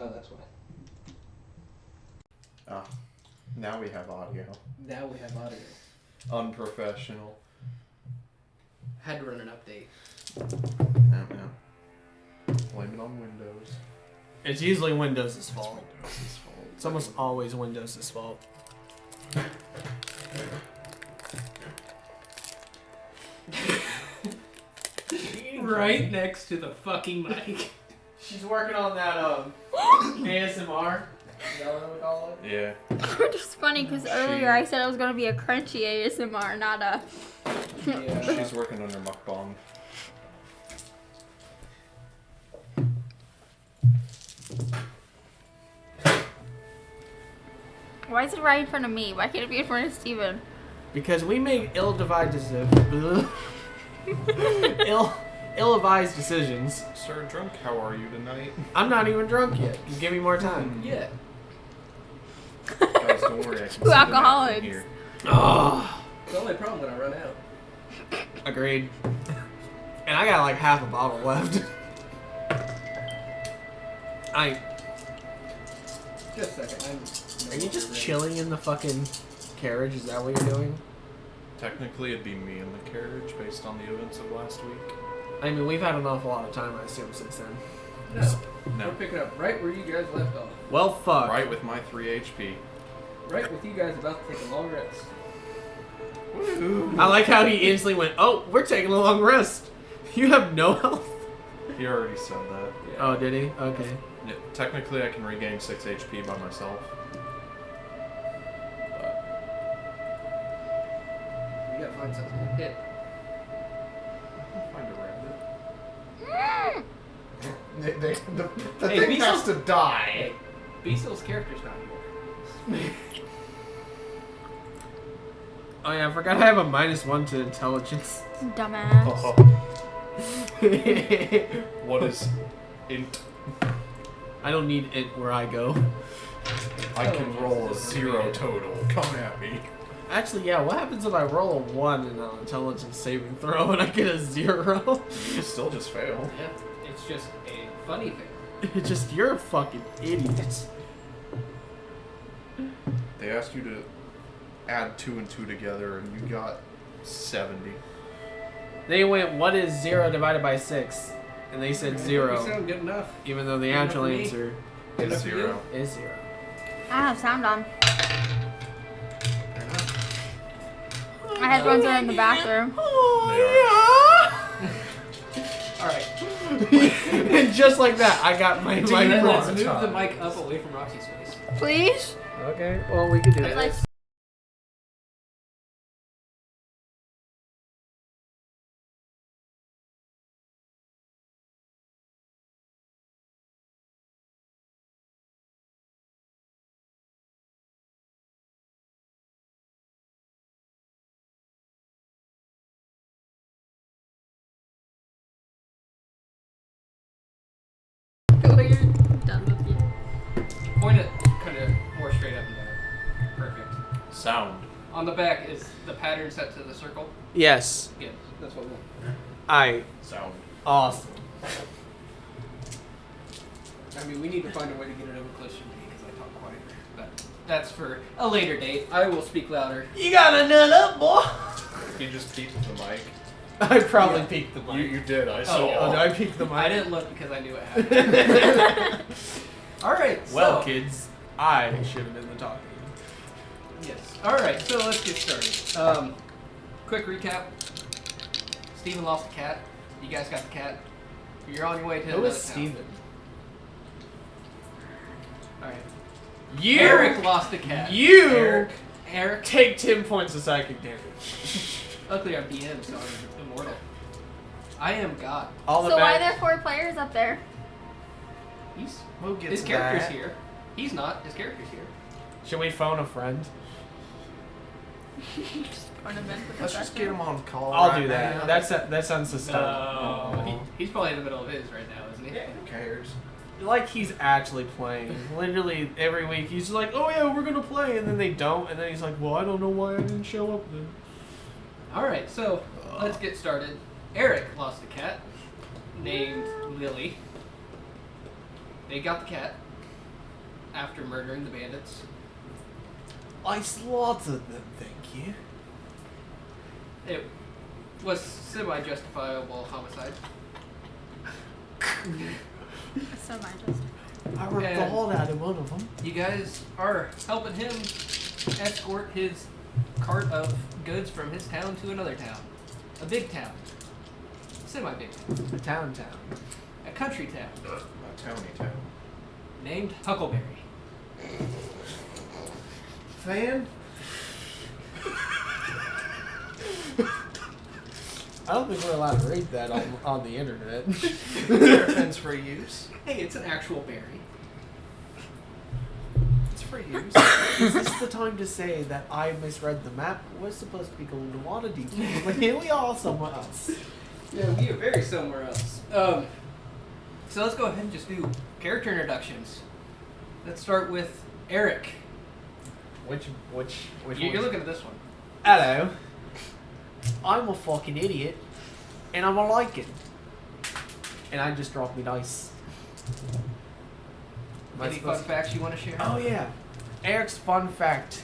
Oh, that's why. Ah, now we have audio. Now we have audio. Unprofessional. Had to run an update. Yeah. Blame it on Windows. It's usually Windows' fault. Windows' fault. It's almost always Windows' fault. Right next to the fucking mic. She's working on that ASMR. Is that what we call it? Yeah. Which is funny because earlier I said it was going to be a crunchy ASMR, not a... Yeah. She's working on her mukbang. Why is it right in front of me? Why can't it be in front of Steven? Because we make ill-advised decisions. Sir Drunk, how are you tonight? I'm not even drunk yet. You give me more time. Yeah. Guys, don't worry, I can see Two the map alcoholics. from here. Oh, It's the only problem when I run out. agreed. And I got like half a bottle left. Just a second. Are you just chilling in the fucking carriage? Is that what you're doing? Technically, it'd be me in the carriage based on the events of last week. I mean, we've had an awful lot of time, I assume, since then. No. We're picking up right where you guys left off. Well, fuck. Right with my 3 HP. Right with you guys about to take a long rest. I like how he instantly went, oh, we're taking a long rest. You have no health. He already said that. Yeah. Oh, did he? Okay. Yeah, technically, I can regain 6 HP by myself. You gotta find something to hit. I'll find a rabbit. The Hey, thing has to die. Hey, Beasel's character's not here. Oh, yeah, I forgot I have a -1 to intelligence. Dumbass. What is int? I don't need it where I go. I can roll a 0 total. Come at me. Actually, yeah, what happens if I roll a 1 in an intelligence saving throw and I get a 0? You still just fail. Yeah, it's just a funny thing. It's just, you're a fucking idiot. They asked you to add 2 and 2 together, and you got 70. They went, what is 0 divided by 6? And they said You 0. sound good enough. Even though the Good enough actual for me. answer Good enough Is for 0. is 0. I have sound on. Fair enough. My headphones are in the bathroom. Alright. And just like that, I got my Let's microphone. move the mic up away from Roxy's face. Please? Okay, well, we could do Like- this. We're done with you. Point it kind of more straight up and down. Perfect. Sound. On the back is the pattern set to the circle. Yes, Good. That's what we want. Sound. Awesome. I mean, we need to find a way to get it over closer to me because I talk quieter. But that's for a later date. I will speak louder. You gotta nut up, boy. You just peeked the mic. I probably Yeah. peeked the mic. You did, I saw. yeah. Oh, did I peek the mic? I didn't look because I knew it happened. Alright, Well, so. kids, I should have been the talking. Yes. Alright, so let's get started. Quick recap. Steven lost a cat. You guys got the cat. You're on your way to Who another is town. Steven? Alright. You, Eric lost a cat. You Eric. take 10 points of psychic damage. Luckily I'm DM, so I'm immortal. I am God. All the So why are back. there 4 players up there? We'll get His to character's that. here. He's not. His character's here. Should we phone a friend? Let's just get him on call. I'll right do that. now. That sounds suspicious. He's probably in the middle of his right now, isn't he? Yeah, who cares? Like he's actually playing. Literally every week he's like, oh yeah, we're gonna play, and then they don't, and then he's like, well, I don't know why I didn't show up then. Alright, so let's get started. Eric lost a cat named Lily. They got the cat. after murdering the bandits. I slaughtered them, thank you. It was semi-justifiable homicide. Semi-just. I ripped the And- heart out of one of them. You guys are helping him escort his cart of goods from his town to another town. A big town. Semi-big town. A town. A country town. A towny town. Named Huckleberry. Fan? I don't think we're allowed to read that on the internet. It's for use. Hey, it's an actual berry. It's for use. Is this the time to say that I misread the map? We're supposed to be going to Waterdeep, but here we are somewhere else. Yeah, we are very somewhere else. So let's go ahead and just do character introductions. Let's start with Eric. Which You're looking at this one. Hello. I'm a fucking idiot, and I'm a lichen. And I just dropped me dice. Am I Any fun supposed to- facts you want to share? Oh yeah. Eric's fun fact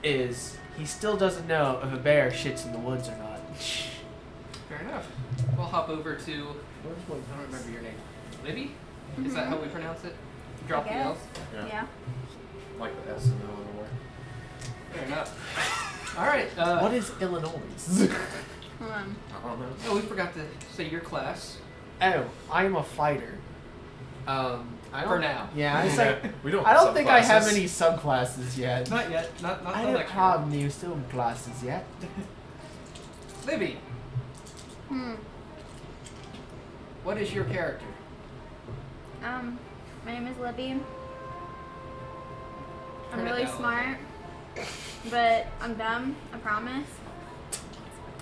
is he still doesn't know if a bear shits in the woods or not. Fair enough. We'll hop over to, Where's my I don't remember your name. Libby? Is that how we pronounce it? Drop the guess. L's? Yeah. Like the S in Illinois. Fair enough. Alright, What is Illinois? Hold on. I don't know. oh, we forgot to say your class. Oh, I'm a fighter. I don't, For now. Yeah, I say. We don't. I don't think I have subclasses. any subclasses yet. Not yet. Not I till don't next have year. new subclasses yet. Libby, what is your character? My name is Libby. I'm Turn it really down a smart, but I'm dumb. I promise.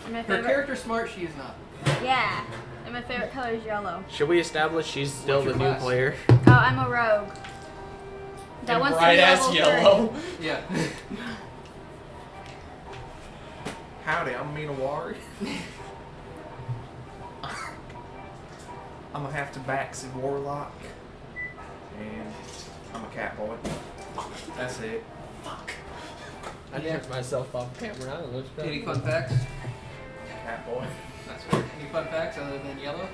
And my Her favorite. character's smart, she is not. Yeah. And my favorite color is yellow. Should we establish she's still What's the your new class? player? Oh, I'm a rogue. That And wants bright to be ass level yellow. Yeah. Howdy, I'm Minawari. I'm a half tabaxi warlock. And I'm a cat boy. That's it. I Yeah. took myself off camera. I don't know what Any fun facts? Cat boy. That's fair. Any fun facts other than yellow?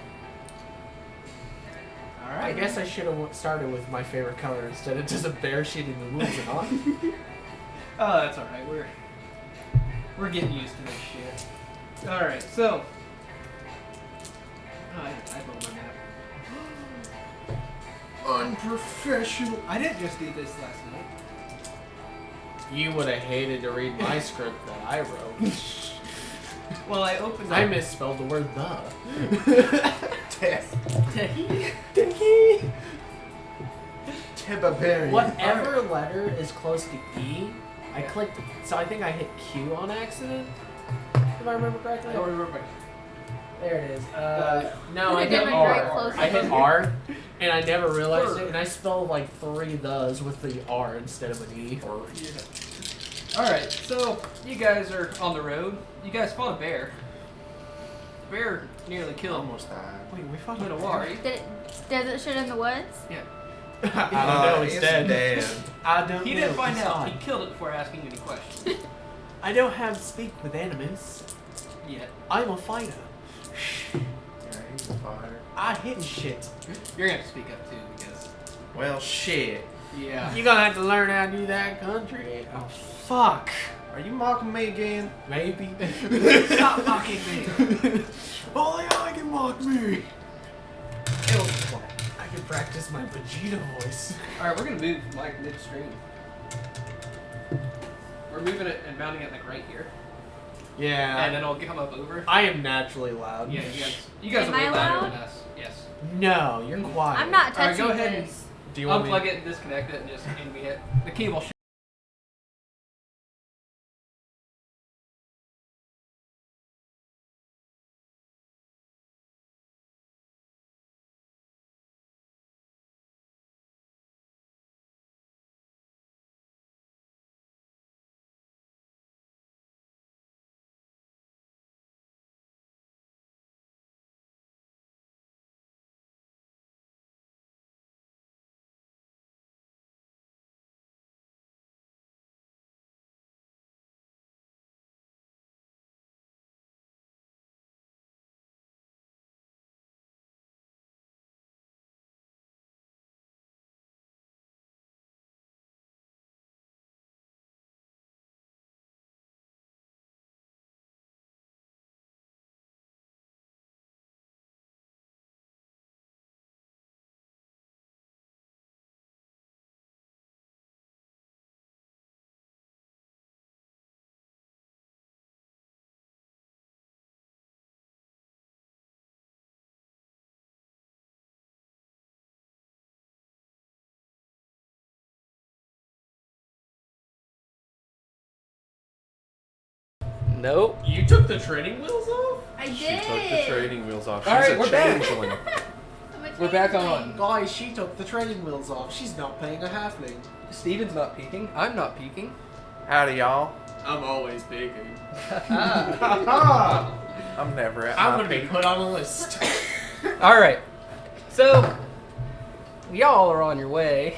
Alright. I guess I should have started with my favorite color instead of just a bear shit in the woods and all. Oh, that's alright. We're getting used to this shit. Alright, so. Oh, I had a typo in my map. Unprofessional. I didn't just do this last night. You would have hated to read my script that I wrote. Well, I opened I up. misspelled the word the. Tebaberry. Whatever letter is close to E, I clicked. So I think I hit Q on accident. If I remember correctly. I don't remember. There it is. No, I It's hit very R. close I to hit the- R, and I never realized it. And I spelled like 3 thes with the R instead of an E. Yeah. Alright, so you guys are on the road. You guys fought a bear. Bear nearly killed Almost died. Wait, we found Minawari. Does it shit in the woods? Yeah. I don't know. He's it's dead. dead. I don't He know. didn't find He's out. fine. He killed it before asking any questions. I don't have to speak with animals. Yet. I'm a fighter. Yeah, he's a fighter. I hit shit. You're gonna have to speak up too because. Well, shit. Yeah. You're gonna have to learn how to do that, country. Oh, fuck. Are you mocking me again? Maybe. Stop mocking me! Only I can mock me. I can practice my Vegeta voice. Alright, we're gonna move Mike midstream. We're moving it and mounting it like right here. Yeah. And then it'll come up over. I am naturally loud. Yeah, you guys Am are way I louder loud? than us. Yes. No, you're quiet. I'm not Alright, touching go ahead and this. Do you want me? Unplug it and disconnect it and just hand me it. The cable Nope. You took the training wheels off? I did. She took the training wheels off. All She's right, a we're back. changeling. I'm a We're back changeling. on. Guys, she took the training wheels off. She's not playing a halfling. Steven's not peeking. I'm not peeking. Howdy, y'all. I'm always peeking. All I'm never at I'm my gonna be peak. put on a list. right. So, y'all are on your way.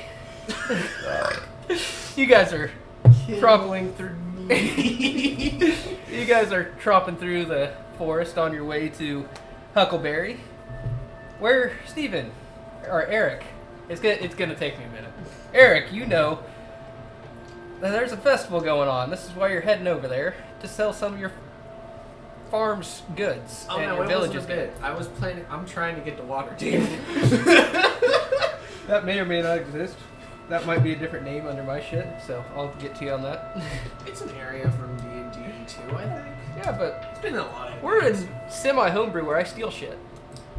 You guys are tromping through. You guys are tromping through the forest on your way to Huckleberry, where Steven or Eric. It's gonna take me a minute. Eric, you know that there's a festival going on. This is why you're heading over there to sell some of your farm's goods Oh and no, your it village's wasn't a bit. goods. I was planning. I'm trying to get to Waterdeep. That may or may not exist. That might be a different name under my shit, so I'll get to you on that. It's an area from D&D 2, I think. Yeah, but It's been a lot of we're in semi-homebrew where I steal shit.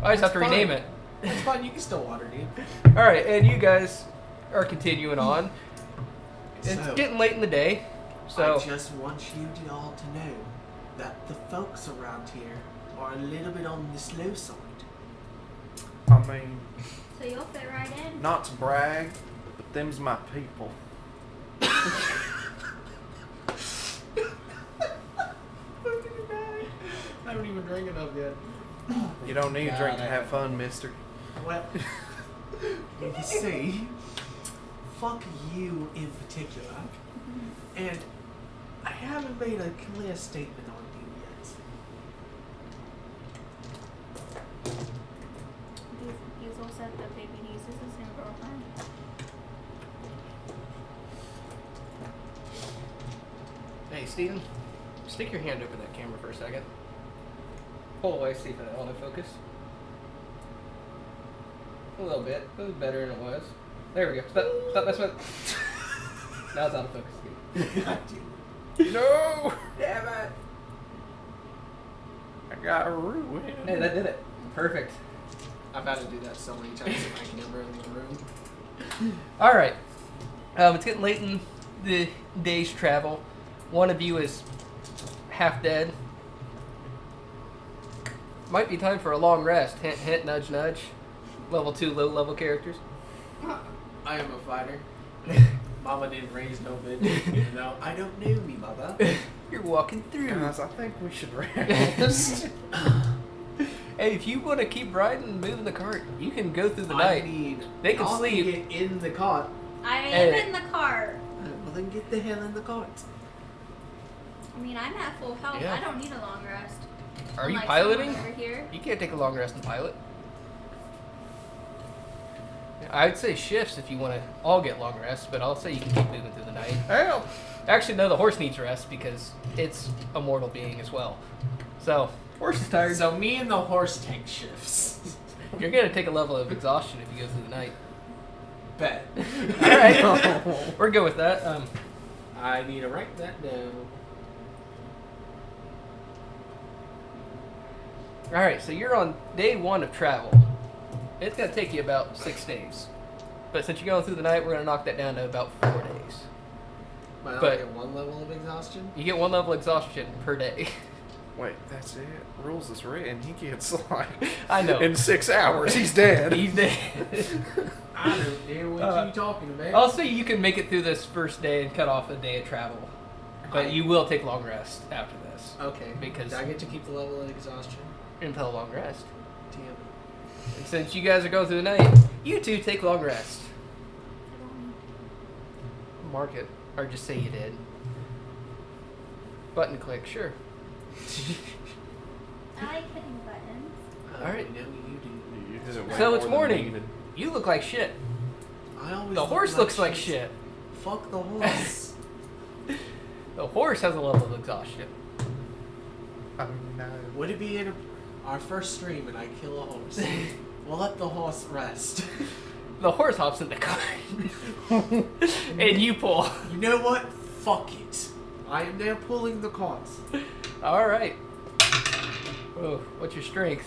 I just have to That's rename fine. it. It's fine. You can still Waterdeep. Alright, and you guys are continuing on. It's So- getting late in the day, so... I just want you all to know that the folks around here are a little bit on the slow side. I mean, So you'll fit right in. not to brag, but them's my people. I haven't even drank enough yet. You don't need a drink God, to have fun, mister. Well, you see, fuck you in particular, and I haven't made a clear statement on you yet. He's all said that baby niece is his new girlfriend. Hey, Steven, stick your hand over that camera for a second. Pull away, see if it autofocus. A little bit. It was better than it was. There we go. Stop messing with. Now it's autofocus. God damn No! Damn it! I got ruined. Hey, that did it. Perfect. I've had to do that so many times that I can never leave the room. All right. It's getting late in the day's travel. One of you is half dead. Might be time for a long rest. Hint, hint, nudge, nudge. Level 2 low-level characters. I am a fighter. Mama didn't raise no bitch. Even though I don't know me, mother. You're walking through. Guys, I think we should rest. Hey, if you want to keep riding and moving the cart, you can go through the I night. need. They can y'all sleep. Get in the cart. I am Hey. in the car. Well, then get the hell in the cart. I mean, I'm at full health. Yeah. I don't need a long rest. Are you Unlike piloting? someone over here. You can't take a long rest and pilot. I'd say shifts if you want to all get long rests, but I'll say you can keep moving through the night. Help! Actually, no, the horse needs rest because it's a mortal being as well. So, horse is tired. So me and the horse take shifts. You're going to take a level of exhaustion if you go through the night. Bet. All right. We're good with that. I need to write that down. All right, so you're on day 1 of travel. It's going to take you about 6 days. But since you're going through the night, we're going to knock that down to about 4 days. Might But- only get one level of exhaustion. You get 1 level exhaustion per day. Wait, that's it? Rules is written. He gets like... I know. In 6 hours, he's dead. He's dead. I don't know what you talking about. I'll say you can make it through this first day and cut off a day of travel. But you will take long rest after this. Okay. Because- Do I get to keep the level of exhaustion? Until long rest. Damn. And since you guys are going through the night, you two take long rest. I don't need. Mark it. Or just say you did. Button click, sure. I like hitting buttons. Alright. I know you do. You did it way So more it's than morning. needed. You look like shit. I always The look horse looks like shit. Fuck the horse. The horse has a level of exhaustion. Oh no. Would it be in our first stream and I kill a horse? We'll let the horse rest. The horse hops in the car. And you pull. You know what? Fuck it. I am now pulling the cart. Alright. Whoa, what's your strength?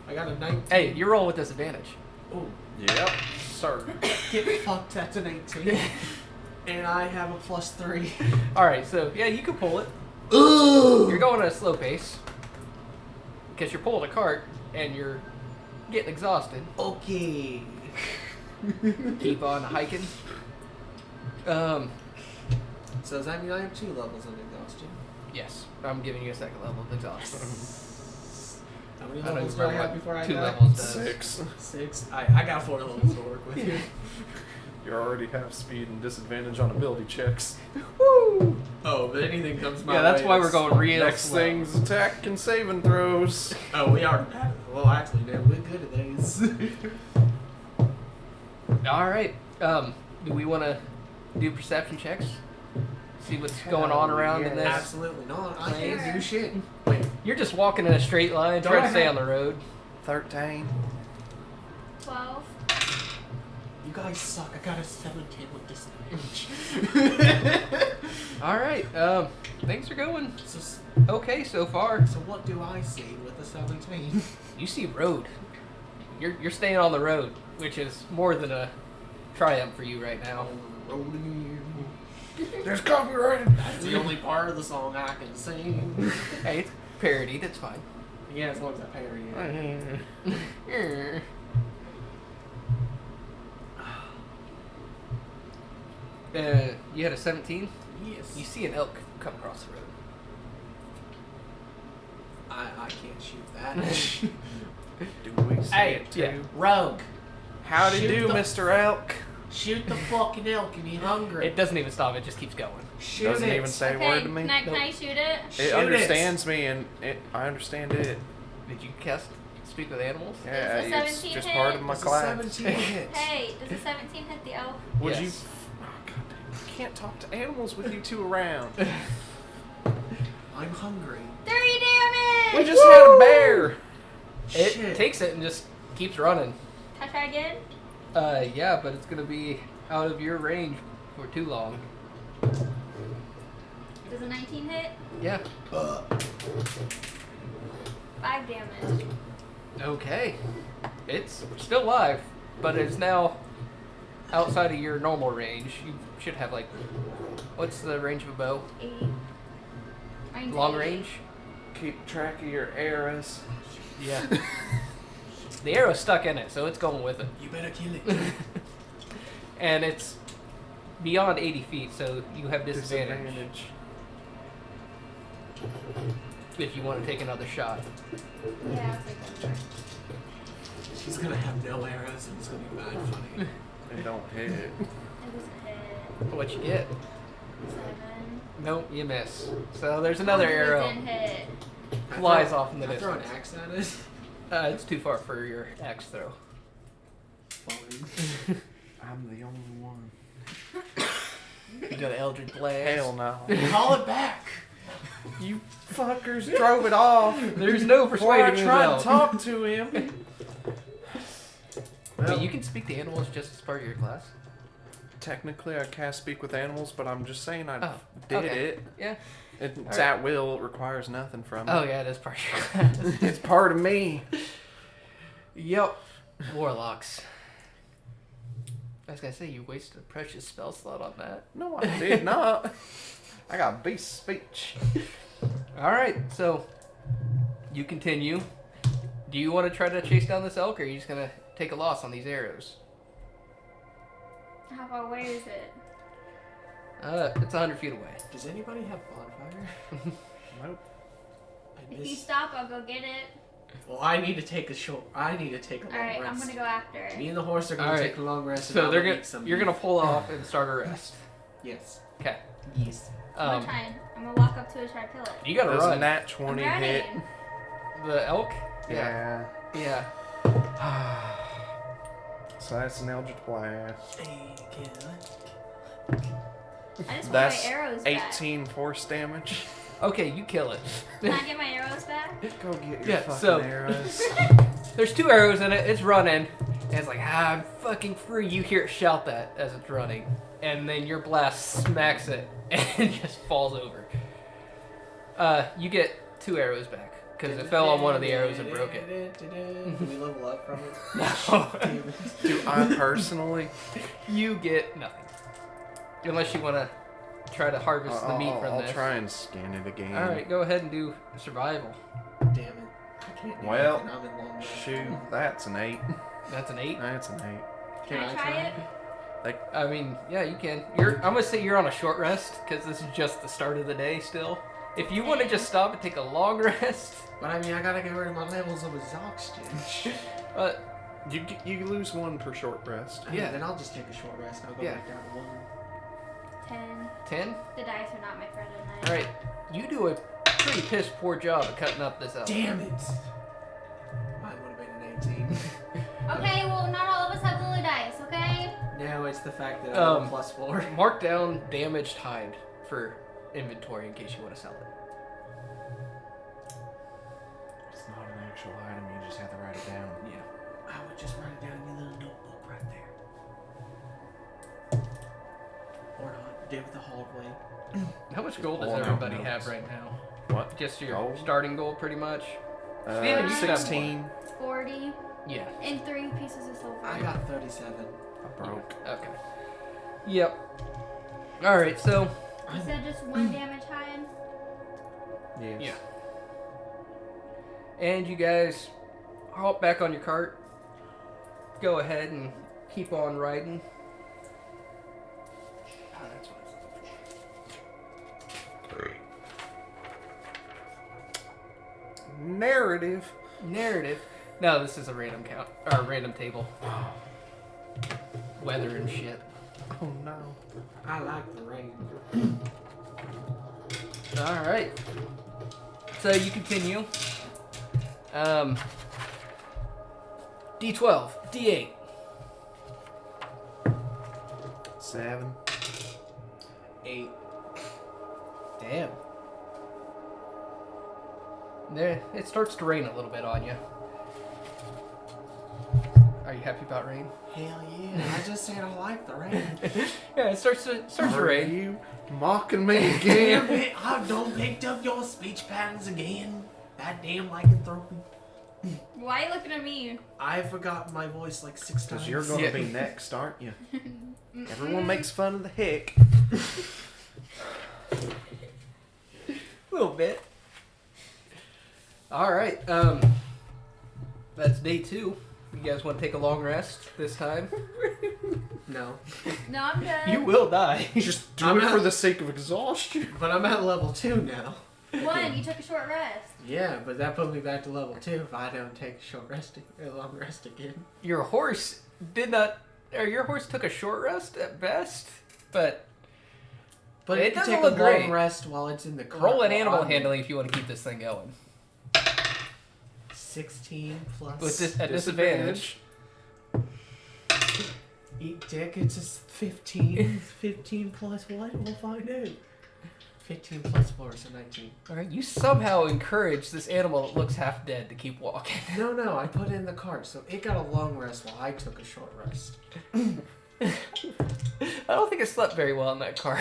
I got a 19. Hey, you're rolling with disadvantage. Oh, Yep, sir. get fucked at an 18. And I have a +3. Alright, so yeah, you can pull it. You're going at a slow pace because you're pulling a cart and you're getting exhausted. Okay. Keep on hiking. So does that mean I have 2 levels of exhaustion? Yes, I'm giving you a second level of exhaustion. How many I don't levels even do I remember have what before I 2 die? levels does. 6. 6. I got 4 levels to work with here. You already have speed and disadvantage on ability checks. Woo! Oh, but anything comes my way. Yeah, that's why we're going real Next slow. thing's attack and saving throws. Oh, we are. Well, actually, no, we're good at these. All right. Do we want to do perception checks? See what's going on around in this. Absolutely not. I can't Sure. do shit. Wait, You're just walking in a straight line, Don't trying I to stay have- on the road. 13. 12. you guys suck. I got a 17 with disadvantage. All right. Things are going so, okay so far. so what do I see with the 17? You see road. You're staying on the road, which is more than a triumph for you right now. There's copyright. That's the only part of the song I can sing. Hey, it's parodied. It's fine. Yeah, as long as I parody it. You had a 17. Yes. You see an elk come across the road. I can't shoot that. Do we see Hey, it too? yeah. Rogue, Howdy Shoot do, the- Mr. Elk. shoot the fucking elk and he hungry. It doesn't even stop. It just keeps going. Shoot Doesn't it. even say a Okay, word to me. can I shoot it? Shoot It it. understands me and I understand it. Did you cast speak with animals? Yeah, Is the it's 17 just hit? part of my It's a class. 17 hits. Hey, does the 17 hit the elf? Would Yes. you? Oh, God, I can't talk to animals with you two around. I'm hungry. 3 damage! We just had a bear. It Shit. takes it and just keeps running. Can I try again? Yeah, but it's gonna be out of your range for too long. Does a 19 hit? Yeah. 5 damage. Okay. It's still live, but it's now outside of your normal range. You should have like, what's the range of a bow? 80. Mine's Long 80. range? Keep track of your arrows. Yeah. The arrow's stuck in it, so it's going with it. You better kill it. And it's beyond 80 feet, so you have disadvantage if you want to take another shot. Yeah, I'll take one. She's gonna have no arrows and it's gonna be bad funny. And don't hit it. It doesn't hit. What you get? 7. Nope, you miss. So there's another arrow. Didn't hit. Flies off in the I throw an distance. axe at it. It's too far for your axe throw. Fine. I'm the only one. You got an Eldritch Blast. Hell no. Call it back. You fuckers drove it off. There's no Before I persuading tried him to talk to him. But you can speak to animals just as part of your class. Technically, I can't speak with animals, but I'm just saying I Oh, did okay. it. Yeah. It's Alright. at will. It requires nothing from Oh me. yeah, it is part of your class. It's part of me. Yep. Warlocks. I was gonna say you wasted a precious spell slot on that. No, I did not. I got beast speech. All right, so you continue. Do you want to try to chase down this elk, or are you just gonna take a loss on these arrows? How far away is it? It's 100 feet away. Does anybody have bonfire? Nope. I If you miss. stop, I'll go get it. Well, I need to take a short. I need to take a long Alright, I'm rest. gonna go after Me it. and the horse are gonna Alright. take a long rest. and So I'm they're gonna gonna eat some you're gonna beef. pull off and start a rest. Yes. Okay. Yes. I'm Um, gonna try and I'm gonna walk up to it, try to kill it. you gotta Does a run. nat 20 I'm running. hit? The elk. Yeah. Yeah. So that's an Eldritch Blast. Hey, kill it. I just want That's my arrows back. 18 force damage. Okay, you kill it. Can I get my arrows back? Go get your Yeah, fucking so- arrows. There's 2 arrows in it. It's running. And it's like, I'm fucking free. You hear it shout that as it's running. And then your blast smacks it and just falls over. You get 2 arrows back. Because it fell on one of the arrows and broke it. Can we level up from it? No. Do I personally? You get nothing. Unless you want to try to harvest the meat from I'll this. try and scan it again. All right, go ahead and do survival. Damn it. I can't do Well, anything. I'm in long rest. Shoot, that's an 8. That's an 8. That's an 8. Can I try it? I mean, yeah, you can. I'm gonna say you're on a short rest because this is just the start of the day still. If you want to just stop and take a long rest, But I mean, I gotta get rid of my levels of exhaustion. You lose 1 per short rest. Yeah. Then I'll just take a short rest and I'll go Yeah. back down to 1. 10. 10. The dice are not my friend tonight. All right, you do a pretty piss poor job of cutting up this elk. Damn it! Mine would have been an 18. Okay, well, not all of us have lily dice, okay? No, it's the fact that I'm plus 4. Mark down damaged hide for inventory in case you want to sell it. It's not an actual item, you just have to write it down. Yeah. I would just write it down in your little notebook right there. Or not. Do it with the hallway. How much gold does Pulling out everybody notes. have right now? What? Just your Gold? starting gold, pretty much. Steven, you should have 16. 40 Yeah. and 3 pieces of silver. I got 37. I broke. Okay. Yep. All right. So. You said just 1 damage hide? Yes. Yeah. And you guys hop back on your cart. Go ahead and keep on riding. Oh, that's what I was looking for. Narrative. Narrative. No, this is a random count or a random table. Weather and shit. Oh no. I like the rain. All right. So you continue. D12, D8. 7. 8. Damn. There, it starts to rain a little bit on you. Are you happy about rain? Hell yeah. I just said I like the rain. Yeah, it starts to Are rain. you mocking me Damn again? it. I don't picked up your speech patterns again. That damn lycanthropy. Why are you looking at me? I forgot my voice like 6 times. Because you're going to Yeah. be next, aren't you? Everyone makes fun of the hick. A little bit. All right. That's day 2. You guys want to take a long rest this time? No. No, I'm good. You will die. Just do I'm it not- for the sake of exhaustion. But I'm at level 2 now. 1, you took a short rest. Yeah, but that put me back to level 2 if I don't take a short rest, a long rest again. Your horse did not, or your horse took a short rest at best, but But It you doesn't take look a long great. rest while it's in the car. roll an while animal I'm- handling if you want to keep this thing going. 16 plus. With this at disadvantage. Eat dick, it's just 15. 15 plus what? We'll find out. 15 plus 4, so 19. All right, you somehow encourage this animal that looks half dead to keep walking. No, I put it in the cart, so it got a long rest while I took a short rest. I don't think it slept very well in that car.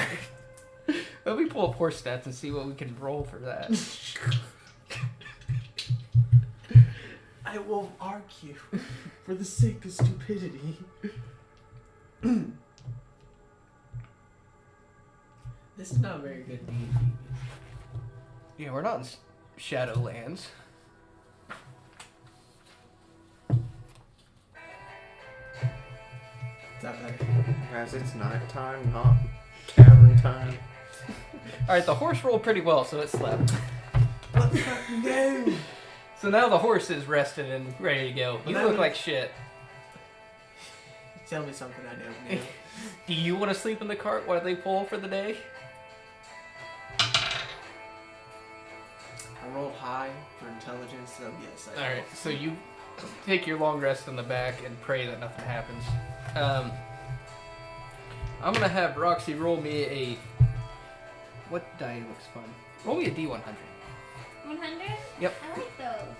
Let me pull up horse stats and see what we can roll for that. I won't argue for the sake of stupidity. This is not a very good D&D. Yeah, we're not in Shadowlands. Is that better? Guys, it's nighttime, not tavern time. All right, the horse rolled pretty well, so it slept. What the fuck? No! So now the horse is rested and ready to go. You Well, that look means- like shit. Tell me something I don't know. Do you want to sleep in the cart while they pull for the day? I rolled high for intelligence, so yes, I All right, so you take your long rest in the back and pray that nothing happens. I'm gonna have Roxy roll me a. What die looks fun? Roll me a D100. 100? Yep. I like those.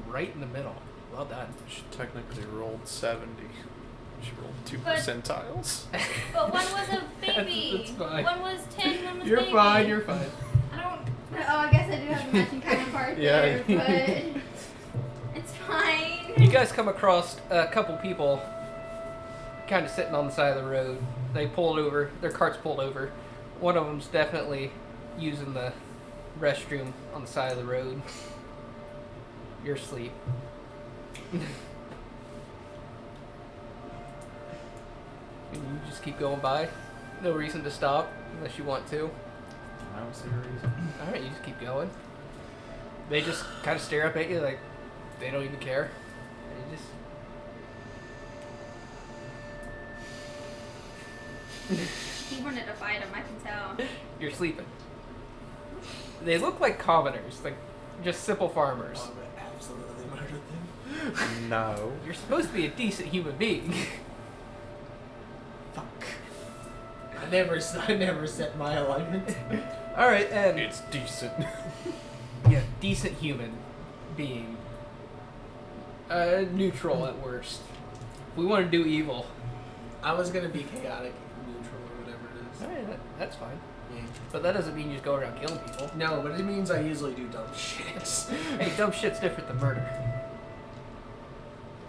Right in the middle. Well done. She technically rolled 70. She rolled 2 But- percentiles. But one was a baby. That's fine. One was 10, one was You're baby. fine, you're fine. I don't. Oh, I guess I do have the matching kind of part Yeah. there, but. You guys come across a couple people kind of sitting on the side of the road. They pulled over. Their cart's pulled over. One of them's definitely using the restroom on the side of the road. You're asleep. And you just keep going by. No reason to stop unless you want to. I don't see a reason. Alright, you just keep going. They just kind of stare up at you like they don't even care. They just... He wanted to fight him, I can tell. You're sleeping. They look like commoners, like just simple farmers. Oh, I absolutely murdered them. No. You're supposed to be a decent human being. Fuck. I never set my alignment. Alright, and It's decent. yeah, decent human being. Neutral at worst. If we want to do evil. I was gonna be chaotic, neutral, or whatever it is. Alright, that's fine. Yeah. But that doesn't mean you just go around killing people. No, but it means I usually do dumb shit. Hey, dumb shit's different than murder.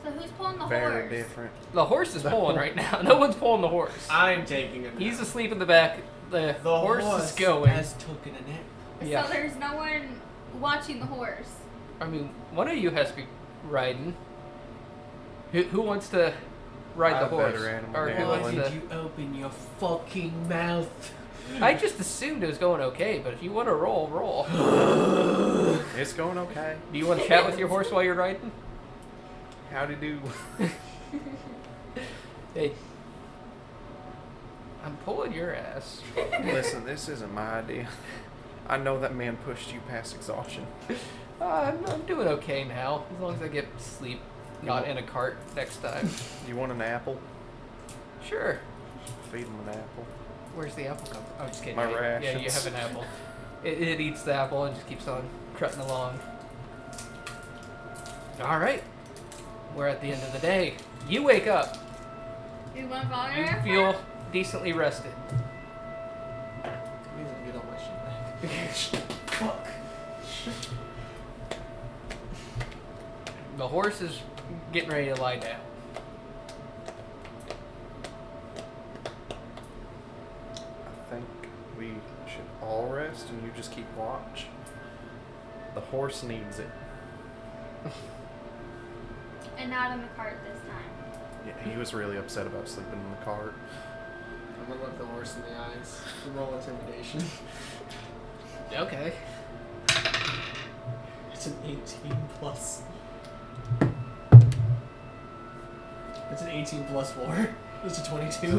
So who's pulling the Very horse? different. The horse is pulling right now. No one's pulling the horse. I'm taking a nap. He's asleep in the back. The The horse is going. has taken a nap. Yeah. So there's no one watching the horse. I mean, one of you has to be riding. Who wants to ride the I'm horse? better animal Or who handling. wants Why to... did you open your fucking mouth? I just assumed it was going okay, but if you want to roll, roll. It's going okay. Do you want to chat with your horse while you're riding? Howdy do. Hey. I'm pulling your ass. Listen, this isn't my idea. I know that man pushed you past exhaustion. I'm doing okay now, as long as I get sleep, not want- in a cart next time. You want an apple? Sure. Feed him an apple. Where's the apple come from? Oh, just kidding. My Yeah, you rations. have an apple. It eats the apple and just keeps on trotting along. All right. We're at the end of the day. You wake up. You want to follow You her? feel decently rested. Means I get all my shit back. Fuck. The horse is getting ready to lie down. I think we should all rest and you just keep watch. The horse needs it. And not in the cart this time. Yeah, he was really upset about sleeping in the cart. I'm gonna look the horse in the eyes. Roll intimidation. Okay. It's an 18 plus. It's an 18 plus 4. It's a 22. You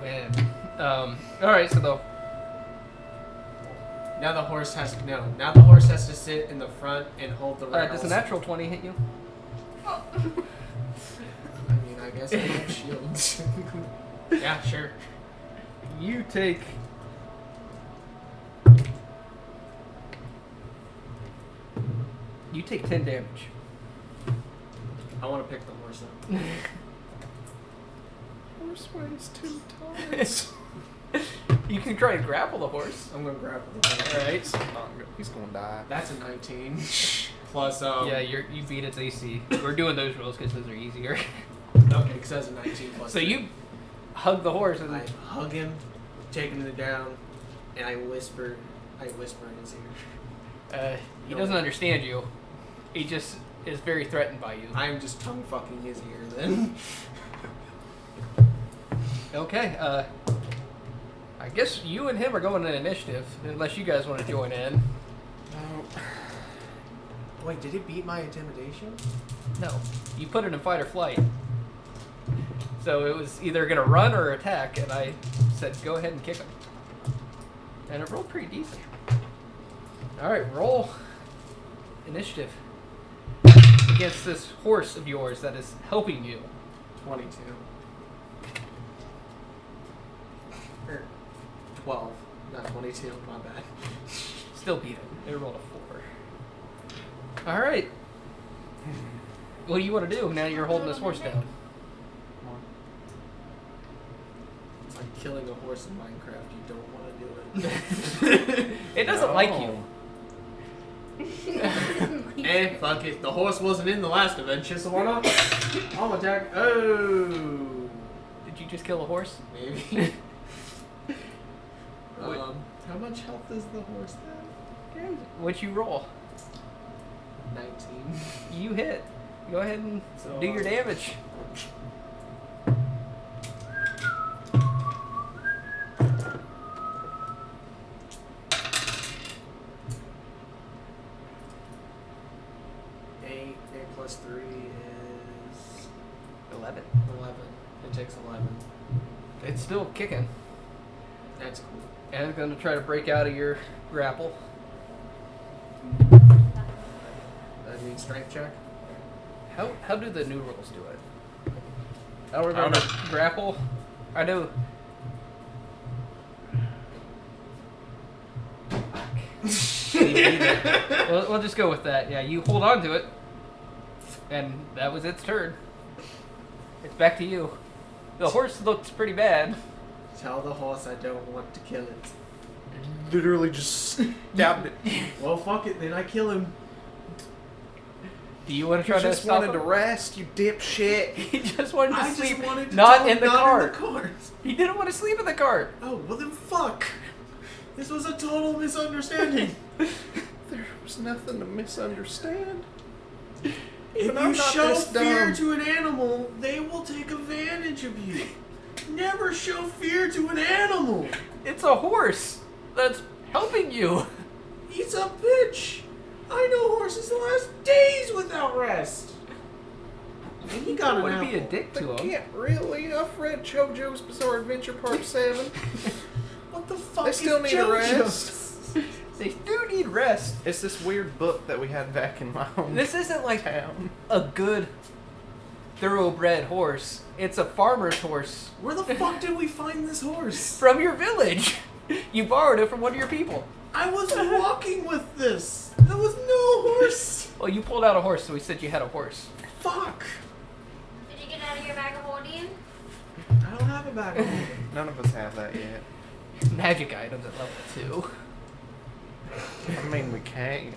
win. All right. So Now the horse has to Now the horse has to sit in the front and hold the rails. does a natural 20 hit you? Oh. I mean, I guess I have shields. Yeah, sure. You take. You take 10 damage. I want to pick the horse up. Horse weighs 2 tons. You can try and grapple the horse. I'm gonna grab the horse. All right. He's gonna die. That's a 19 plus Yeah, you beat its AC. We're doing those rolls because those are easier. Okay, because that's a 19 plus. So you hug the horse and I hug him, taking it down, and I whisper in his ear. he doesn't understand you. He just is very threatened by you. I'm just tongue fucking his ear then. Okay. I guess you and him are going in initiative, unless you guys want to join in. No. Wait, did it beat my intimidation? No, you put it in fight or flight. So it was either gonna run or attack, and I said go ahead and kick him. And it rolled pretty decent. Alright, roll initiative against this horse of yours that is helping you. 22. Or 12, not 22, my bad. Still beat it. It rolled a 4. Alright. What do you want to do now you're holding this horse down? It's like killing a horse in Minecraft. You don't want to do it. It doesn't like you. No. Eh, fuck it. The horse wasn't in the last adventure, so why not? I'll attack. Oh. Did you just kill a horse? Maybe. How much health does the horse have? What'd you roll? 19. You hit. Go ahead and So, do your damage. Eight plus 3 is 11. 11. It takes 11. It's still kicking. That's cool. And it's going to try to break out of your grapple. That means strength check. How do the new rules do it? I don't remember. Grapple? I know. We'll just go with that. Yeah, you hold on to it. And that was its turn. It's back to you. The horse looks pretty bad. Tell the horse I don't want to kill it. Literally just stabbed it. Well, fuck it, then I kill him. Do you want to try You to just stop wanted him? to rest, you dipshit. He just wanted to I sleep, just wanted to not tell in him the not cart. in the cart. He didn't want to sleep in the cart. Oh, well then fuck. This was a total misunderstanding. There was nothing to misunderstand. If Even you I'm not show this fear dumb. to an animal, they will take advantage of you. Never show fear to an animal. It's a horse that's helping you. He's a bitch. I know horses last days without rest. And he got an Wouldn't apple. be a dick to But him. can't really. I've read JoJo's Bizarre Adventure Part 7. What the fuck They still is need a JoJo's? rest. They do need rest. It's this weird book that we had back in my home This isn't like town. a good thoroughbred horse. It's a farmer's horse Where the fuck did we find this horse? from your village. You borrowed it from one of your people. I was walking with this. There was no horse. Well, you pulled out a horse, so we said you had a horse. Fuck. Did you get out of your bag of holding? I don't have a bag of holding. None of us have that yet. Magic items at level 2. I mean, we can.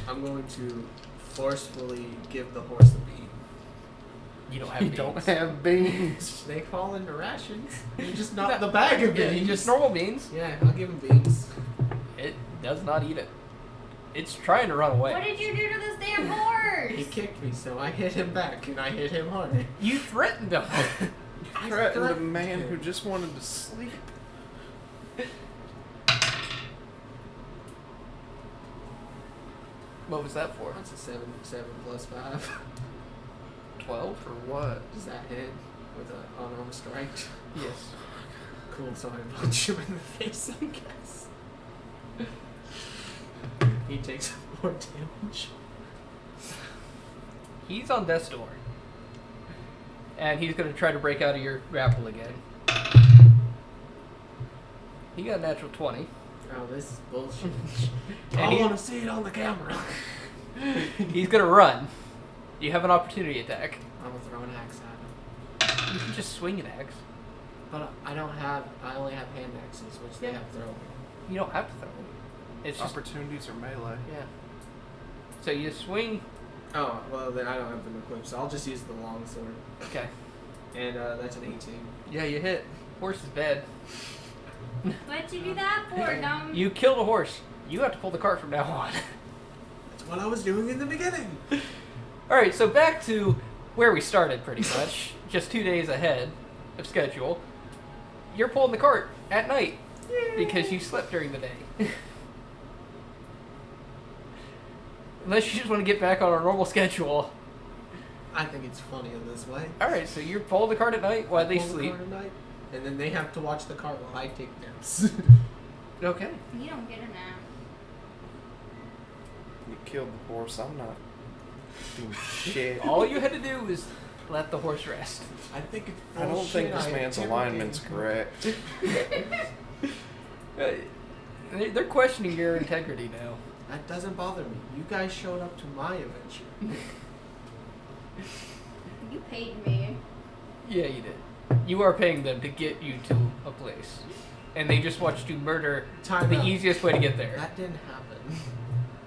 I'm going to forcefully give the horse a beat. You don't have You beans. don't have beans. They fall into rations. You're just not the bag of Yeah, beans. just normal beans. Yeah, I'll give him beans. It does not eat it. It's trying to run away. What did you do to this damn He horse? kicked me, so I hit him back, and I hit him hard. You threatened him. I Threatened a threatened man him. who just wanted to sleep. What was that for? What's a 7 plus 5? 12? For what? Does that hit with an unarmed strike? Yes. Cool, so I punch him in the face, I guess. He takes more damage. He's on death's door. And he's going to try to break out of your grapple again. He got a natural 20. Oh, this is bullshit. And I he- want to see it on the camera. He's going to run. You have an opportunity attack. I'm gonna throw an axe at him. You can just swing an axe. But I only have hand axes, which they Yeah. have throw. You don't have to throw it. It's just, Opportunities are melee. yeah. So you swing. Oh, well then I don't have them equipped, so I'll just use the long sword. Okay. And that's an 18. Yeah, you hit. Horse is bad. What'd you do that for, dumb? You killed a horse. You have to pull the cart from now on. That's what I was doing in the beginning. Alright, so back to where we started pretty much. Just 2 days ahead of schedule. You're pulling the cart at night because you slept during the day. Unless you just want to get back on our normal schedule. I think it's funnier this way. Alright, so you're pulling the cart at night while they Pull the sleep. cart at night, and then they have to watch the cart while I take naps. Okay. You don't get a nap. You killed the horse. I'm not doing shit. All you had to do was let the horse rest. I think it's I don't think bullshit. this I man's interrogated alignment's him. correct. They're questioning your integrity now. That doesn't bother me. You guys showed up to my adventure. You paid me. Yeah, you did. You are paying them to get you to a place. And they just watched you murder Time the out. easiest way to get there. That didn't happen.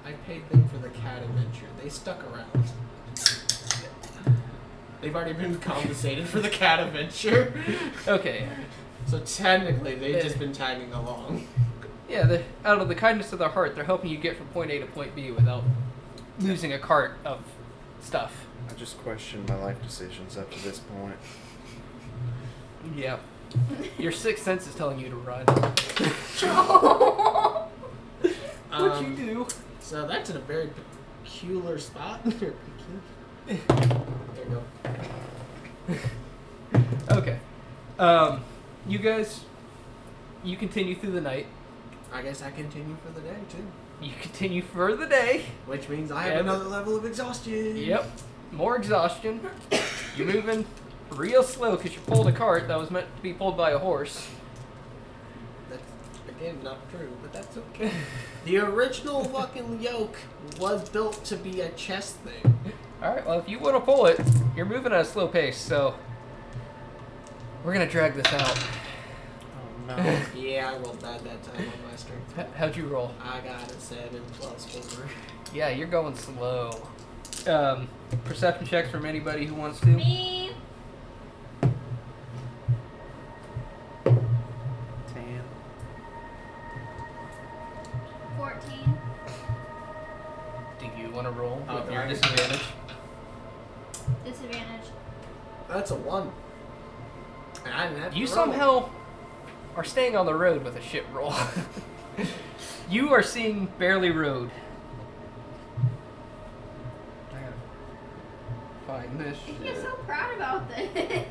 I paid them for the cat adventure. They stuck around. They've already been compensated for the cat adventure. Okay. So technically, they've just been tagging along. Yeah, out of the kindness of their heart, they're helping you get from point A to point B without losing a cart of stuff. I just question my life decisions up to this point. Yeah. Your sixth sense is telling you to run. What'd you do? So that's in a very peculiar spot. There you go. Okay. You guys, you continue through the night. I guess I continue for the day too. You continue for the day. Which means I have Yeah, another level of exhaustion. Yep. More exhaustion. You're moving real slow because you pulled a cart that was meant to be pulled by a horse. That's, again, not true, but that's okay. The original fucking yoke was built to be a chest thing. Alright, well, if you want to pull it, you're moving at a slow pace, so we're going to drag this out. Oh no. Yeah, I rolled bad that time on my strength. How'd you roll? I got a 7 plus 4. Yeah, you're going slow. Perception checks from anybody who wants to. Me. 10. 14. Do you want to roll with Oh, your right. disadvantage? Disadvantage. That's a 1. And I didn't have to You roll. somehow are staying on the road with a shit roll. You are seeing barely road. I gotta find this I get shit. so proud about this.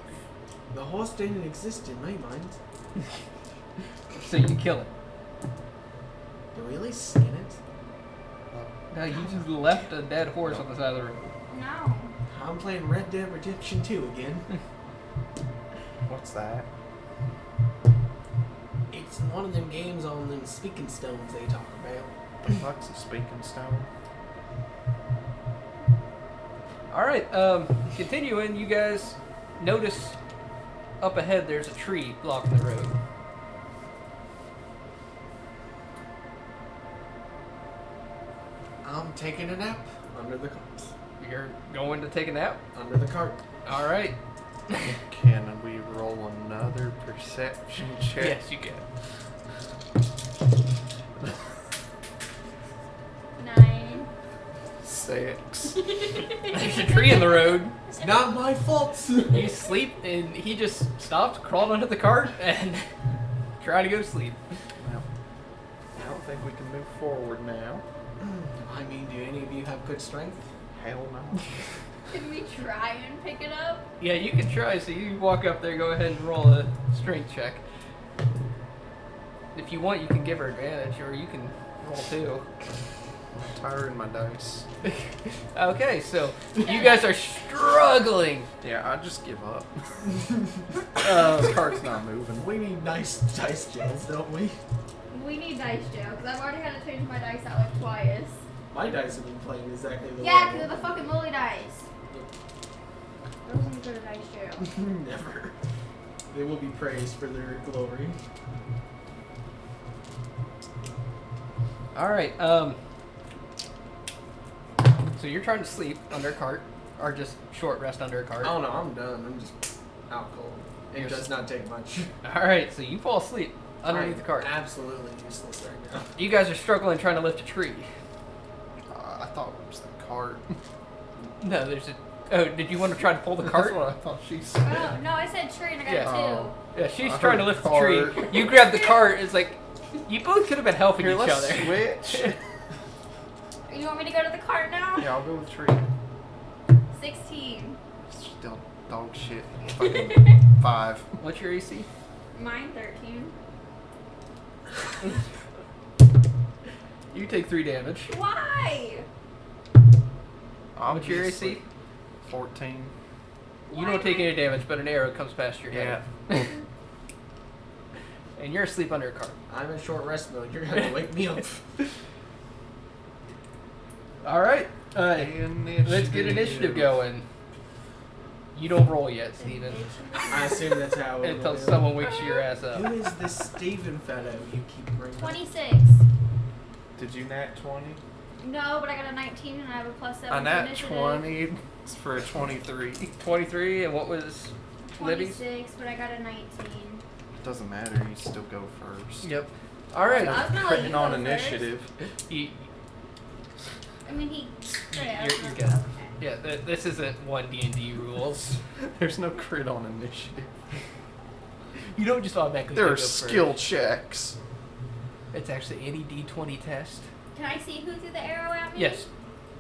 The horse didn't exist in my mind. So you kill it. Do we really skin it? No, you just left a dead horse on the side of the road. No. I'm playing Red Dead Redemption 2 again. What's that? It's one of them games on them speaking stones they talk about. The fuck's a speaking stone? Alright, continuing, you guys notice up ahead there's a tree blocking the road. I'm taking a nap under the cart. You're going to take a nap? Under the cart. Alright. Can we roll another perception check? Yes, you can. 9. 6. There's a tree in the road. It's not my fault. You sleep, and he just stopped, crawled under the cart, and tried to go to sleep. Well, I don't think we can move forward now. I mean, do any of you have good strength? Hell no. Can we try and pick it up? Yeah, you can try. So you walk up there, go ahead and roll a strength check. If you want, you can give her advantage, or you can roll too. I'm tiring my dice. Okay, so you guys are struggling. Yeah, I just give up. Um, This cart's not moving. We need nice dice jails, don't we? We need dice jail, because I've already had to change my dice out like twice. My dice have been playing exactly the Yeah, way. because of the fucking molly dice. Those need to go to dice jail. Never. They will be praised for their glory. all right. So you're trying to sleep under a cart, or just short rest under a cart. Oh no, I'm done. I'm just out cold. It You're does not take much. All right, so you fall asleep underneath I'm the cart. Absolutely useless right now. You guys are struggling trying to lift a tree. I thought it was the cart. No, there's a. Oh, did you want to try to pull the cart? That's what I thought she said. Oh, no, I said tree and I got Yeah. Oh. Yeah, she's I trying to heard lift the tree. cart. You grab the cart. It's like you both could have been helping Here, each let's other. switch. 2. You want me to go to the cart now? Yeah, I'll go with tree. 16. Still dog shit. Fucking 5. What's your AC? Mine 13. You take 3 damage. Why? What's your AC? Obviously. 14. You don't take any damage, but an arrow comes past your head. Yeah. And you're asleep under a cart. I'm in short rest mode. You're gonna wake me up. All right. Let's get initiative going. You don't roll yet, Steven. I assume that's how it Until will. someone wakes your ass Who up. is this Steven fellow you keep bringing? 26. Did you nat 20? No, but I got a 19 and I have a +7 A for nat initiative. 20 for a 23. 23, and what was Libby's? 26, but I got a 19. Doesn't matter, you still go first. Yep. All right. I was gonna let you Critting on go initiative. You, I mean, he. you're good. Yeah, this isn't one D&D rules. There's no crit on initiative. You don't just automatically. There are pick up skill first. checks. It's actually any D20 test. Can I see who threw the arrow at me? Yes.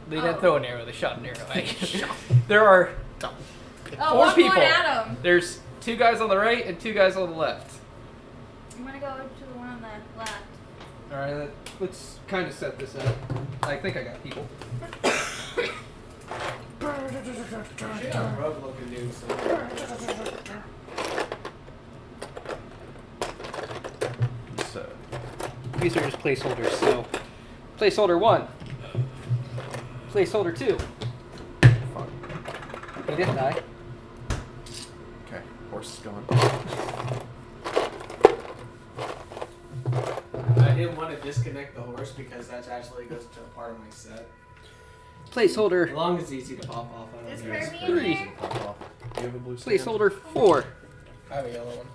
They didn't Oh. throw an arrow. They shot an arrow at you. There are Oh, 4 I'm people. going at him. There's 2 guys on the right and 2 guys on the left. I'm gonna go to the one on the left. All right, let's kind of set this up. I think I got people. Yeah, rogue looking dude. So, These are just placeholders. So, placeholder 1, placeholder 2. fuck. He didn't die. Okay, horse is gone. I didn't want to disconnect the horse because that actually goes to a part of my set. Placeholder As long as it's easy to pop off, I don't Is care. Kirby in Three. there? Pop off. Do you have a blue stand? placeholder 4. I have a yellow one.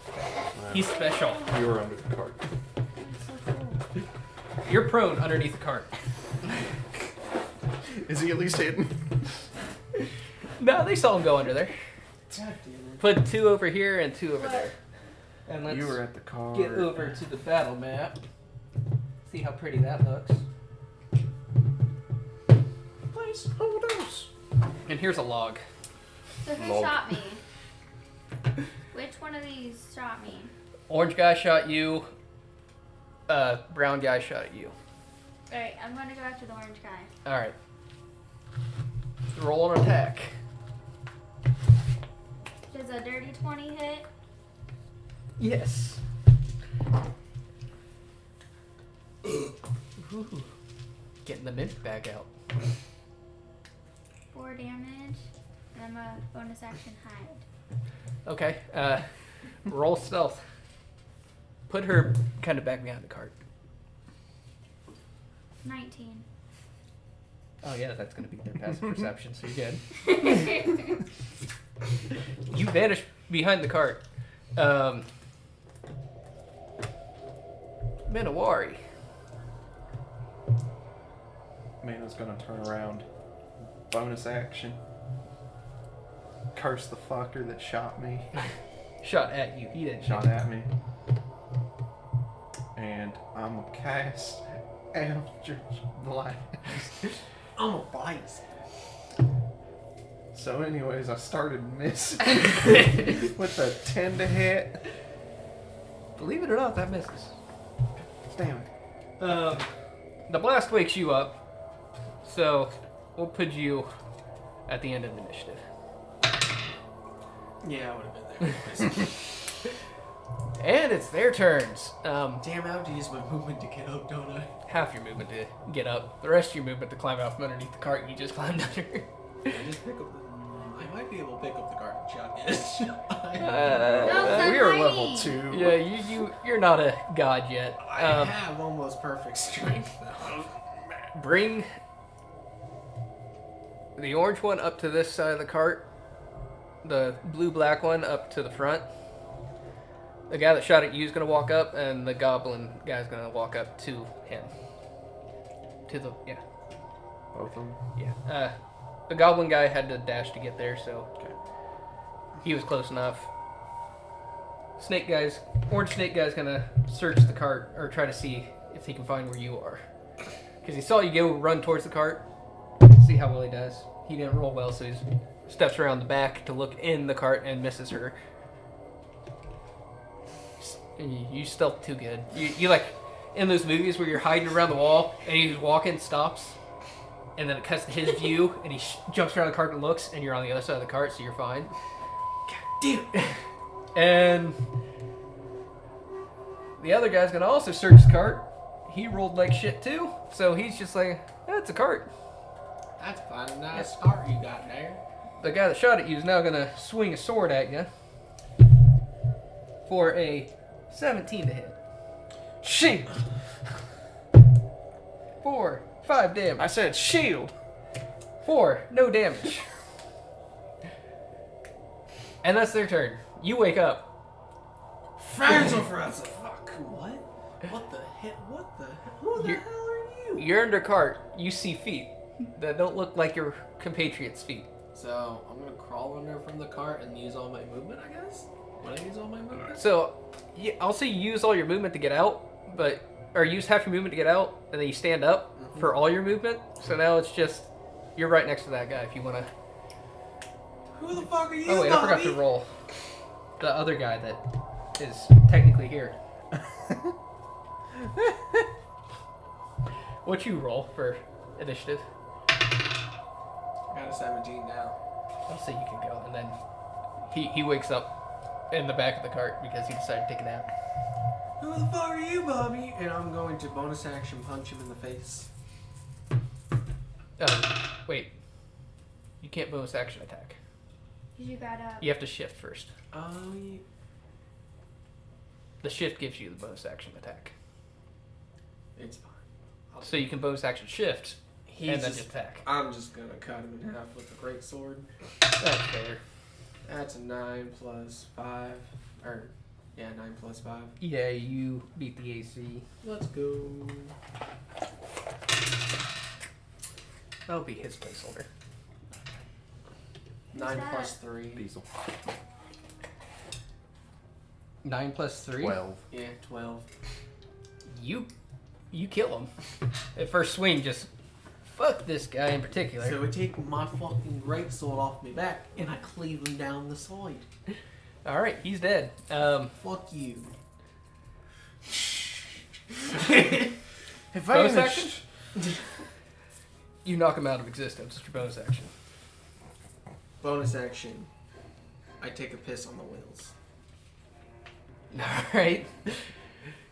Wow. He's special. You were under the cart. That's so cool. You're prone underneath the cart. Is he at least hidden? No, they saw him go under there. God damn it. Put 2 over here and 2 over What? there. And let's You were at the cart. get over to the battle map. See how pretty that looks. Placeholders. And here's a log. So who Lol. shot me? Which one of these shot me? Orange guy shot you. Brown guy shot at you. Alright, I'm gonna go after the orange guy. All right. Roll an attack. Does a dirty 20 hit? Yes. Ooh. Getting the mint bag out. 4 damage. And I'm a bonus action hide. Okay. Roll stealth. Put her kind of back behind the cart. 19. Oh yeah, that's gonna be their passive perception, so you're good. You vanish behind the cart. Minawari. Mana's gonna turn around. Bonus action. Curse the fucker that shot me. Shot at you. He didn't Shot shoot. at me. And I'm gonna cast Eldritch Blast. I'm a bite. So anyways, I started missing with a 10 to hit. Believe it or not, that misses. Damn it. The blast wakes you up, so we'll put you at the end of the initiative. Yeah, I would have been there. And it's their turns. Damn, I have to use my movement to get up, don't I? Half your movement to get up, the rest of your movement to climb out from underneath the cart you just climbed under. I just pick up the... I might be able to pick up the cart and shot it. No, 'cause I'm We are tiny. level 2. Yeah, you're not a god yet. I have almost perfect strength, though. Bring the orange one up to this side of the cart. The blue-black one up to the front. The guy that shot at you is going to walk up, and the goblin guy's going to walk up to him. To the, yeah. Both of them. Yeah. The goblin guy had to dash to get there, so Okay. he was close enough. Orange snake guy's going to search the cart, or try to see if he can find where you are. Because he saw you go run towards the cart. See how well he does. He didn't roll well, so he steps around the back to look in the cart and misses her. You stealth too good. You like in those movies where you're hiding around the wall and he's walking, stops, and then it cuts to his view and he jumps around the cart and looks, and you're on the other side of the cart, so you're fine. Damn. And the other guy's gonna also search the cart. He rolled like shit too, so he's just like, it's a cart. That's quite a nice start you got there. The guy that shot at you is now gonna swing a sword at you for a 17 to hit. Shit! For 5 damage. I said shield. 4, no damage. And that's their turn. You wake up. Franzo Franzo. Fuck. What? What the heck? What the hell? Who the You're- hell are you? You're under cart. You see feet that don't look like your compatriots' feet. So I'm gonna crawl under from the cart and use all my movement, I guess. When I use all my movement. So, yeah, I'll say you use all your movement to get out, or use half your movement to get out, and then you stand up for all your movement. So now it's just, you're right next to that guy if you want to. Who the fuck are you? Oh wait, I forgot to Bobby? roll. The other guy that is technically here. What you roll for initiative? I got a 17 now. I'll say you can go, and then he wakes up in the back of the cart because he decided to take a nap. Who the fuck are you, Bobby? And I'm going to bonus action punch him in the face. Wait. You can't bonus action attack. You gotta. You have to shift first. Yeah. The shift gives you the bonus action attack. It's fine. So you can bonus action shift He's and then just, just attack. I'm just gonna cut him in half with the great sword. That's fair. That's a 9 plus 5. Or, yeah, 9 plus 5. Yeah, you beat the AC. Let's go. That'll be his placeholder. 9 that? plus 3. Diesel. 9 plus 3? 12. Yeah, 12. You kill him. At first swing, just fuck this guy in particular. So I take my fucking great sword off my back and I cleave him down the side. All right, he's dead. Fuck you. Bonus action? You knock him out of existence. It's your bonus action. Bonus action. I take a piss on the wheels. All right.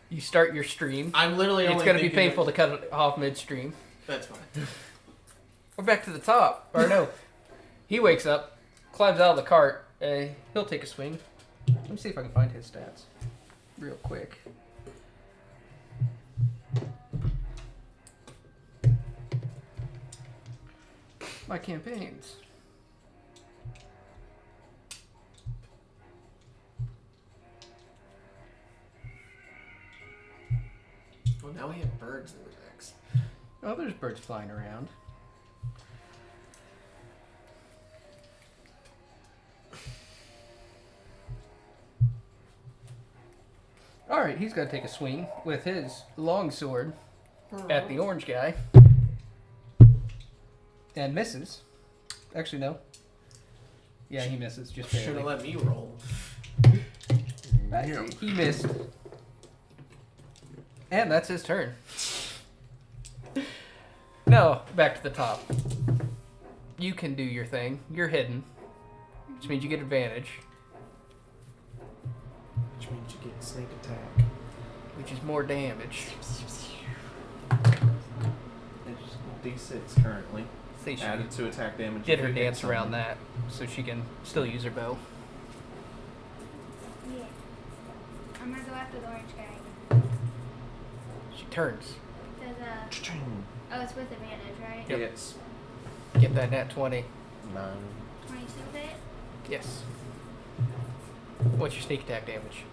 You start your stream. I'm literally It's only going to be thinking painful to cut it off midstream. That's fine. We're back to the top. Or no. He wakes up, climbs out of the cart, and he'll take a swing. Let me see if I can find his stats real quick. My campaigns. Well, now we have birds in the mix. Oh, there's birds flying around. Alright, he's going to take a swing with his long sword at the orange guy. And misses. Actually, no. Yeah, he misses. Just Should have barely. let me roll. He missed. And that's his turn. Now, back to the top. You can do your thing. You're hidden. Which means you get advantage. Which means you get sneak attack. Which is more damage. It's D6 currently. See, she Added to attack damage. did if her you hit dance around someone. that. So she can still use her bow. Yeah. I'm gonna go after the orange guy. She turns. Does Cha-ching. oh, it's with advantage, right? Yep. Yes. Get that nat 20. 9. 22 hit. Yes. What's your sneak attack damage?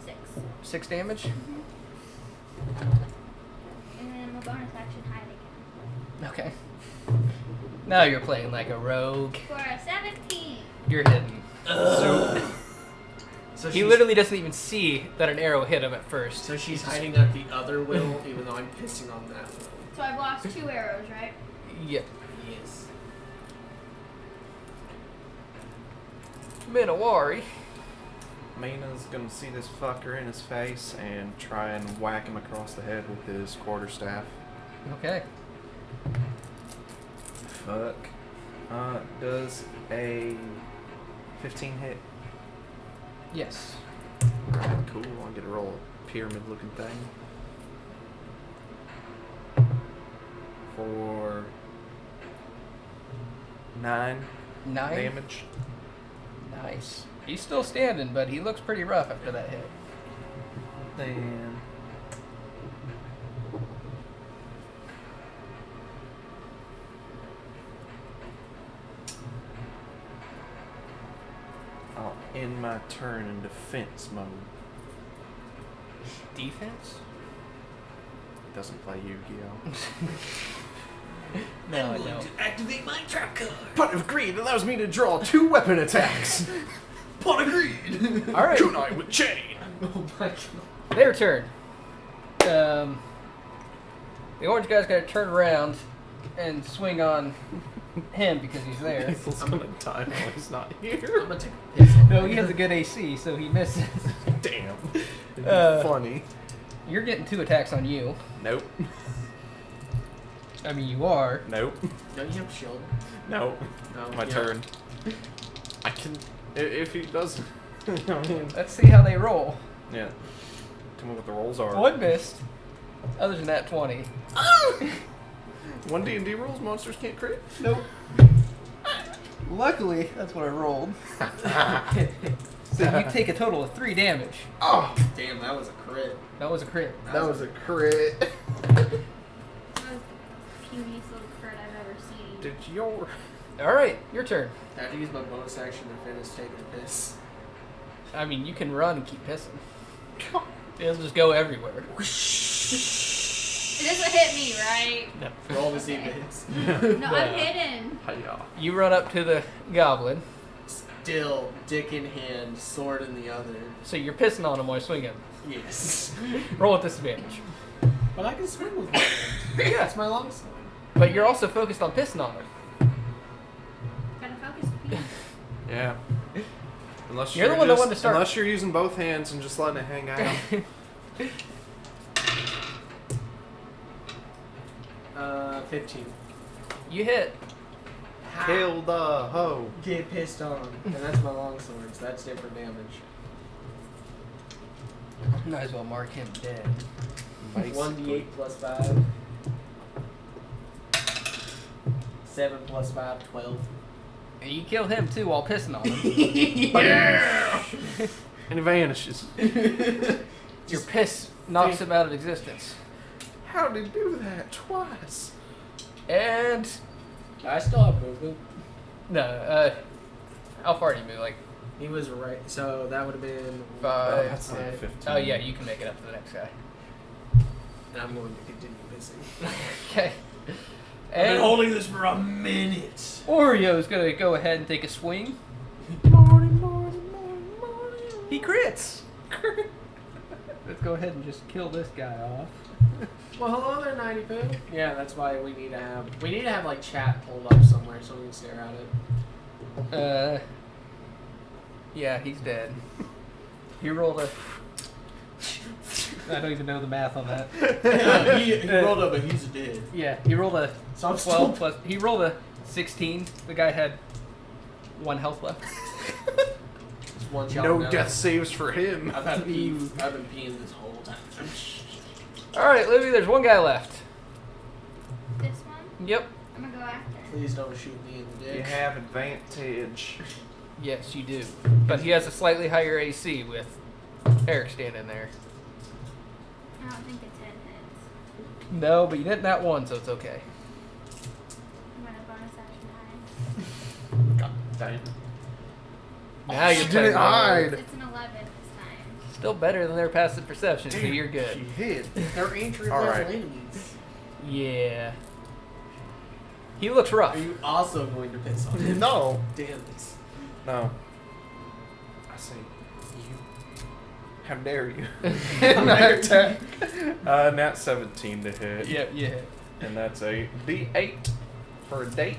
6. 6 damage? And then my bonus action hide again. Okay. Now you're playing like a rogue. For a 17. You're hidden. So He she's- literally doesn't even see that an arrow hit him at first. So she's hiding at the other will, even though I'm pissing on that will. So I've lost 2 arrows, right? Yep. Yes. Minawari. Mina's gonna see this fucker in his face and try and whack him across the head with his quarterstaff. Okay. Fuck. Does a 15 hit? Yes. Alright, cool. I'll get a roll a pyramid looking thing. For 9 9 damage. Nice. He's still standing, but he looks pretty rough after that hit. then I'll end my turn in defense mode. Defense? He doesn't play Yu-Gi-Oh. No, I don't. Activate my trap card. Pot of Greed allows me to draw 2 weapon attacks. Pot of greed. All right, Kunai with chain. Oh my god. their turn. The orange guy's got to turn around and swing on him because he's there. He's gonna die while he's not I'm here. gonna take a piss. on No, that. he has a good AC, so he misses. Damn. It'd be funny. You're getting 2 attacks on you. Nope. I mean, you are. Nope. Don't you have shield? Nope. No. My yeah. turn. I can. If he does. I mean, Let's see how they roll. yeah. Tell me what the rolls are. One missed. Other than that, 20. 1 D&D rules, monsters can't crit? Nope. Luckily, that's what I rolled. So you take a total of 3 damage. Oh! Damn, that was a crit. That was a crit. That was a crit. That was the puniest little crit I've ever seen. Did your. Alright, your turn. I have to use my bonus action to finish taking a piss. I mean, you can run and keep pissing. It'll just go everywhere. It doesn't hit me, right? No. Roll to see if it hits. No, I'm hidden. Hiya. You run up to the goblin, Still, dick in hand, sword in the other. so you're pissing on him while swinging. Yes. Roll at disadvantage. But I can swing with my hand. Yeah. That's my longsword. But you're also focused on pissing on him. Gotta focus. Pete. Yeah. Unless You're the one that just- wanted to start. Unless you're using both hands and just letting it hang out. 15. You hit. Kill the hoe. Get pissed on. And that's my longsword, so that's different damage. Might as well mark him dead. 1d8 plus 5. 7 plus 5, 12. And you killed him too while pissing on him. Yeah! And it vanishes. Your piss knocks him out of existence. How did he do that twice? And I still have movement. no, how far do you move? Like He was right, so that would have been 5. that's like 10. 15. Oh yeah, you can make it up to the next guy. And I'm going to continue pissing. Okay. I've been And holding this for a minute. Oreo's gonna go ahead and take a swing. He crits. Let's go ahead and just kill this guy off. Well, hello there, 90 Poo. Yeah, that's why we need to have like chat pulled up somewhere so we can stare at it. Yeah, he's dead. He rolled a. I don't even know the math on that. he rolled up, but he's dead. Yeah, he rolled a So I'm 12 plus. He rolled a 16. The guy had 1 health left. Just one shot No now. death saves for him. I've been peeing this whole time. All right, Libby. There's 1 guy left. This one? Yep. I'm gonna go after. Please don't shoot me in the You dick. have advantage. Yes, you do. But he has a slightly higher AC with Eric standing there. I don't think it's 10 hits. No, but you didn't that one, so it's okay. I'm gonna bonus action hide. God damn. Now you're She didn't playing hide. It's an 11 this time. Still better than their passive perception, so you're She good. hit. They're entry All level right. enemies. Yeah. He looks rough. Are you also going to piss on him? No. Damn it. No. I say you. How dare you? Nat 17 to hit. Yep, you hit. And that's a D8 for a date.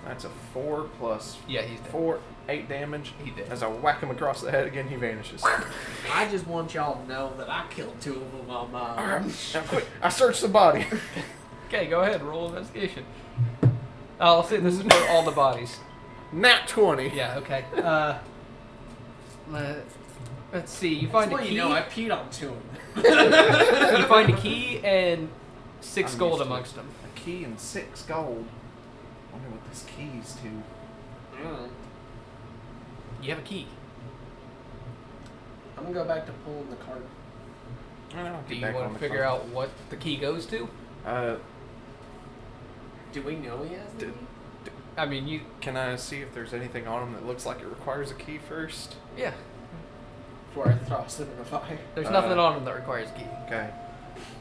That's a 4 plus Yeah, he's dead. 4, 8 damage. He did. As I whack him across the head again, he vanishes. I just want y'all to know that I killed 2 of them on my Alright, own. now quick. I searched the body. Okay, go ahead, roll investigation. I'll say this is for all the bodies. Nat 20. Yeah, okay. Let's see. You find That's a why key. you know I peed on 2 of them. You find a key and 6 I'm gold used to amongst them. A key and 6 gold. Wonder what this key's to. You have a key. I'm gonna go back to pulling the cart. Do you want to figure out what the key goes to? Do we know he has the key? I mean, you. Can I see if there's anything on him that looks like it requires a key first? Yeah. Before I toss him in the fire. There's nothing on them that requires a key. Okay.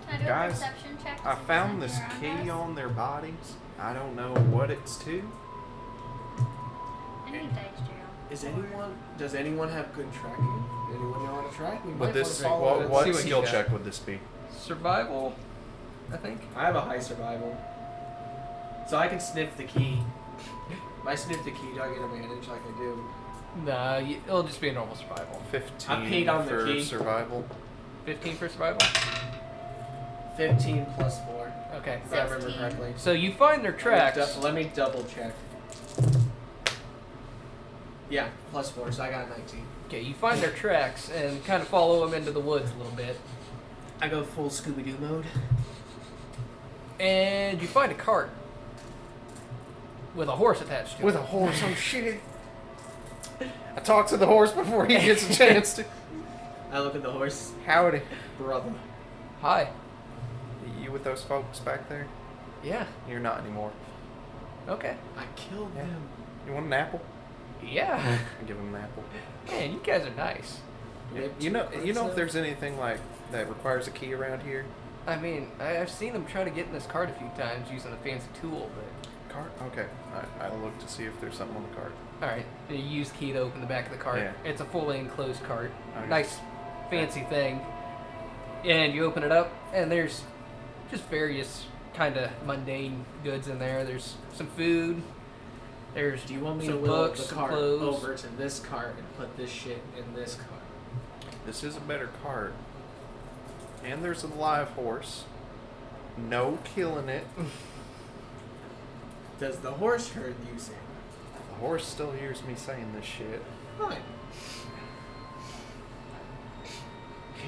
Can I do Guys, a perception check? to I see if found there's this anything around key us? on their bodies. I don't know what it's to. I need dice jail. Does anyone have good tracking? Anyone know how to track? We Would might this wanna follow it. what See what skill he's got. check would this be? Survival, I think. I have a high survival. So I can sniff the key. If I sniff the key, do I get advantage like I do? Nah, it'll just be a normal survival. 15 I paid on the for key. survival. 15 for survival? 15 plus 4. Okay. If I remember 16. correctly. So you find their tracks. Let me double check. Yeah, plus 4, so I got 19. Okay, you find their tracks and kind of follow them into the woods a little bit. I go full Scooby-Doo mode. And you find a cart with a horse attached to With it. a horse, oh shit. I talked to the horse before he gets a chance to. I look at the horse. Howdy. Brother. Hi. You with those folks back there? Yeah. You're not anymore. Okay. I killed Yeah. them. You want an apple? Yeah. I give him an apple. Man, you guys are nice. You know if there's anything like that requires a key around here? I mean, I've seen them try to get in this cart a few times using a fancy tool, but... Cart? Okay. I'll look to see if there's something on the cart. Alright, you use key to open the back of the cart. Yeah. It's a fully enclosed cart. Okay. Nice, fancy thing. And you open it up, and there's just various kind of mundane goods in there. There's some food. There's Do you want me some to wheel books, the some cart clothes. over to this cart and put this shit in this cart? This is a better cart. And there's a live horse. No killing it. Does the horse herd you say? The horse still hears me saying this shit. Fine.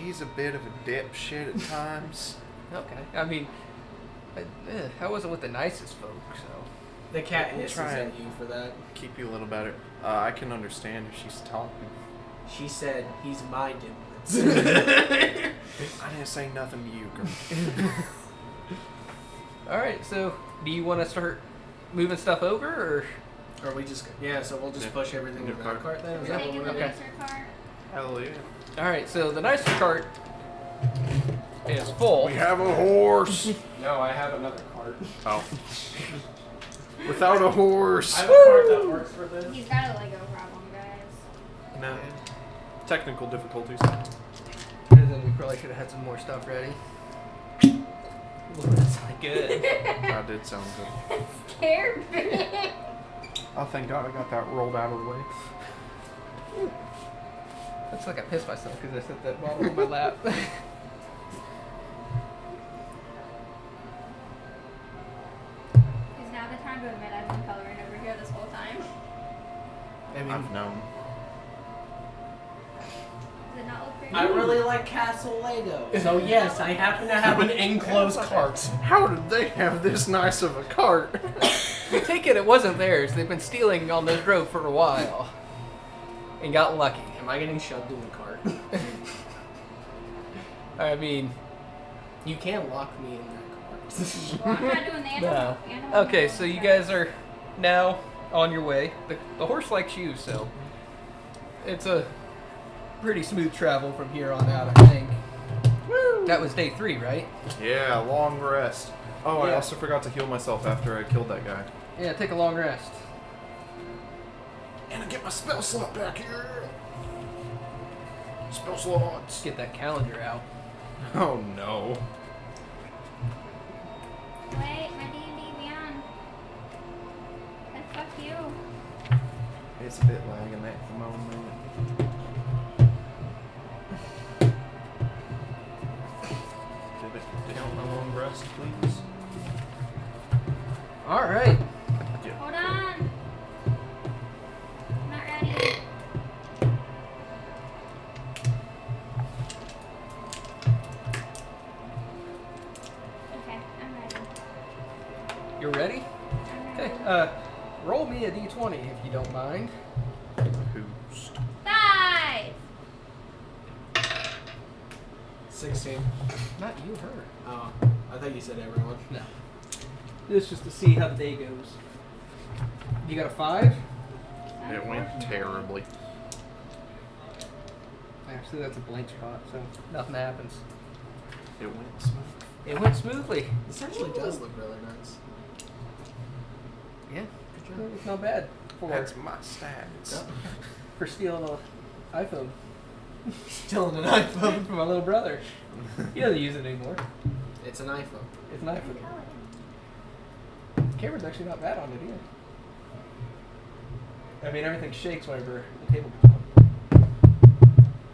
He's a bit of a dipshit at times. Okay. I mean, I wasn't with the nicest folk, so... The cat We'll hisses try at and- you for that. Keep you a little better. I can understand if she's talking. She said, he's my dimwits. I didn't say nothing to you, girl. Alright, so do you want to start moving stuff over, or... Or we just, yeah, so we'll just Yeah. push everything in Yeah. that cart then? Is Yeah. that what Taking we're the doing? Okay. nicer cart. Hell yeah. Alright, so the nicer cart is full. We have a horse. No, I have another cart. Oh. Without a horse. I have a cart that works for this. He's got a Lego problem, guys. No. Technical difficulties. And then we probably should have had some more stuff ready. Ooh, that's not good. That did sound good. Scared me. Oh, thank God I got that rolled out of the way. Looks like I pissed myself because I set that bottle on my lap. Is now the time to admit I've been coloring over here this whole time? I mean, I've known. Does it not look pretty? I really like Castle Lego. So yes, I happen to have an enclosed cart. How did they have this nice of a cart? I take it wasn't theirs. They've been stealing on this road for a while. And got lucky. Am I getting shoved in the cart? I mean, You can't lock me in that cart. Well, I'm not doing the animal. no. animal Okay, so you guys are now on your way. The horse likes you, so it's a pretty smooth travel from here on out, I think. Woo! That was day 3, right? Yeah, long rest. Oh, I Yeah. also forgot to heal myself after I killed that guy. Yeah, take a long rest. And I get my spell slot back here. Spell slots. Get that calendar out. Oh no. Wait, my D&D Beyond. And fuck you. It's a bit lagging at the moment. Give it down a long rest, please. All right. Yeah. Hold on. I'm not ready. Okay, I'm ready. You're ready? I'm Okay. ready. Roll me a d20 if you don't mind. Boost. 5! 16. Not you, her. Oh, I thought you said everyone. No. This is just to see how the day goes. You got a 5? It went terribly. Actually, that's a blank spot, so nothing happens. It went smooth. It went smoothly. This actually does look really nice. Yeah, it's not bad That's my stats. for stealing an iPhone Still an iPhone. from my little brother. He doesn't use it anymore. It's an iPhone. It's an iPhone. The camera's actually not bad on it either. I mean, everything shakes whenever the table comes up.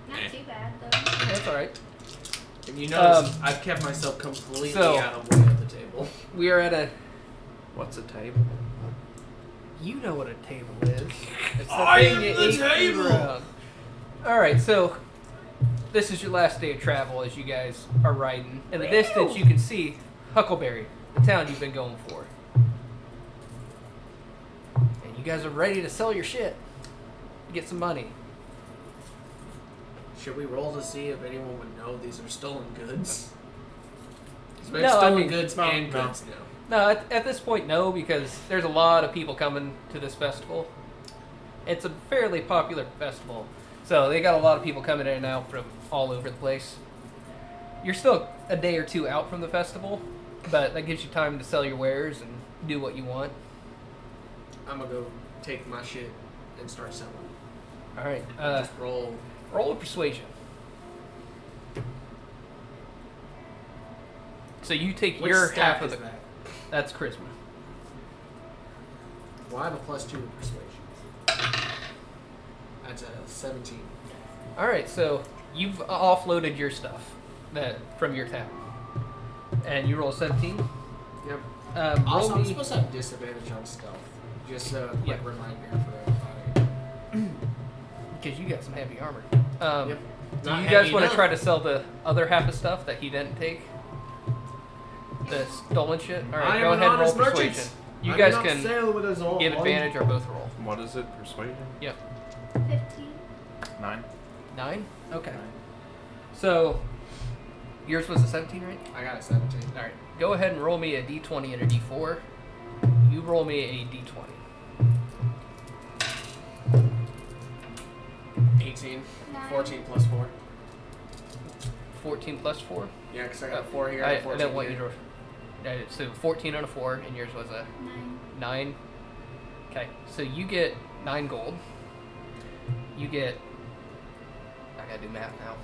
Not too bad though. That's alright. And you notice I've kept myself completely so- out of way of the table. We are at a... What's a table? You know what a table is. It's the I thing am you the eat table! around. Alright, so this is your last day of travel as you guys are riding. In the distance, you can see Huckleberry, the town you've been going for. And you guys are ready to sell your shit. Get some money. Should we roll to see if anyone would know these are stolen goods? 'Cause we No, have I stolen mean- goods no, and no. goods now. No, at this point, no, because there's a lot of people coming to this festival. It's a fairly popular festival, so they got a lot of people coming in and out from all over the place. You're still a day or two out from the festival, but that gives you time to sell your wares and do what you want. I'm gonna go take my shit and start selling. All right, Just roll. roll a persuasion. So you take Which your stat half of is the. that? That's charisma. Well, I have a +2 in persuasion. That's a 17. All right, so you've offloaded your stuff that from your town, and you roll 17. Yep. Roll Also, I'm me- supposed to have disadvantage on stealth. Just a quick Yeah. reminder for everybody. Because you got some heavy armor. Yep. Do Not you heavy guys want to enough. try to sell the other half of stuff that he didn't take? The stolen shit? I Alright, am go an ahead and roll honest merchant. persuasion. You I guys do not can sell with us all, give boy. advantage or both roll. What is it? Persuasion? Yep. 15. 9. 9? Okay. 9. So, yours was a 17, right? I got a 17. Alright, go ahead and roll me a d20 and a d4. You roll me a d20. 18. Nine. 14 plus 4. 14 plus 4? Yeah, because I got a 4 here. I and a 14 don't want you here. to... So 14 on a 4, and yours was a 9. 9. Okay, so you get 9 gold. You get... I gotta do math now.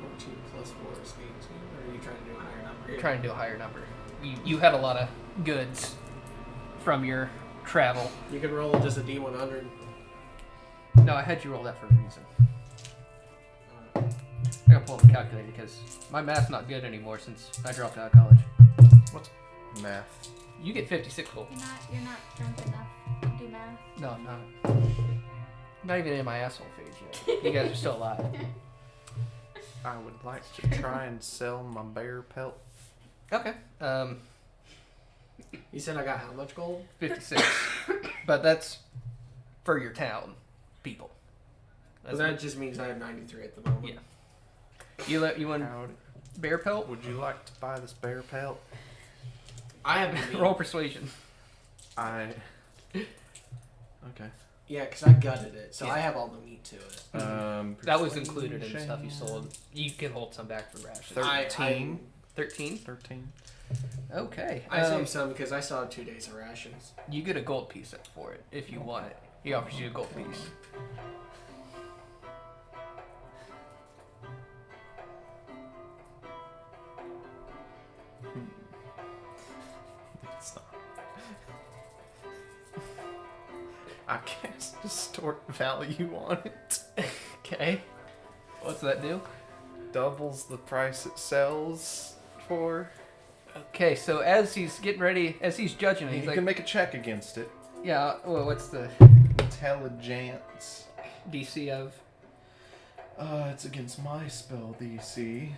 14 plus 4 is 18. Or are you trying to do a higher number? You're trying to do a higher number. You had a lot of goods from your travel. You can roll just a D100. No, I had you roll that for a reason. I gotta pull up the calculator because my math's not good anymore since I dropped out of college. What's math? You get 56 gold. You're not drunk enough to do math. No, I'm not. I'm not even in my asshole phase yet. You guys are still alive. I would like to try and sell my bear pelt. Okay. You said I got how much gold? 56. But that's for your town people. Well, that just means I have 93 at the moment. Yeah. You want Howdy. bear pelt? Would you like to buy this bear pelt? I have the meat. Roll persuasion. I. Okay. Yeah, because I gutted it, so Yeah. I have all the meat to it. That was included in the stuff you sold. You can hold some back for rations. 13. 13? 13. Okay. I saved some because I still have 2 days of rations. You get a gold piece for it if you want it. He offers you a gold piece. It's not. I cast distort value on it. Okay. What's that do? Doubles the price it sells for. Okay, so as he's getting ready, as he's judging it, You he's like, can make a check against it. yeah, well, what's the Intelligence. DC of? It's against my spell DC.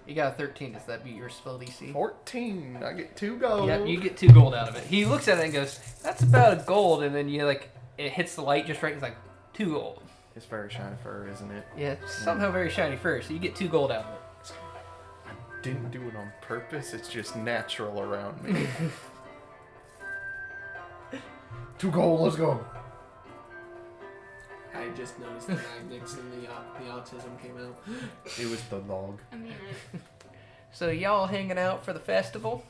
You got a 13. Does that beat your spell DC? 14. I get 2 gold. Yeah, you get 2 gold out of it. He looks at it and goes, that's about a gold, and then you like, it hits the light just right, and it's like, 2 gold. It's very shiny fur, isn't it? Yeah, it's somehow very shiny fur, so you get 2 gold out of it. Didn't do it on purpose. It's just natural around me. 2 gold, let's go. I just noticed the magnets and the autism came out. It was the log. I mean, So y'all hanging out for the festival?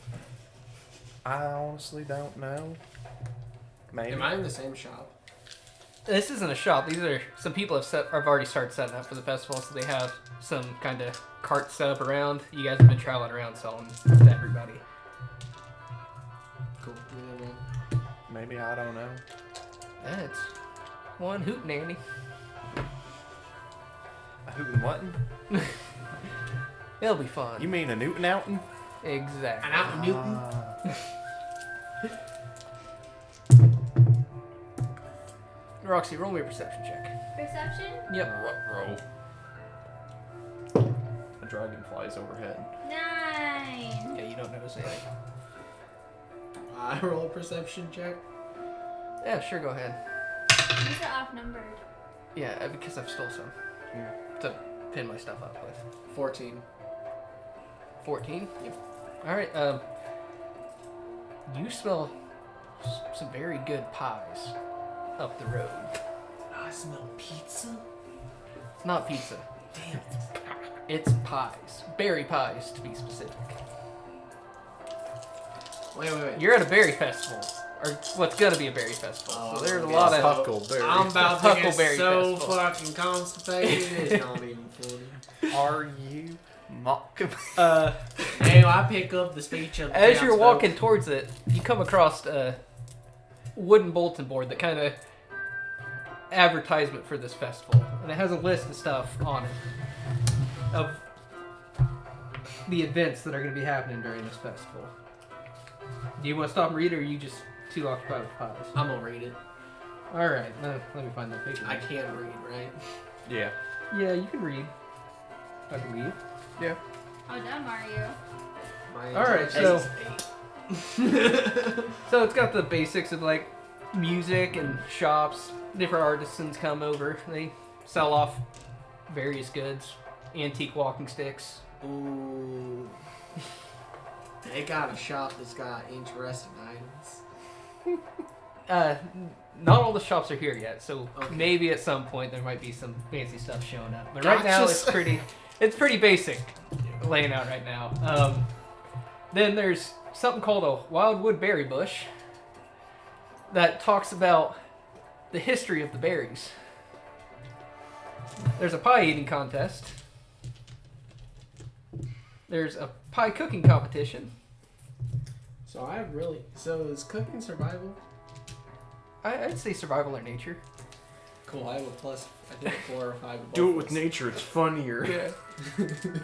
I honestly don't know. Maybe. Am I in the same shop? This isn't a shop. These are some people have already started setting up for the festival, so they have some kind of carts set up around. You guys have been traveling around selling to everybody. Cool. Yeah, well, Maybe, I don't know. That's one hootenanny. A hootin' whattin'? It'll be fun. You mean a Newton outin'? Exactly. and I'm Newton. Roxy, roll me a perception check. perception? Yep. Ruh-roh. A dragon flies overhead. 9. Yeah, you don't notice anything. I roll a perception check. Yeah, sure, go ahead. These are off numbered. Yeah, because I've stole some to pin my stuff up with. 14. 14? Yep. Alright, you smell some very good pies up the road. I smell pizza. It's not pizza. Damn it. It's pies. Berry pies, to be specific. Wait. You're at a berry festival. Or what's gonna be a berry festival. Oh, so there's a okay. lot of... Huckleberry. I'm about to get Huckleberry so festival. fucking constipated. It's not even funny. Are you mocking me? Hey, I pick up the speech of the As you're townsfolk. walking towards it, you come across a wooden bulletin board that kind of advertisement for this festival, and it has a list of stuff on it of the events that are going to be happening during this festival. Do you want to stop and read, or are you just too occupied with pies? I'm gonna read it. All right, let me find that paper. I can't read, right? Yeah. Yeah, you can read. I can read. Yeah. Oh, done, Mario. My All right, intelligence so- is 8. So it's got the basics of like music and shops. Different artisans come over. They sell off various goods, antique walking sticks. Ooh. They got a shop that's got interesting items. Not all the shops are here yet, so Okay. maybe at some point there might be some fancy stuff showing up. But right now it's Gotcha. pretty basic laying out right now. Then there's something called a wildwood berry bush that talks about the history of the berries. There's a pie eating contest. There's a pie cooking competition. So is cooking survival? I'd say survival or nature. Cool, I have a plus, I think 4 or 5. of Do it both with those. nature. It's funnier. Yeah.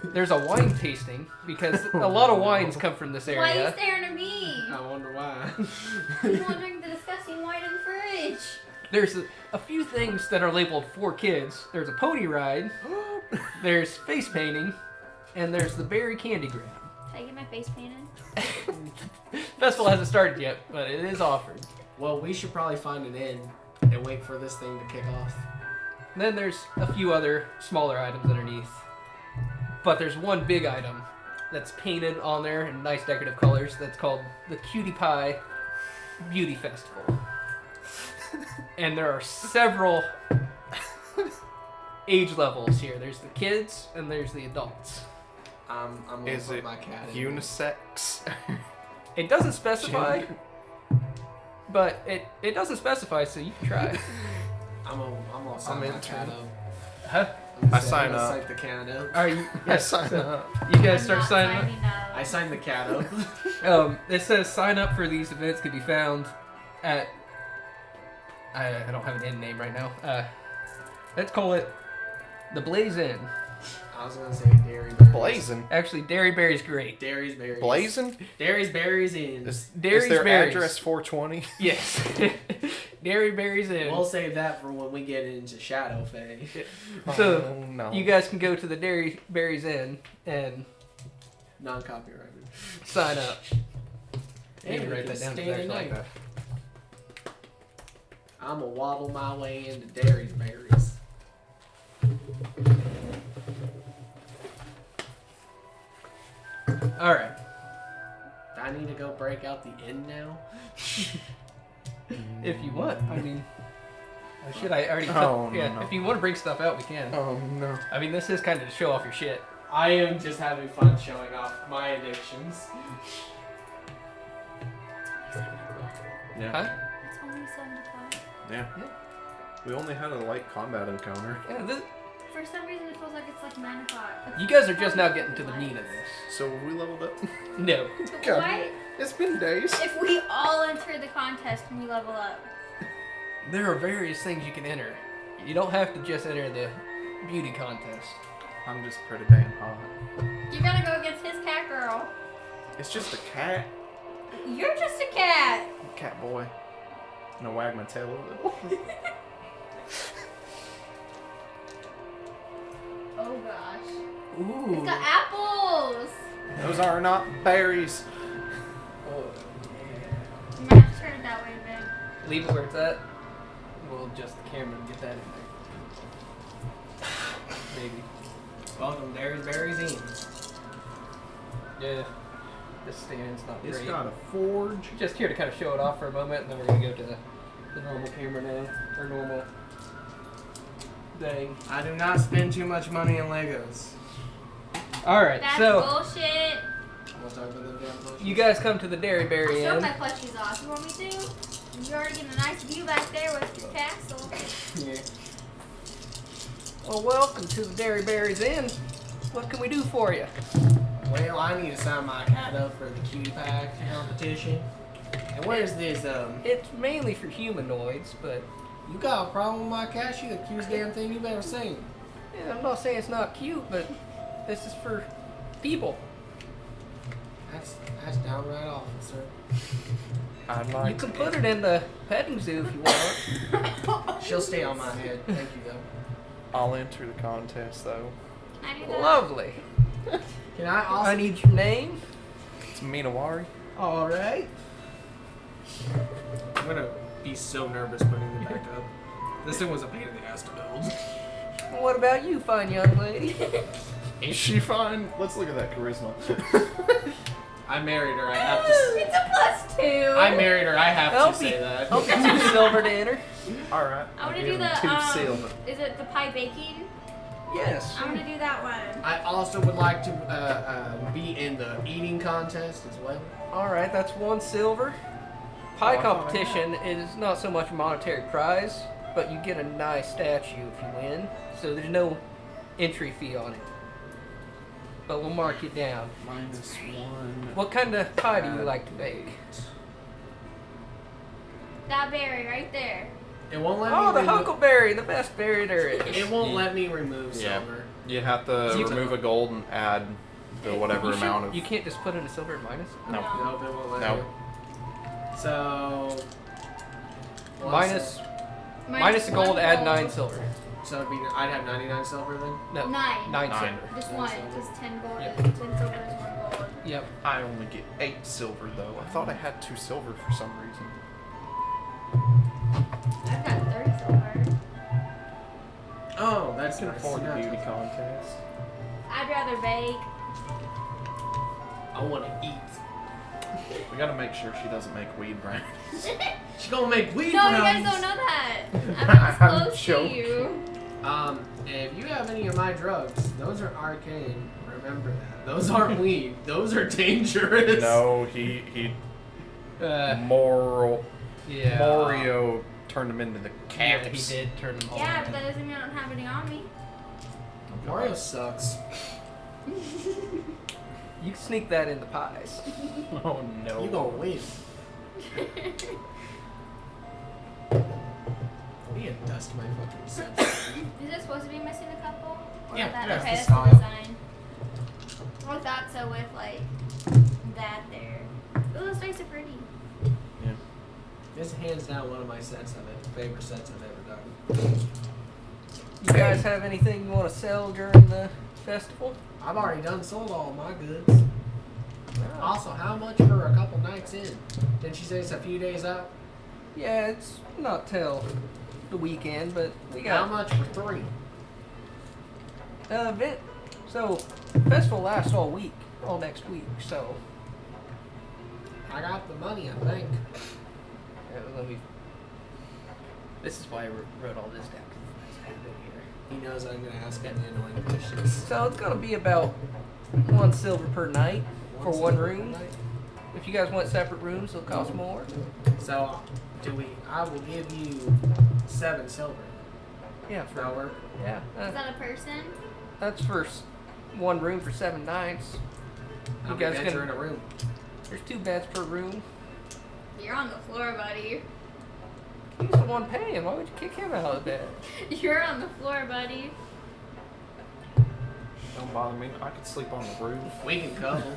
There's a wine tasting because a lot of wines come from this Why are you area. staring at me? I wonder why. I'm wondering the disgusting wine in the fridge. There's a few things that are labeled for kids. There's a pony ride, there's face painting, and there's the berry candy grab. Can I get my face painted? Festival hasn't started yet, but it is offered. Well, we should probably find an inn and wait for this thing to kick off. And then there's a few other smaller items underneath. But there's one big item that's painted on there in nice decorative colors that's called the Cutie Pie Beauty Festival. And there are several age levels here. There's the kids and there's the adults. I'm gonna Is put it my cat in. unisex? It doesn't specify, Gender. but it doesn't specify, so you can try. I'm gonna sign I'm my into cat it. up. Huh? I'm I gonna sign up. Sign the cat up. Are you? I sign up. You guys I'm start not signing up. up. I signed the cat up. It says sign up for these events can be found at. I don't have an inn name right now. Let's call it the Blaze Inn. I was gonna say Dairy Berries. Blazing. Actually, Dairy Berry's great. Dairy's Berries. Blazing? Dairy's Berries in. Is Dairy's their Berries. address 420? Yes. Dairy Berry's Inn. We'll save that for when we get into Shadowfay. So, Oh, no. you guys can go to the Dairy Berry's Inn and Non-copyrighted. sign up. Hey, Maybe we write can that down. 'cause stay I actually like tonight. that. I'm gonna waddle my way into Dairy's Berries. All right. Do I need to go break out the inn now? If you want, I mean, should I already? Oh, yeah. no. If you want to bring stuff out, we can. Oh no. I mean, this is kind of to show off your shit. I am just having fun showing off my addictions. Yeah. Huh? It's only 75. Yeah. We only had a light combat encounter. Yeah. This, For some reason, it feels like it's like 9 o'clock. you guys are just now getting to the meat of this. So have we leveled up? No. What It's been days. if we all enter the contest and we level up? There are various things you can enter. You don't have to just enter the beauty contest. I'm just pretty damn hot. You're gonna go against his cat girl. It's just a cat. You're just a cat. Cat boy. And I wag my tail a little. Oh gosh. Ooh. It's got apples. Those are not berries. Oh, You might have to turn it that way, Ben. leave it where it's at. We'll adjust the camera and get that in there. Maybe. Welcome, there's Barry's Inn. Yeah. This stand's not It's great. got a forge. Just here to kind of show it off for a moment, and then we're gonna go to the normal camera now, or normal thing. I do not spend too much money on Legos. All right, That's so bullshit. We'll talk about them damn clothes. you guys come to the Dairy I Berry showed Inn. my plushies off. You want me to? You're already getting a nice view back there with your castle. Yeah. Well, welcome to the Dairy Berry's Inn. What can we do for you? Well, I need to sign my cat up for the cutie pie competition. And where's this, It's mainly for humanoids, but you got a problem with my cat? She the cutest damn thing you've ever seen. yeah, I'm not saying it's not cute, but this is for people. That's downright awful, sir. I'd like You can put it in the petting zoo if you want. She'll stay on my head. Thank you, though. I'll enter the contest though. Can I do that? Lovely. Can I also... I need your name. It's Minawari. All right. I'm gonna be so nervous putting it back up. This thing was a pain in the ass to build. What about you, fine young lady? Is she fine? Let's look at that charisma. I married her. I have Ooh, to. it's a +2. I married her. I have I'll to be- say that. I'll be 2 silver to enter. All right. I want to I'll do give the, him 2 silver. is it the pie baking? Yes. I want to do that one. I also would like to be in the eating contest as well. All right, that's 1 silver. Pie Oh, I thought I competition is not so much a monetary prize, but you get a nice statue if you win. So there's no entry fee on it. But we'll mark it down. -1. What kind of pie do you like to bake? That berry right there. It won't let Oh, me. the Huckleberry, the best berry there is. It won't let me remove Yeah. silver. You have to You- remove a gold and add the whatever You amount should- of. You can't just put in a silver and minus. No. Nope, it won't let No. me. So. Minus the gold, one add 9 silver. So it'd be, I'd have 99 silver then. No, 9. 9 Nine. silver. Just Nine one. silver. Just 10 gold. Yep. 10 silver is 1 gold. Yep. I only get 8 silver though. I thought I had 2 silver for some reason. I've got 30 silver. Oh, that's I can nice. afford Yeah, a beauty that's- contest. I'd rather bake. I want to eat. We gotta make sure she doesn't make weed brownies. She's gonna make weed No, you brownies. guys don't know that. I'm I'm close to joking. you. If you have any of my drugs, those are arcane. Remember that. Those aren't weed. Those are dangerous. No, he moral Yeah. Mario turned him into the Yeah, caps. he did turn them all. Yeah, but that doesn't mean I don't have any on me. Mario sucks. You can sneak that in the pies. Oh no. You gonna win. Me and dust my fucking sense. Is it supposed to be missing a couple? Or Yeah, that, that's okay, the that's style. the design. I thought so with like that there. Ooh, those nice and pretty. Yeah. This is hands down one of my favorite sets I've ever done. You guys have anything you want to sell during the festival? I've already done sold all my goods. Also, how much for a couple nights in? Did she say it's a few days out? Yeah, it's not till the weekend, but we How got much for 3? event. So, festival lasts all week. all next week. So I got the money, I think. let me. This is why I wrote all this down. 'Cause I have it here. He knows I'm gonna ask any annoying questions. So it's gonna be about 1 silver per night for one room. If you guys want separate rooms, it'll cost more. So, I will give you 7 silver. Yeah, Does that work? yeah. Is that a person? That's for one room for 7 nights. How You many guys beds can- are in a room? There's 2 beds per room. You're on the floor, buddy. He's the one paying. Why would you kick him out of bed? You're on the floor, buddy. Don't bother me. I could sleep on the roof. We can cuddle.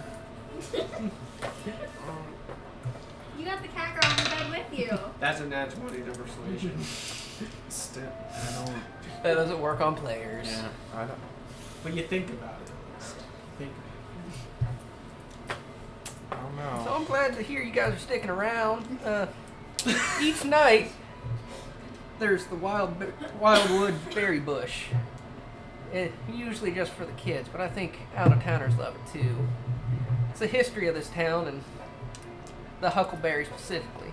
You got the cat girl on the bed with you. That's a nat 20 to persuasion. Still, I don't. That doesn't work on players. Yeah, I don't. But you think about it. Think I don't So know. I'm glad to hear you guys are sticking around. Each night, there's the wildwood berry bush. Usually just for the kids, but I think out-of-towners love it too. It's the history of this town and the Huckleberry specifically.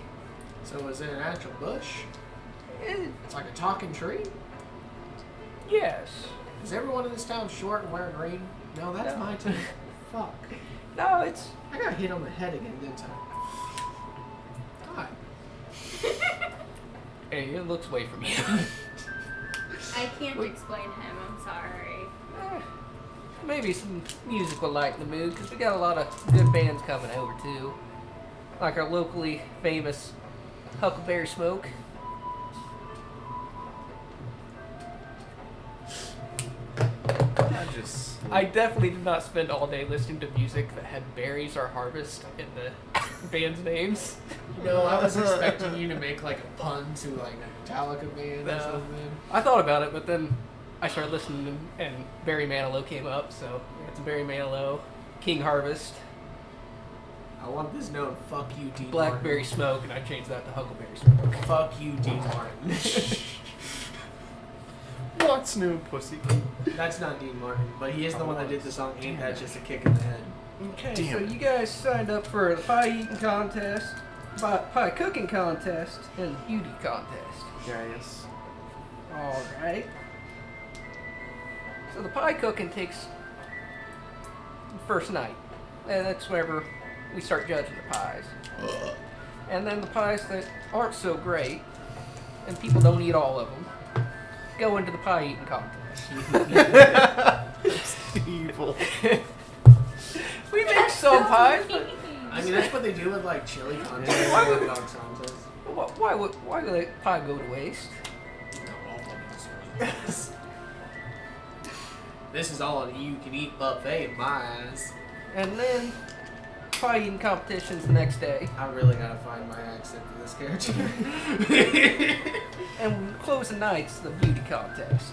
So is it an actual bush? Eh, It's like a talking tree? yes. Is everyone in this town short and wearing green? No, that's No. my team. Fuck. No, it's... I got hit on the head again, didn't I? God. Hey, it looks away from you. I can't Wait. explain him. I'm sorry. Maybe some music will lighten the mood, because we got a lot of good bands coming over too. Like our locally famous Huckleberry Smoke. I definitely did not spend all day listening to music that had berries or harvest in the band's names. You know, I was expecting you to make like a pun to like a Metallica band or No. something. I thought about it, but then I started listening and Barry Manilow came up, so we got some Barry Manilow, King Harvest, I want this known. Fuck you, Dean Blackberry Martin. Smoke, and I changed that to Huckleberry Smoke. Fuck you, Dean Martin. What's new, pussy? That's not Dean Martin, but he is the one that did the song Ain't That Just a Kick in the Head. Okay, Damn so it. you guys signed up for the pie eating contest, pie cooking contest, and beauty contest. Yes. All right. So the pie cooking takes the first night, and that's whenever we start judging the pies. And then the pies that aren't so great, and people don't eat all of them, go into the pie eating contest. Evil. We make some pies, but I mean, that's what they do with like chili contests Yeah. and hot dog contests. why would let pie go to waste? No, all of this. This is all an you-can-eat buffet in my eyes. And then pie eating competitions the next day, I really gotta find my accent for this character. and closing nights the beauty contest.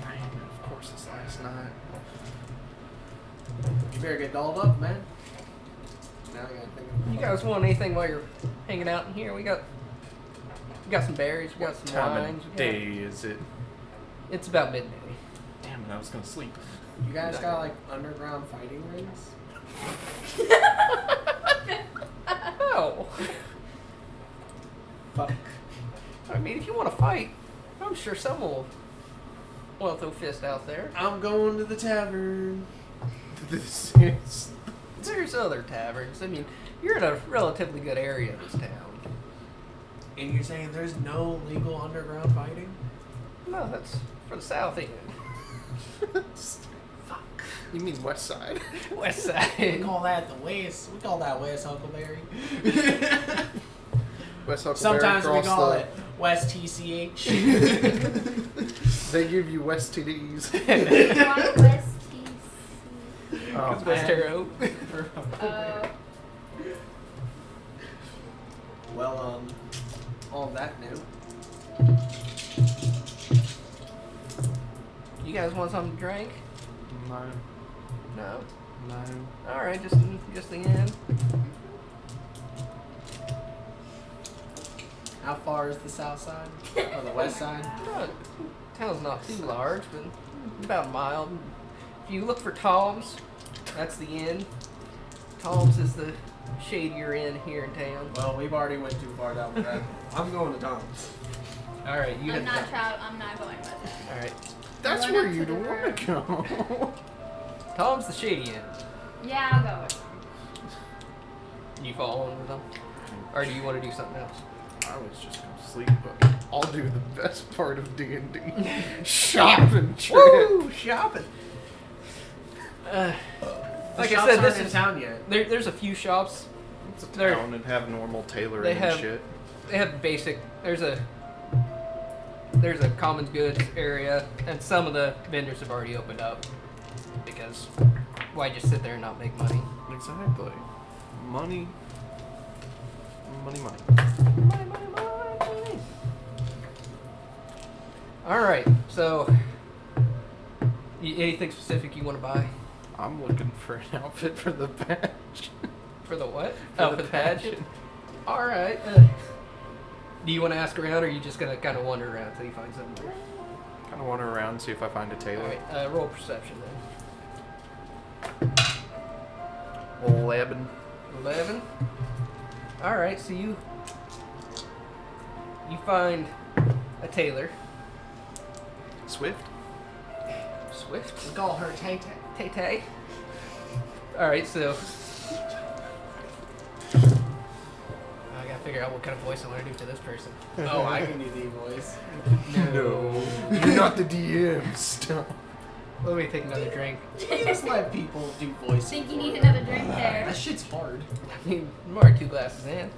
Damn it, of course it's last night. You better get dolled up, man. Now I gotta think of You guys want anything while you're hanging out in here? We got some berries, we got some Time wines. of we got- day is it? It's about midday. Damn it, I was gonna sleep. You guys got like underground fighting rings? No. Fuck. I mean, if you want to fight, I'm sure someone will want to throw fist out there. I'm going to the tavern. This is. There's other taverns. I mean, you're in a relatively good area of this town. And you're saying there's no legal underground fighting? No, that's for the south end. Fuck. You mean West Side? West We side. call that the West. We call that West Huckleberry. West Huckleberry. Sometimes we across call the- it West TCH. They give you West TDs. Why West TC? It's West Tarot. Well, on that note, You guys want something to drink? No. No. No. All right, just the end. how far is the south side? Or the west side? No, town's not too large, but about a mile. If you look for Tom's, That's the inn. Tom's is the shadier inn here in town. Well, we've already went too far down the road. I'm going to Tom's. All right, you I'm have not I'm not going with it. All right, That's Going where up to you the don't want to go. Tom's the shady inn. Yeah, I'll go with it. You following with them, or do you want to do something else? I was just gonna sleep, but I'll do the best part of D&D. Shopping trip. Woo, shopping. Like I Shops said, aren't this in is town yet. there's a few shops. It's a They're- town and have normal tailoring they and have- shit. They have basic. There's a common goods area, and some of the vendors have already opened up because why just sit there and not make money? Exactly. Money. Money, money. Money, money, money. All right, so anything specific you want to buy I'm looking for an outfit for the badge. for the what? For Oh, the for the pageant. pageant. All right. Do you want to ask around, or are you just gonna kind of wander around until you find something? Kind of wander around and see if I find a All tailor. right, roll perception then. 11. 11. All right, so you find a tailor. Swift? Swift. We call her Tay Tay. Tay Tay. All right, so I gotta figure out what kind of voice I want to do for this person. Oh, I can do the voice. No. You're not the DM. Stop. Let me take another drink. Just let people do voices. I think you for need them. another drink there. That shit's hard. I mean, I'm already 2 glasses in.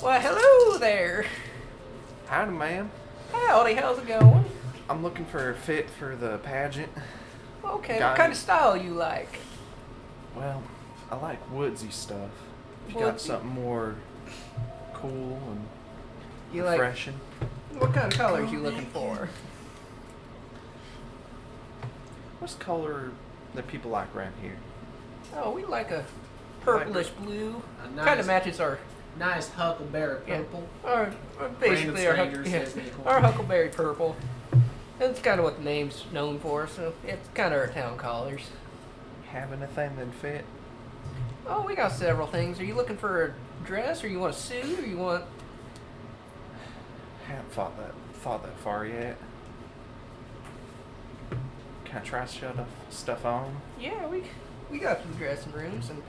Well, hello there. Howdy, ma'am. Howdy, how's it going? I'm looking for a fit for the pageant. Okay, Got what kind it. of style you like? Well, I like woodsy stuff. If you got Woodsy? something more cool and You like refreshing. what kind of colors you looking for? What's the color that people like around here? Oh, we like a purplish blue. A Kind nice- of matches our Nice Huckleberry Yeah. purple. basically our, Brandon Stranger says Nicole. our Huckleberry purple. That's kind of what the name's known for, so it's kind of our town colors. Having a thing that fit? Oh, we got several things. Are you looking for a dress, or you want a suit, or you want? Haven't thought that far yet. Can I try stuff on? Yeah, we got some dressing rooms, and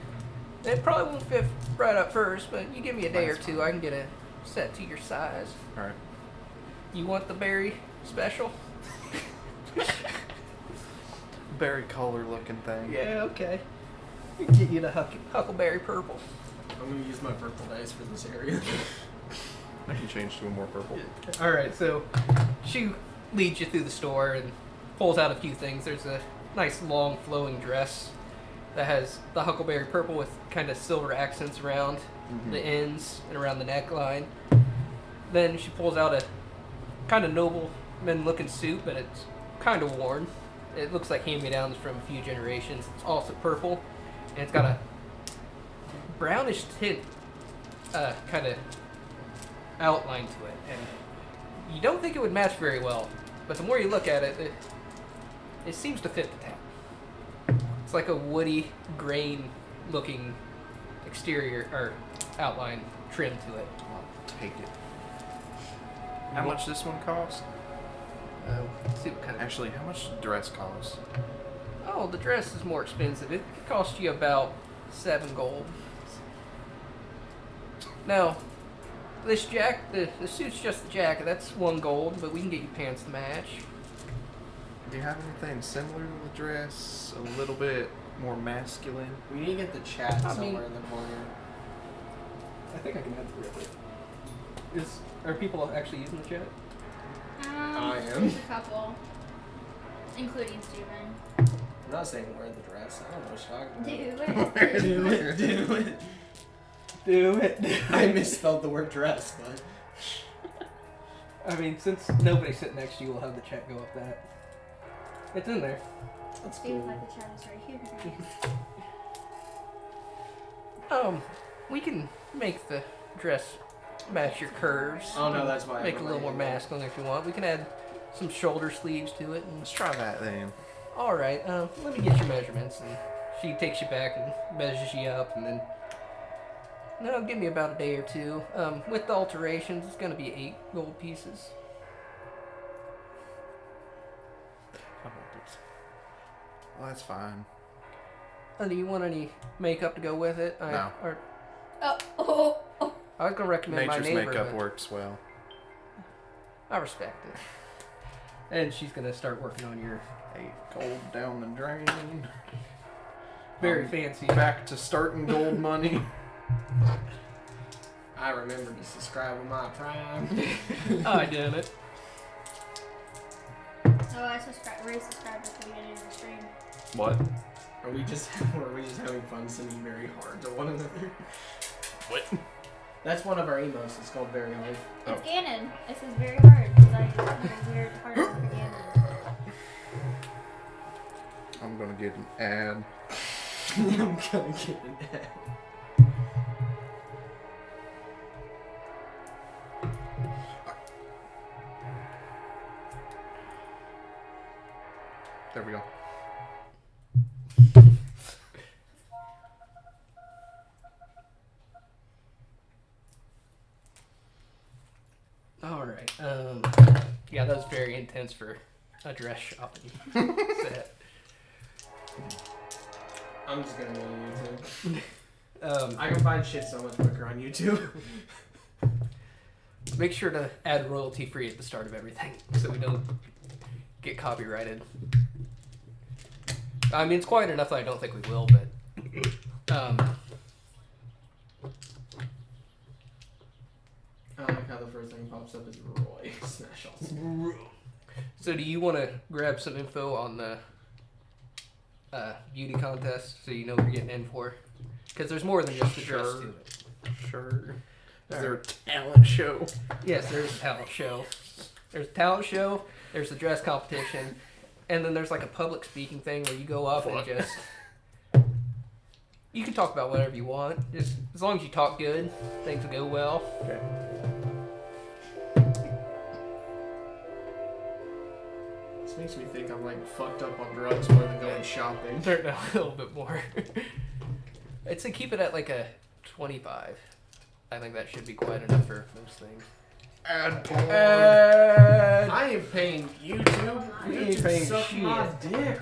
it probably won't fit right up first, but you give me a day or That's two, I can get a set to your size. Alright. You want the berry special? Berry color looking thing. Yeah, okay. We can get you the Huckleberry purple. I'm gonna use my purple dice for this area. I can change to a more purple. All right, so she leads you through the store and pulls out a few things. There's a nice long flowing dress that has the Huckleberry purple with kind of silver accents around the ends and around the neckline. Then she pulls out a kind of nobleman looking suit, but it's kind of worn. It looks like hand-me-downs from a few generations. It's also purple, and it's got a brownish tint kind of outline to it. And you don't think it would match very well, but the more you look at it, it seems to fit the town. It's like a woody, grain-looking exterior or outline trim to it. I'll take it. How much this one cost? Let's see what kind of. Actually, how much the dress cost? Oh, the dress is more expensive. It costs you about 7 gold. Now, this the suit's just the jacket. That's 1 gold, but we can get you pants to match. Do you have anything similar to the dress? A little bit more masculine? We need to get the chat I somewhere mean- in the corner. I think I can add the Are people actually using the chat? I am. There's a couple, including Steven. I'm not saying wear the dress. I don't know what you're talking about. Do it. Do it. Do it. Do it. I misspelled the word dress, but I mean, since nobody's sitting next to you, we'll have the chat go up that. It's in there. that's Feels cool. like the chat is right here. We can make the dress match your curves. Oh no, that's why. I Make it have a little my more hand. masculine if you want. We can add some shoulder sleeves to it. And Let's try that then. All right. Let me get your measurements, and she takes you back and measures you up, and then. No, give me about a day or two. With the alterations, it's gonna be 8 gold pieces. Well, that's fine. Do you want any makeup to go with it? No. I was gonna recommend Nature's my neighbor. makeup but works well. I respect it. And she's gonna start working on your 8 gold down the drain. very fancy. Back to starting gold money. I remember to subscribe with my Prime. I did it. Oh, I resubscribed at the beginning of the stream. What? Are we just having fun singing very hard to one another? What? That's one of our emos. It's called Very Hard. It's Ganon. This is very hard because I have a weird heart for Ganon. I'm gonna get an ad. I'm gonna get an ad. There we go. All right. Yeah, that was very intense for a dress shopping set. I'm just gonna go to YouTube. Um, I can find shit so much quicker on YouTube. Make sure to add royalty free at the start of everything so we don't get copyrighted. I mean, it's quiet enough that I don't think we will, but I like how the first thing pops up is Roy Smash All. so do you want to grab some info on the beauty contest so you know what you're getting in for? Because there's more than just the dress to it. Sure. Is there a talent show? Yes, there's a talent show. There's a talent show, there's the dress competition, and then there's like a public speaking thing where you go up and just... You can talk about whatever you want. Just as long as you talk good, things will go well. Okay. This makes me think I'm like fucked up on drugs more than going shopping. Turn down a little bit more. I'd say keep it at like a 25. I think that should be quite enough for most things. Ad porn. I ain't paying YouTube. You ain't YouTube paying suck shit. my dick.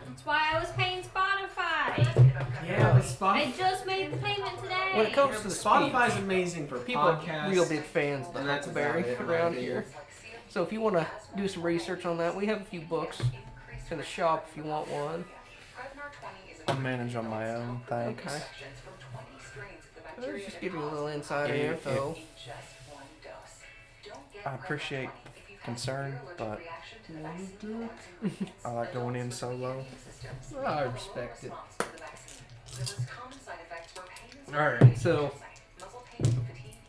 That's why I was paying Spotify. Yeah, but I just made the payment today. When it comes to the Spotify's speech, amazing for people podcasts. are real big fans of the and that's Huckleberry about it, in around my here. opinion. So if you want to do some research on that, we have a few books in the shop if you want one. I'll manage on my own, thanks. Okay. Let's just give you a little insider Yeah, info. I appreciate concern, but I like going in solo. Well, I respect it. Alright, so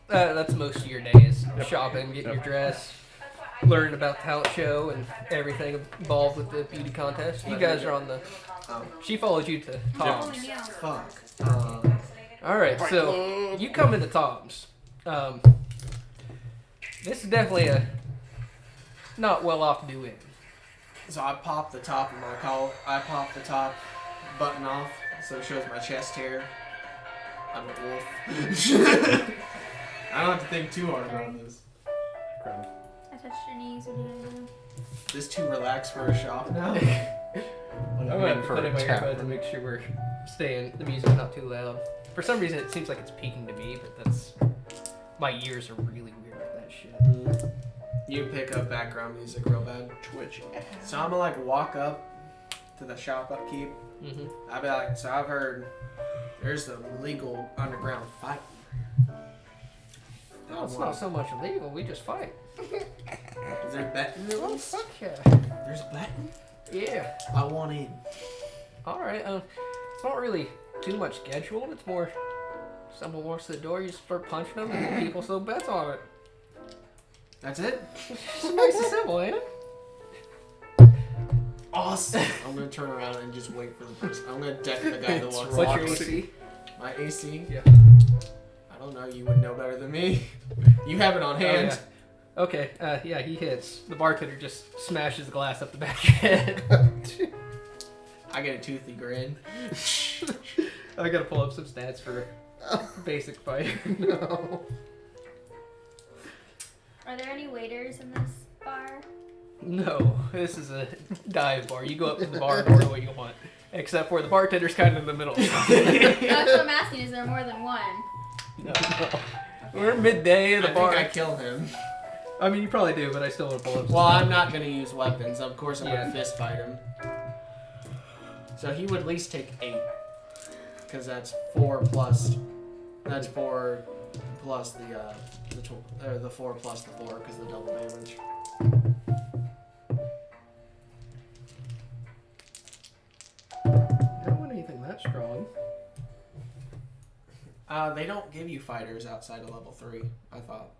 that's most of your days. Shopping, getting your dress, learning about the talent show and everything involved with the beauty contest. You guys are on the... She followed you to Tom's. Oh, yeah. Fuck. Alright, so you come into Tom's. This is definitely a not well off to do in. So I pop the top of my collar. I pop the top button off so it shows my chest hair. I'm a wolf. I don't have to think too hard about this. I touched your knees. What did I do? This too relaxed for a shop now. I'm going to put in my earbuds to make sure we're staying, the music's not too loud. For some reason it seems like it's peaking to me, but that's, my ears are really weird with that shit. You pick up background music real bad. Twitch. So I'm gonna like walk up to the shop upkeep. Mm-hmm. I'll be like, so I've heard there's a legal underground fight. No, it's not so much illegal, we just fight. Is there betting Oh, rules? fuck yeah. There's betting? Yeah. I want in. Alright, it's not really too much scheduled, it's more someone walks to the door, you just start punching them, and people still bets on it. That's it? It's nice and simple, ain't it? Awesome. I'm gonna turn around and just wait for the person. I'm gonna deck the guy that walks What's in. your AC? My AC? Yeah. I don't know. You would know better than me. You have it on hand. Oh, yeah. Okay, yeah, he hits. The bartender just smashes the glass up the back of your head. I get a toothy grin. I gotta pull up some stats for basic fighter. No. Are there any waiters in this bar? No, this is a dive bar. You go up to the bar and order what you want. Except for the bartender's kind of in the middle. That's what I'm asking. Is there more than one? No. We're midday at the I bar. think I kill him. I mean, you probably do, but I still want to pull up some Well, stats. I'm not gonna use weapons. Of course, I'm Yeah. gonna fist fight him. So he would at least take 8, because that's 4 plus. That's 4 plus the 4 plus the 4, because the double damage. I don't want anything that strong. They don't give you fighters outside of level 3. I thought.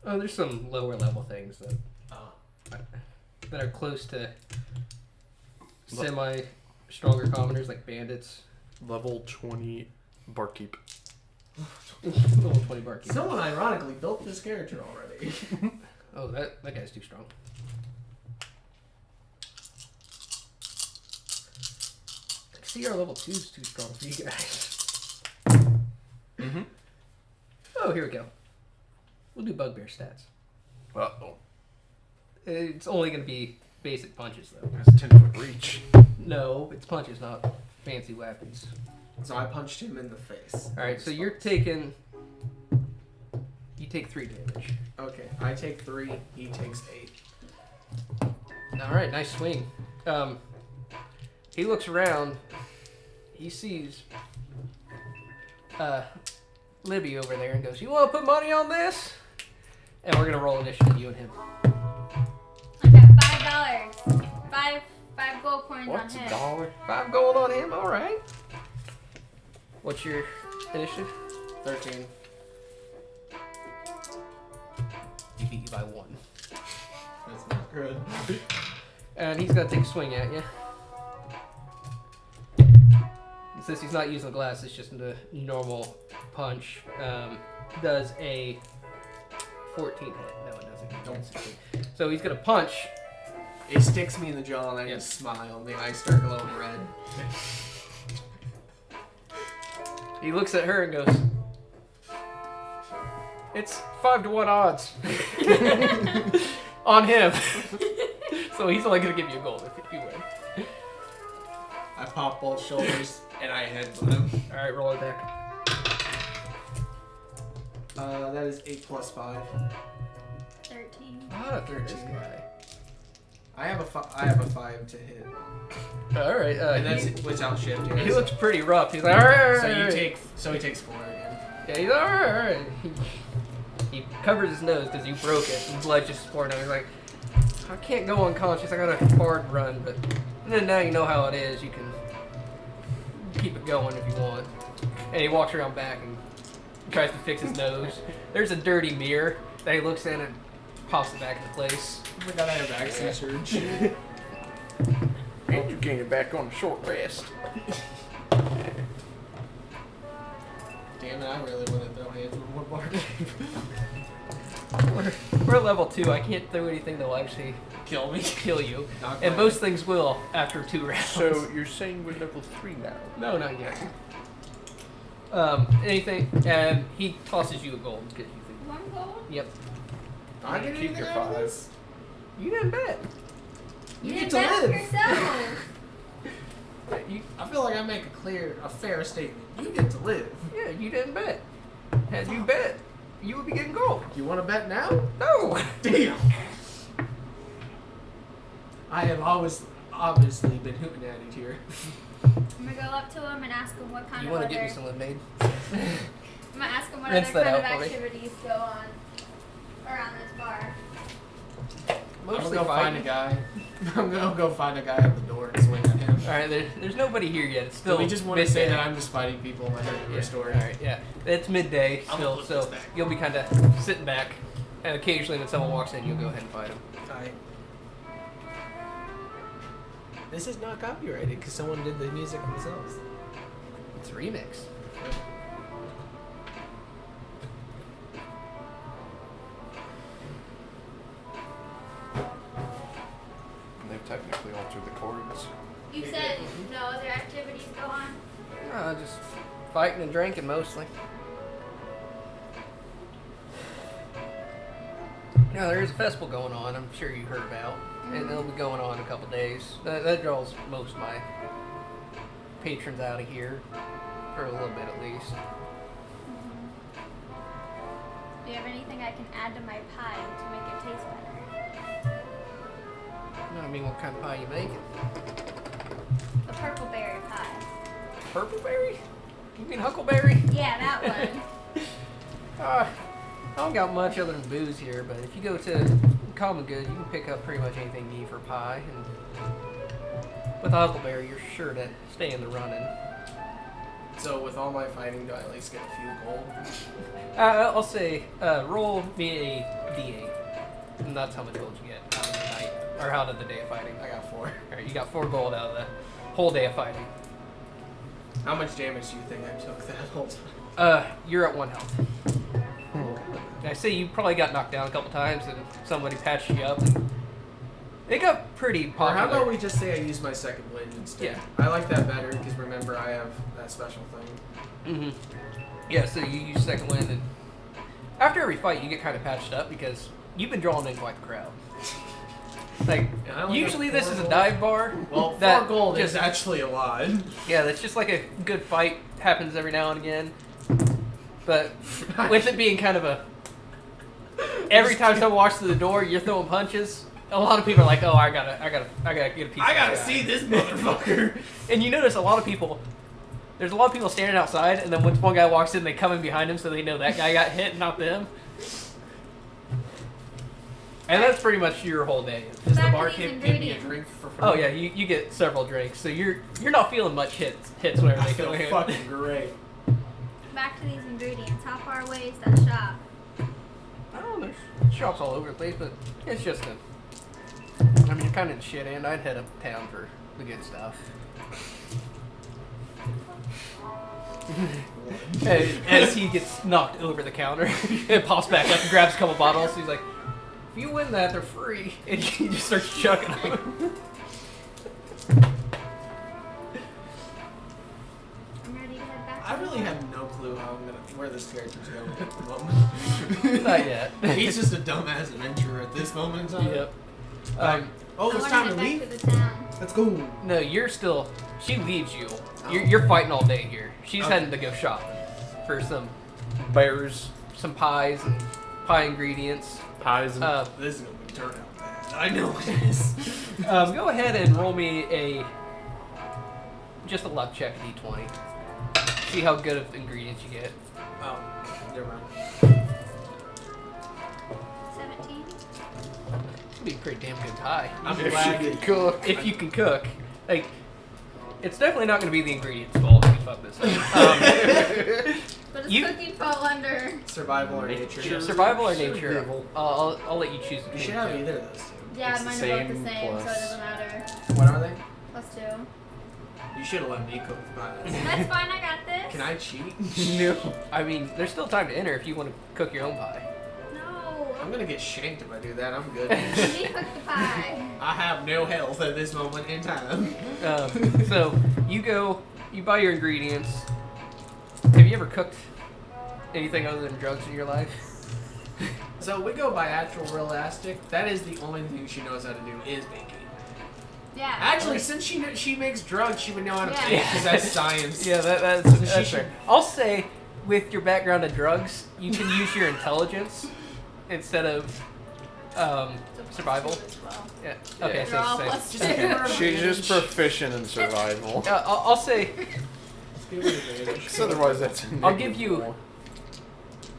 Oh, there's some lower level things that Oh. that are close to semi stronger commoners like bandits. Level 20 barkeep. Level 20 barkeep. Someone ironically built this character already. Oh, that guy's too strong. CR level 2 is too strong for you guys. Mm-hmm. Oh, here we go. We'll do bugbear stats. Uh-oh. It's only going to be basic punches, though. That's 10-foot reach. No, it's punches, not fancy weapons. So I punched him in the face. Alright, so you're taking... You take 3 damage. Okay, I take 3. He takes 8. Alright, nice swing. He looks around. He sees Libby over there and goes, "You want to put money on this?" And we're going to roll initiative, you and him. I got $5. Five gold coins What's on a him. dollar? 5 gold on him, alright. What's your initiative? 13. He beat you by 1. That's not good. And he's going to take a swing at you. Since he's not using the glass, it's just a normal punch. Does a 14 hit? No, it doesn't. Nope. 16. So he's going to punch. It sticks me in the jaw and I just smile and the eyes start glowing red. He looks at her and goes, "It's 5-1 odds on him." So he's only going to give you a gold if you win. I pop both shoulders and I headbutt him. Alright, roll it back. That is 8 plus 5. 13. Ah, this guy. I have a 5 to hit. Alright, And that's without shift. Yes. he looks pretty rough. He's like, "Alright, So he takes 4 again. yeah, he's alright." He covers his nose because you broke it, and blood just pouring out. He's like, "I can't go unconscious. I got a hard run, but then now you know how it is. You can keep it going if you want." And he walks around back and tries to fix his nose. There's a dirty mirror that he looks in and pops it back into place. I forgot I have accent surge. And you gain it back on a short rest. Damn it, I really want to throw hands with one bar. We're level 2. I can't throw anything that'll actually Kill me. kill you. Knock And my- most things will after 2 rounds. So you're saying we're level 3 now? No, not yet. Anything, and he tosses you a gold. Because you think, 1 gold? yep. I get Keep anything your out of 5. this? You didn't bet. You didn't get to bet live. yourself. I feel like I make a fair statement. You get to live. Yeah, you didn't bet. Had you bet, you would be getting gold. You want to bet now? No. Damn. I have always obviously been hooting at it here. I'm gonna go up to him and ask him what kind You of want other. to get me some lemonade? I'm gonna ask him what Rinse other that kind of out for me. activities go on around this bar. I'm Mostly gonna go find a fighting. guy. I'm gonna go find a guy at the door and swing at him. All right, there's nobody here yet. It's still. So we just want to midday. say that I'm just fighting people in my head in Yeah. your story. All right, yeah. It's midday I'm still, gonna put so this back. you'll be kind of sitting back, and occasionally when someone walks in, you'll go ahead and fight them. Alright. This is not copyrighted because someone did the music themselves. It's a remix. And they've technically altered the chords. You said no Just fighting and drinking mostly. Yeah, there is a festival going on. I'm sure you heard about, and it'll be going on in a couple days. That draws most of my patrons out of here for a little bit at least. Do you have anything I can add to my pie to make it taste better? I mean, what kind of pie you making? The purple berry pie. Purple berry? You mean Huckleberry? Yeah, that one. I don't got much other than booze here, but if you go to Common Goods, you can pick up pretty much anything you need for pie. And with Huckleberry, you're sure to stay in the running. So with all my fighting, do I at least get a few gold? I'll say, roll me a d8. And that's how much gold you get out of the night, or out of the day of fighting. I got 4. Alright, you got 4 gold out of the whole day of fighting. How much damage do you think I took that whole time? You're at 1 health. I say you probably got knocked down a couple times and somebody patched you up. And it got pretty Or popular. how about we just say I use my second wind instead? Yeah. I like that better because remember I have that special thing. Yeah, so you use second wind, and after every fight you get kind of patched up because you've been drawing in quite the crowd. Like, And I only usually have this 4 is a gold. dive bar. Well, 4 that gold just, is actually a lot. Yeah, that's just like a good fight happens every now and again. But with it being kind of a... Every time someone walks through the door, you're throwing punches. A lot of people are like, "Oh, I gotta get a piece." I of gotta this guy." see this motherfucker. And you notice a lot of people. There's a lot of people standing outside, and then once one guy walks in, they come in behind him, so they know that guy got hit, not them. And that's pretty much your whole day. Does the Back to barkeep these give me a ingredients. drink for free? Oh yeah, you get several drinks, so you're not feeling much hits whenever I they feel come in. fucking great. Back to these ingredients. How far away is that shop? I don't know, there's shops all over the place, but it's just a... I mean, you're kind of in shit end. I'd head up town for the good stuff. As he gets knocked over the counter, it pops back up and grabs a couple bottles. He's like, "If you win that, they're free." And he just starts chucking them. I'm ready to head back. I really have no clue where this character's going at the moment. Not yet. He's just a dumbass adventurer at this moment in time. Yep. Oh, I it's wanna time head to back leave. to the town. Let's go. No, you're still... She leaves you. You're fighting all day here. She's Okay. heading to go shopping for some Bears, pies and pie ingredients. pies, and This is gonna turn out bad. I know it is. Go ahead and roll me just a luck check, d20. See how good of ingredients you get. Oh, never mind. 17. It'll be a pretty damn good pie. I'm if glad she that can cook. If you can cook, like, it's definitely not going to be the ingredients' fault if you fuck this up. But does You- cooking fall under? survival or nature. Survival or nature? I'll let you choose. You between should the have two. either of those two. Yeah, It's the mine are both the same same, so it plus- doesn't matter. What are they? +2. You should have let me cook the pies. That's fine, I got this. Can I cheat? No. I mean, there's still time to enter if you want to cook your own pie. No. I'm gonna get shanked if I do that. I'm good. Let me cook the pie. I have no health at this moment in time. So you buy your ingredients. Have you ever cooked anything other than drugs in your life? So we go by actual realistic. That is the only thing she knows how to do is baking. Yeah. Actually, since she makes drugs, she would know how to Yeah. bake because that's science. Yeah, that's She fair. should- I'll say, with your background in drugs, you can use your intelligence instead of survival. As well. Yeah. Okay, You're all so it's the +2. same. Okay. she's just proficient in survival. I'll say Because otherwise, that's. a I'll give you-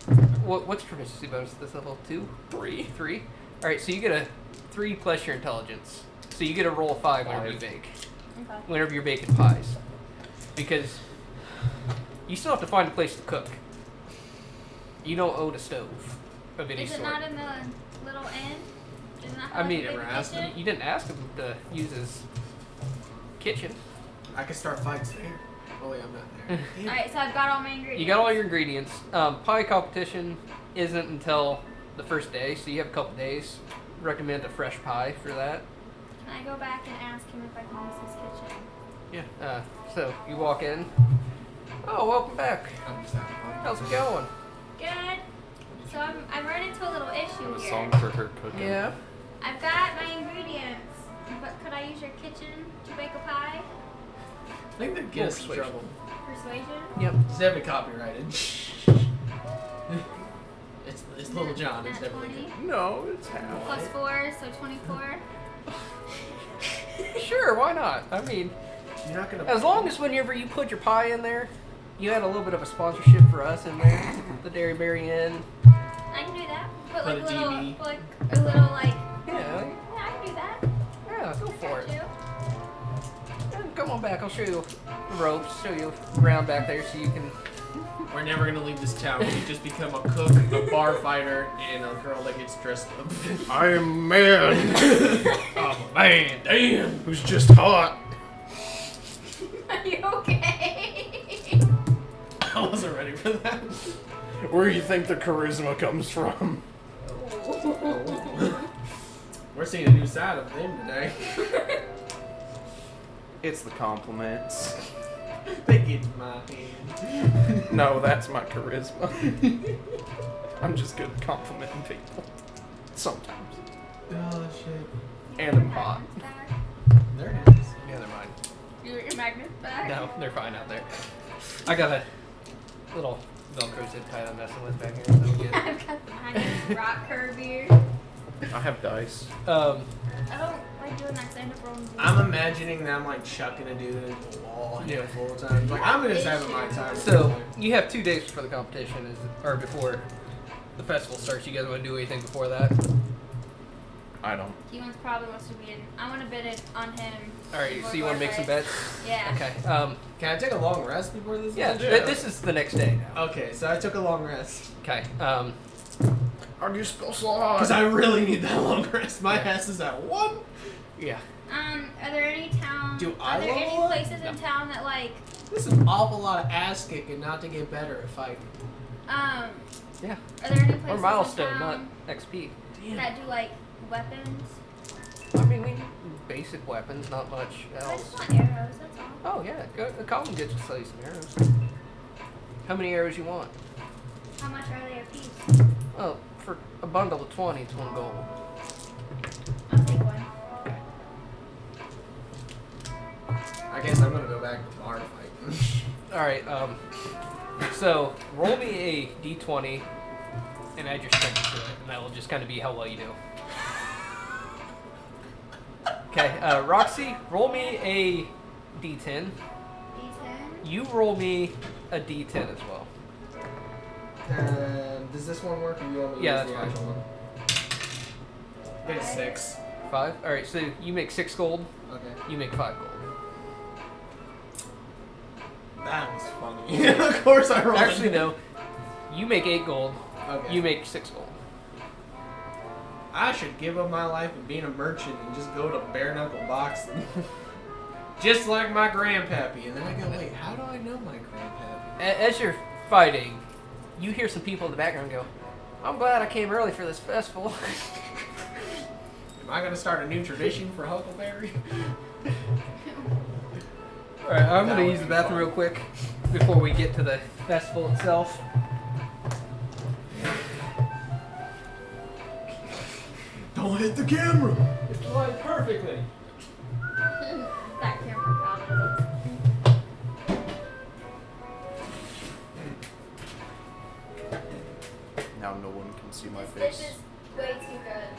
-4. what's proficiency bonus at this level? 2? 3. 3. All right, so you get a 3 plus your intelligence. So you get a roll of 5 whenever you 5. bake. Okay. Whenever you're baking pies, because you still have to find a place to cook. You don't own a stove of any Is it sort. not in the little inn? Isn't that how I mean, make never the asked kitchen? you didn't ask him to use his kitchen. I could start fights there. Oh wait, I'm not there. Damn. Alright, so I've got all my ingredients. You got all your ingredients. Pie competition isn't until the first day, so you have a couple days. Recommend a fresh pie for that. Can I go back and ask him if I can use his kitchen? Yeah. So you walk in. Oh, welcome back. I'm just having fun. How's it going? Good. So I'm running into a little I have issue a here. song for her cooking. Yeah. I've got my ingredients, but could I use your kitchen to bake a pie? I think they'd get us in Persuasion. trouble. Persuasion? Yep. It's definitely copyrighted. it's Little John. It's Nat definitely 20. good. No, it's how. Plus 4, so 24. Sure, why not? I mean, You're not gonna. as long as whenever you put your pie in there, you had a little bit of a sponsorship for us in there. The Dairy Berry Inn. I can do that. Put like Put a a little, GB. put like a little like. Yeah, Yeah, I can do that. yeah, go for Got it. you. And come on back, I'll show you the ropes, show you around back there so you can... We're never gonna leave this town. We just become a cook, a bar fighter, and a girl that gets dressed up. I am a man Oh man, damn! who's just hot. Are you okay? I wasn't ready for that. Where do you think the charisma comes from? We're seeing a new side of them today. It's the compliments. They get in my hand. No, that's my charisma. I'm just good at complimenting people. Sometimes. Oh shit. And I'm hot. There it is. Yeah, they're mine. You want your magnets back? No, they're fine out there. I got a little Velcro zip tie I'm messing with back here. So good. I've got the tiniest rock curve here. I have dice. I don't like doing that 'cause I end up rolling. I'm imagining them like chucking a dude into a wall a handful of times. Like I'm just having my time. So you have 2 days before the competition, or before the festival starts. You guys want to do anything before that? I don't. He probably wants to be in. I want to bid it on him. All right. So you want to make some bets? Yeah. Okay. Can I take a long rest before this? Yeah. This is the next day now. Okay, so I took a long rest. Okay. Are you supposed to lie? Because I really need that long rest. My ass is at 1. Yeah. Are there any towns? Do I Are there any level up? places in town that like? This is an awful lot of ass kicking not to get better at fighting. Yeah. Are there any places Or milestone, in not town XP. that do like weapons? I mean, we basic weapons, not much I else. just want arrows. That's all. Oh yeah, go Colin get you sell you some arrows. How many arrows you want? How much are they a piece? Oh, for a bundle of 20, it's 1 gold. I'll take one. I guess I'm gonna go back to bar fighting. All right. So roll me a d20 and add your strength to it, and that will just kind of be how well you do. Okay, Roxy, roll me a d10. D10. You roll me a d10 as well. Does this one work, or you want me to Yeah, use the that's actual one? Get a 6. 5. All right. So you make 6 gold. Okay. You make 5 gold. That was funny. Of course I rolled. Actually, no. You make 8 gold. Okay. You make 6 gold. I should give up my life of being a merchant and just go to bare knuckle boxing. Just like my grandpappy. And then I go, wait, how do I know my grandpappy? As you're fighting, you hear some people in the background go, "I'm glad I came early for this festival." Am I gonna start a new tradition for Huckleberry? All right, I'm That gonna would use the be bathroom fun. real quick before we get to the festival itself. Don't hit the camera! It's lined perfectly. That camera got it. Now no one can see my This face. is way too good.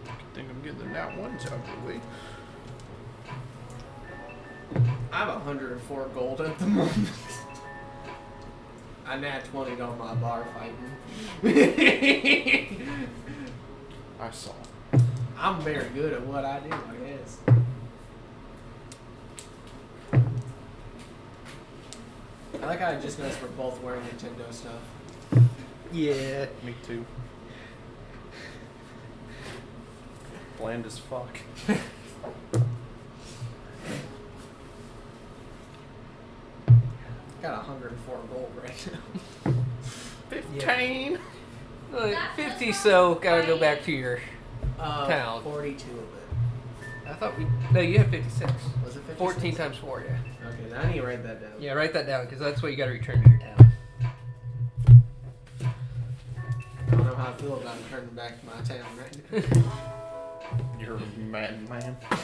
I think I'm getting the nat ones out of the way. I have 104 gold at the moment. I nat 20 on my bar fighting. I saw. I'm very good at what I do, I guess. I like how I just noticed we're both wearing Nintendo stuff. Yeah. Me too. Bland as fuck. Got 104 gold right now. 15. 50 so gotta go back to your town. 42 of it. I thought no, you had 56. Was it 56? 14 times 4, yeah. Okay, now I need to write that down. Yeah, write that down because that's what you gotta return to your town. I don't know how I feel about returning back to my town right now. You're a madman. Is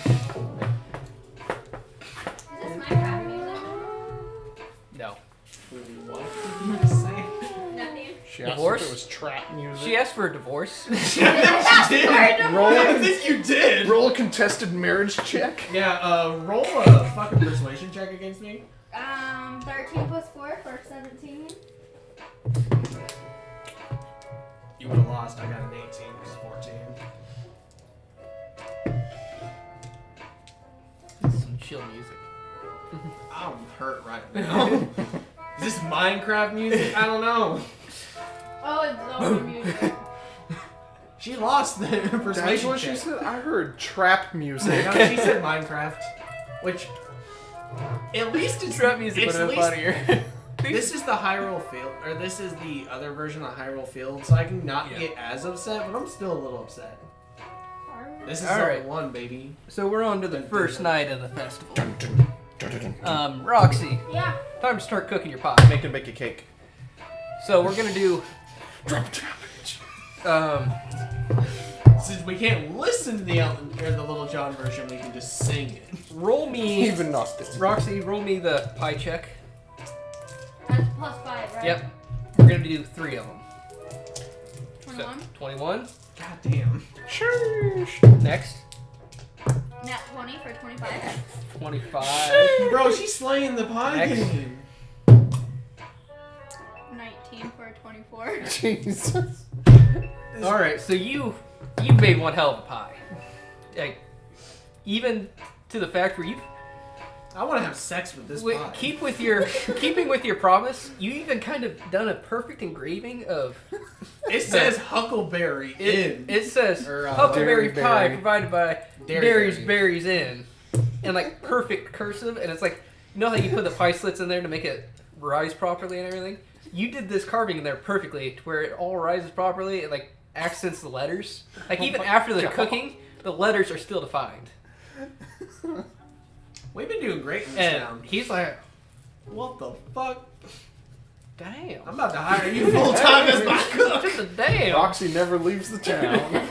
this Minecraft music? No. What did you just say? Nothing. She asked Divorce? if it was trap music. She asked for a divorce. She did. Roll I a, think you did. roll a contested marriage check. Yeah, roll a fucking persuasion check against me. 13 plus 4 for 17. You would have lost. I got an 18 because 14. Some chill music. I'm hurt right now. Is this Minecraft music? I don't know. Oh, it's zombie music. She lost the That's persuasion what she check. said. I heard trap music. No, she said Minecraft, which at least it's Trap music it's would have been at least- funnier. This is the Hyrule Field, or this is the other version of Hyrule Field, so I can not Yeah. get as upset, but I'm still a little upset. This is Alright. Zone 1, baby. So we're on to the first night of the festival. Dun, dun, dun, dun, dun. Roxy, Yeah. time to start cooking your pie. Make a cake. So we're gonna do Drop damage. Since we can't listen to the Little John version, we can just sing it. roll me Even not this. Roxy, roll me the pie check. That's plus 5, right? Yep. We're gonna do 3 of them. 21. So, 21. God damn. Shush. Next. Nat 20 for 25. 25. Bro, she's slaying the pie Next. game. 19 for 24. Jesus. All right. So you made one hell of a pie. Like, even to the fact where you I want to have sex with this pie. keeping with your promise. You even kind of done a perfect engraving of. It says Huckleberry in. It says Or, Huckleberry Dairy pie Berry. provided by Dairy's Berries Inn, and like perfect cursive, and it's like, you know how you put the pie slits in there to make it rise properly and everything. You did this carving in there perfectly to where it all rises properly. It like accents the letters. Like even my after the God. cooking, the letters are still defined. We've been doing great in this And town. he's like, What the fuck? damn. I'm about to hire you full time as my cook. Just a damn. Roxy never leaves the town.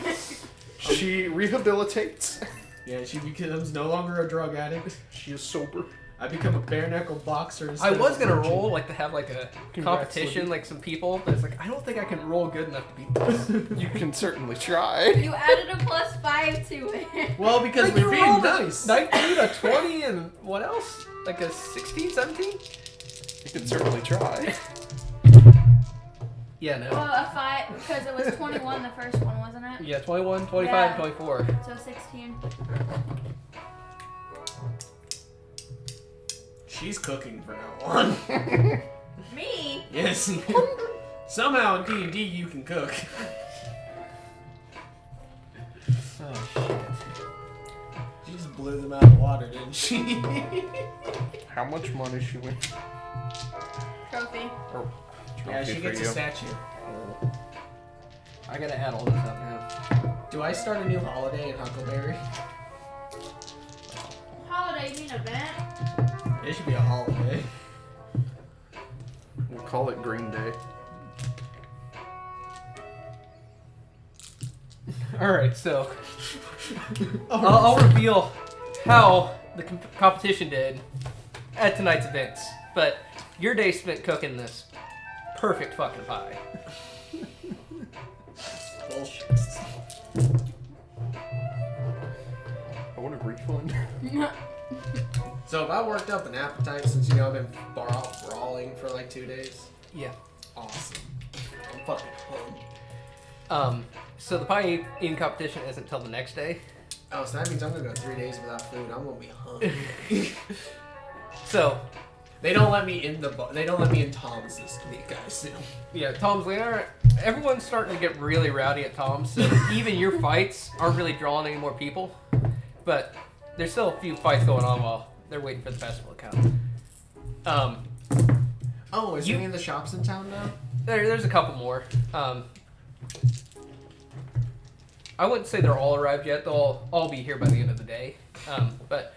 She rehabilitates. Yeah, she becomes no longer a drug addict. She is sober. I become a bare knuckle boxer. I Instead was of gonna virgin. roll like to have like a competition, Libby. like some people, but it's like I don't think I can roll good enough to beat this. You can certainly try. You added a plus 5 to it. Well, because Like, you we're being rolled nice. 19, a 20, and what else? Like a 16, 17? You can certainly try. Yeah, no. Well, a 5, because it was 21 the first one, wasn't it? Yeah, 21, 25, Yeah. 24. So 16. She's cooking from now on. Me? Yes. Somehow in D&D you can cook. Oh, shit. She just blew them out of the water, didn't she? How much money she win? Trophy. Or Yeah, she trophy gets for a you. statue. I gotta add all this up now. Do I start a new holiday in Huckleberry? Holiday, you mean event? It should be a holiday. We'll call it Green Day. Alright, so I'll reveal how the competition did at tonight's events. But your day spent cooking this perfect fucking pie. Bullshit. I want a refund. So if I worked up an appetite since I've been brawling for like 2 days, Yeah. awesome. I'm fucking hungry. So the pie eating competition isn't until the next day. Oh, so that means I'm gonna go 3 days without food. I'm gonna be hungry. So They don't let me in they don't let me in Tom's this week, I assume. yeah, Tom's like, alright, everyone's starting to get really rowdy at Tom's, so even your fights aren't really drawing any more people. But there's still a few fights going on while they're waiting for the festival to come. Oh, is You- any of the shops in town now? There's a couple more. I wouldn't say they're all arrived yet. They'll all be here by the end of the day. But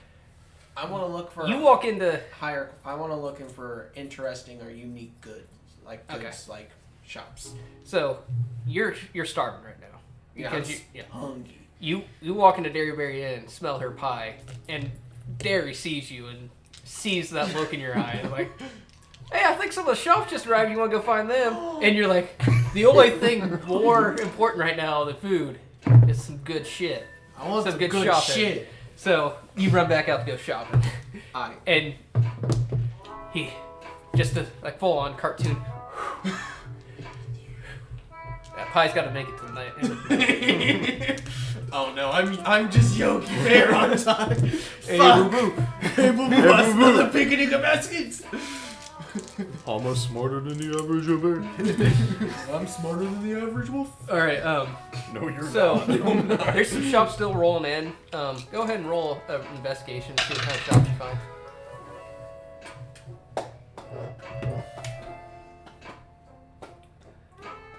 I want to look for you walk into higher. I want to look for interesting or unique goods, like goods, Okay. like shops. so you're starving right now Yeah, because hungry. you walk into Dairyberry Inn, smell her pie, and Dairy sees you and sees that look in your eye, and like, hey, I think some of the shops just arrived. You want to go find them? And you're like, the only thing more important right now than food is some good shit. I want Some some good good shopping. shit. So you run back out to go shopping, I and he just a like full on cartoon. That pie's got to make it to the night. oh no, I'm just Yogi Bear on time. Hey, Fuck. boo boo. Hey boo boo, I smell the picnic of baskets. Almost smarter than the average bear. I'm smarter than the average wolf. All right. No, you're So not. there's some shops still rolling in. Go ahead and roll an investigation and see what kind of shops you find.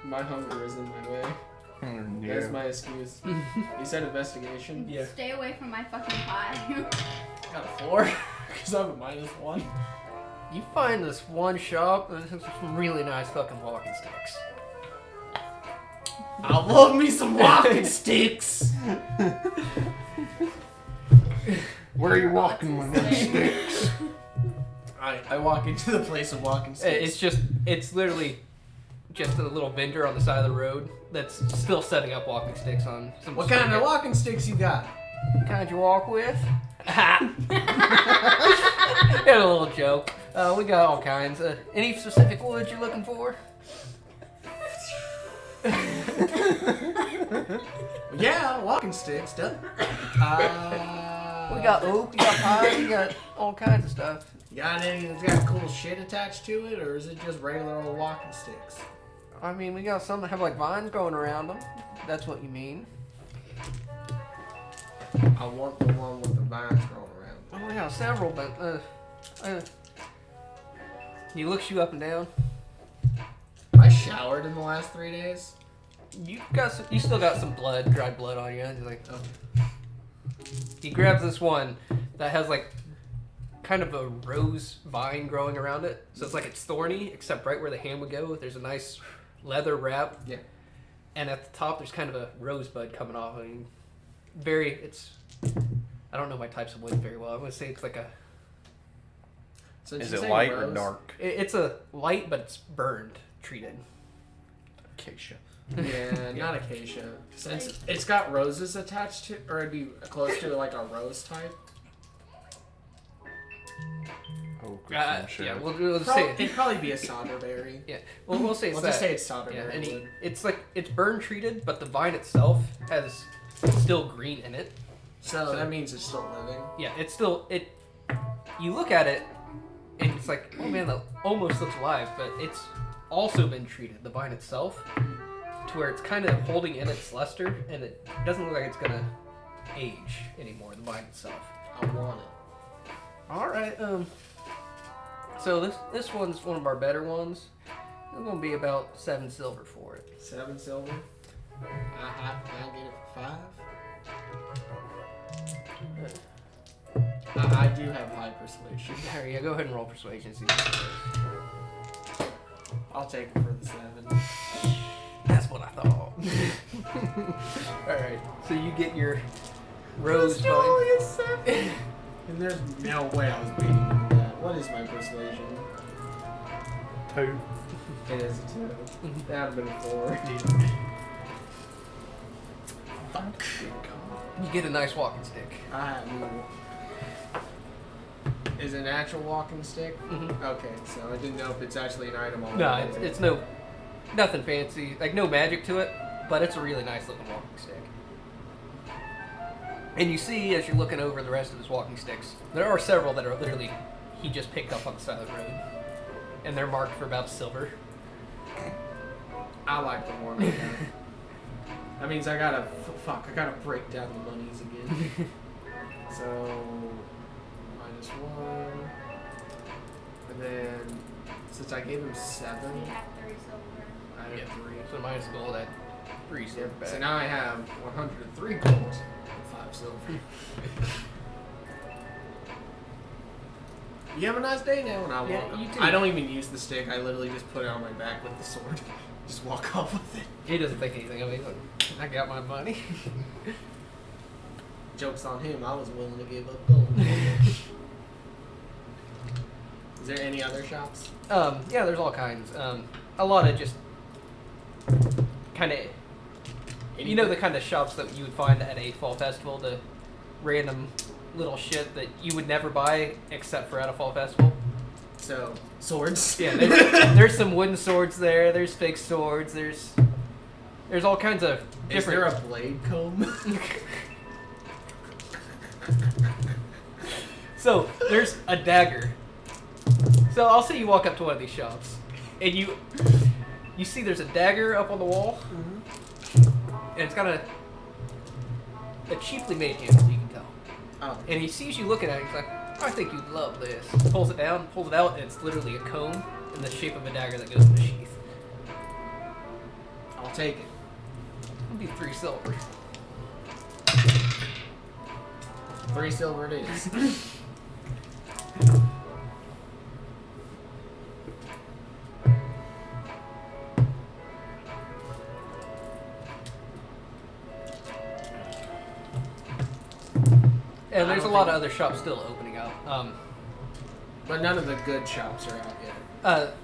My hunger is in my way. That's my excuse. You said investigation? Yeah. Stay away from my fucking pie. Got a 4. Because I'm a -1. You find this one shop that has some really nice fucking walking sticks. I love me some walking sticks. Where are you walking with them sticks? I walk into the place of walking sticks. It's literally just a little vendor on the side of the road that's still setting up walking sticks on some. What kind of walking sticks you got? kind you walk with? Ha! Got a little joke. We got all kinds. Any specific woods you're looking for? Yeah, walking sticks. Duh. We got oak, we got pine, we got all kinds of stuff. You got any that's got cool shit attached to it, or is it just regular old walking sticks? I mean, we got some that have like vines growing around them. That's what you mean. I want the one with the vines growing around. Oh, we got several, but he looks you up and down. I showered in the last 3 days. You still got some blood, dried blood on you. He's like, oh. He grabs this one that has like kind of a rose vine growing around it. So it's like it's thorny, except right where the hand would go, there's a nice leather wrap. Yeah. And at the top, there's kind of a rosebud coming off. I mean, I don't know my types of wood very well. I'm going to say it's like a... So Is did you it say light rose? or dark? It's a light, but it's burned, treated. Acacia. Yeah, not acacia. Since it's got roses attached to, or it'd be close to like a rose type. Oak or some shit. Yeah, we'll just say It'd probably be a solderberry. yeah. We'll say it's We'll that. just say it's Yeah, solderberry. and wood. it's burn treated, but the vine itself has still green in it. So that means it's still living. Yeah, it's still it. You look at it, and it's like, oh man, that almost looks alive, but it's also been treated. The vine itself, to where it's kind of holding in its luster, and it doesn't look like it's gonna age anymore. The vine itself. I want it. All right. So this one's one of our better ones. It's gonna be about 7 silver for it. 7 silver. I get it for 5. I do have high persuasion. There you go. Go ahead and roll persuasion. See what it is. I'll take it for the 7. That's what I thought. All right. So you get your rose vine. And there's no way I was beating him with that. What is my persuasion? 2. It is a 2. That would have been a 4. Fuck. You get a nice walking stick. Is it an actual walking stick? Mhm. Okay, so I didn't know if it's actually an item. No, it's nothing fancy. Like no magic to it, but it's a really nice looking walking stick. And you see, as you're looking over the rest of his walking sticks, there are several that are literally he just picked up on the side of the road, and they're marked for about silver. I like the more like that. That means I gotta I gotta break down the monies again. So -1, and then since I gave him 7, We have 3 silver. I have 3. So minus gold, 3 silver back. So now I have 103 gold and 5 silver. You have a nice day now, and I walk. Yeah, you too. I don't even use the stick. I literally just put it on my back with the sword. Just walk off with it. He doesn't think anything of it. He's like, I got my money. Joke's on him. I was willing to give up gold. Is there any other shops? Yeah, there's all kinds. A lot of just kind of, you know, the kind of shops that you would find at a fall festival, the random little shit that you would never buy except for at a fall festival. So, swords. Yeah, there's some wooden swords there. There's fake swords. There's all kinds of different. Is there a blade comb? So there's a dagger. So I'll say you walk up to one of these shops, and you see there's a dagger up on the wall, and it's got a cheaply made handle, you can tell. Oh. And he sees you looking at it. He's like, I think you'd love this. Pulls it down, pulls it out, and it's literally a comb in the shape of a dagger that goes in the sheath. I'll take it. It'll be 3 silver. 3 silver it is. And there's a lot of other shops still opening up. But none of the good shops are out yet.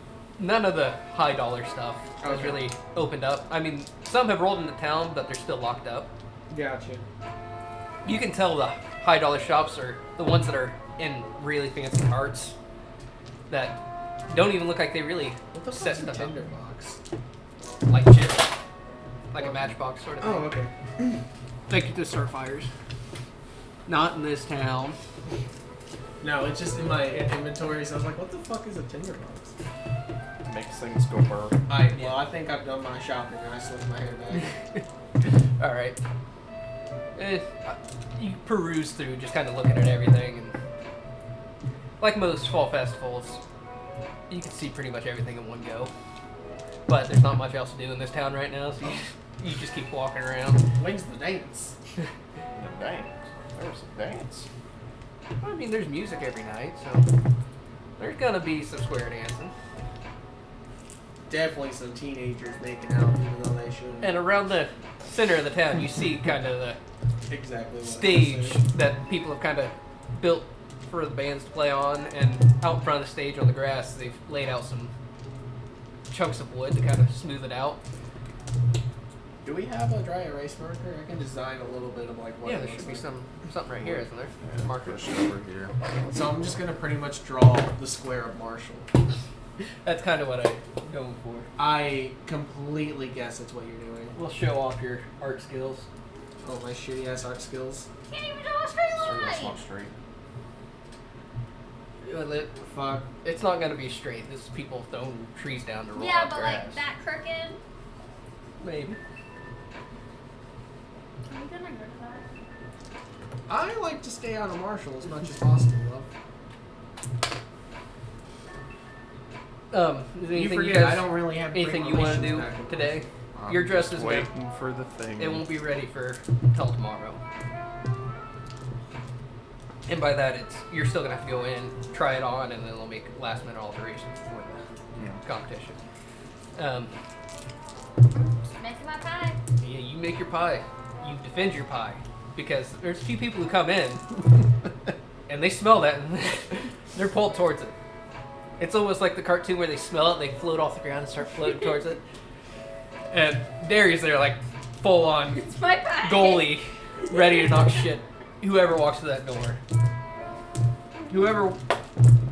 None of the high dollar stuff has Okay. really opened up. I mean, some have rolled into town, but they're still locked up. Gotcha. You can tell the high dollar shops are the ones that are in really fancy carts that don't even look like they really What the set fuck's a stuff up. tinderbox? Like chips. Like a matchbox sort of thing. Oh, okay. Like to start fires. Not in this town. No, it's just in my inventory, so I was like, what the fuck is a tinderbox? Makes things go burn. Well, I think I've done my shopping and I slipped my hair back. Alright. You peruse through just kind of looking at everything, and like most fall festivals, you can see pretty much everything in one go. But there's not much else to do in this town right now, so you just keep walking around. When's the dance? The dance. There was a dance. I mean, there's music every night, so there's gonna be some square dancing. Definitely some teenagers making out, even though they shouldn't. And around the center of the town, you see kind of the Exactly what I stage said. that people have kind of built for the bands to play on, and out in front of the stage on the grass, they've laid out some chunks of wood to kind of smooth it out. Do we have a dry erase marker? I can design a little bit of like what Yeah, it there looks should be like. something right here, isn't there? Yeah, Marker. push it over here. So I'm just gonna pretty much draw the square of Marshall. That's kind of what I'm going for. I completely guess it's what you're doing. We'll show off your art skills. Oh, my shitty ass art skills. Can't even draw a straight So that's line. not straight. Fuck. It's not going to be straight. This is people throwing trees down to roll Yeah, out but grass. like that crooked. Maybe. Are you gonna go to that? I like to stay out of Marshall as much as possible, love. Is there You anything forget, guys, I don't really have great anything you want to relations do back and today? I'm Your dress just is waiting for the thing. It won't be ready for till tomorrow. And by that, you're still gonna have to go in, try it on, and then they'll make last minute alterations for the competition. Just making my pie. Yeah, you make your pie. You defend your pie. Because there's a few people who come in, and they smell that, and they're pulled towards it. It's almost like the cartoon where they smell it, they float off the ground and start floating towards it. And Darius there, like, full on It's my pie. goalie, ready to knock shit. Whoever walks to that door. Whoever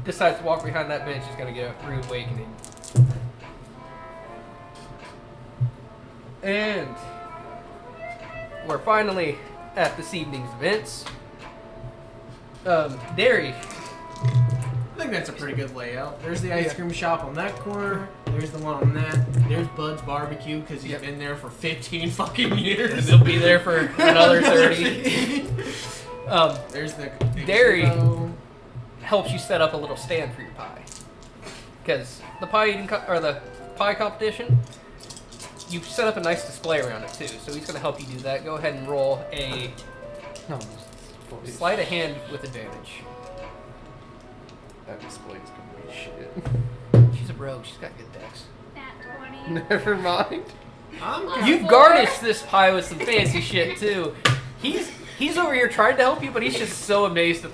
decides to walk behind that bench is going to get a rude awakening. And we're finally at this evening's events. Derry. I think that's a pretty good layout. There's the ice cream shop on that corner. There's the one on that. There's Bud's Barbecue because he's Yep. been there for 15 fucking And years. they'll be there for another 30. There's the Dairy. gazebo. Helps you set up a little stand for your pie. Because the pie eating or the pie competition, you've set up a nice display around it too, so he's going to help you do that. Go ahead and roll a No, sleight of hand with advantage. that display's gonna be shit. She's a rogue. She's got good decks. Nat 20. Never mind. I'm You've garnished this pie with some fancy shit too. He's over here trying to help you, but he's just so amazed at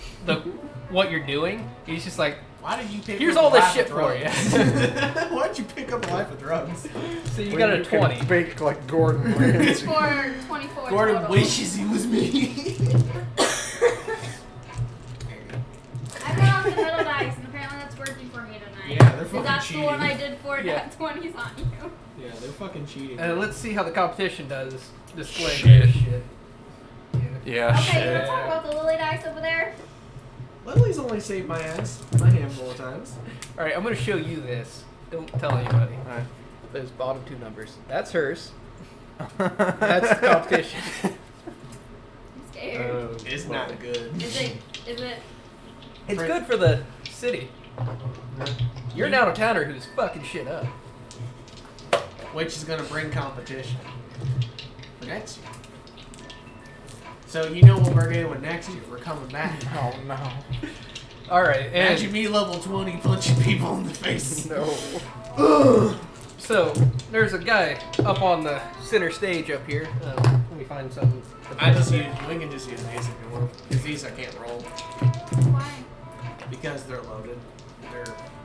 what you're doing. He's just like, Why did you pick here's up all a this life shit of for you. drugs? Why'd you pick up a life of drugs? So you When got a you can 20. Bake like Gordon Ramsay. For 24 Gordon total. wishes he was me. I got off the middle dice, and apparently that's working for me tonight. Yeah, they're fucking Because that's cheating. the one I did for Yeah. nat 20s on you. Yeah, they're fucking cheating. And let's see how the competition does displaying Shit. this shit. Yeah, Okay, shit. let's talk about the lily dice over there. Lily's only saved my ass a handful of times. All right, I'm gonna show you this. Don't tell anybody. Alright. Those bottom two numbers. That's hers. That's the competition. I'm scared. Oh, It's boy. not good. Is it? It's good for the city. You're an out of towner who's fucking shit up. Which is gonna bring competition for next year. So you know what we're doing next year? We're coming back. Oh no. All right, Imagine and me level 20 punching people in the face. No. so there's a guy up on the center stage up here. Let me find some. I just use, we can just use these if you want. Because these I can't roll. Why? Because they're loaded.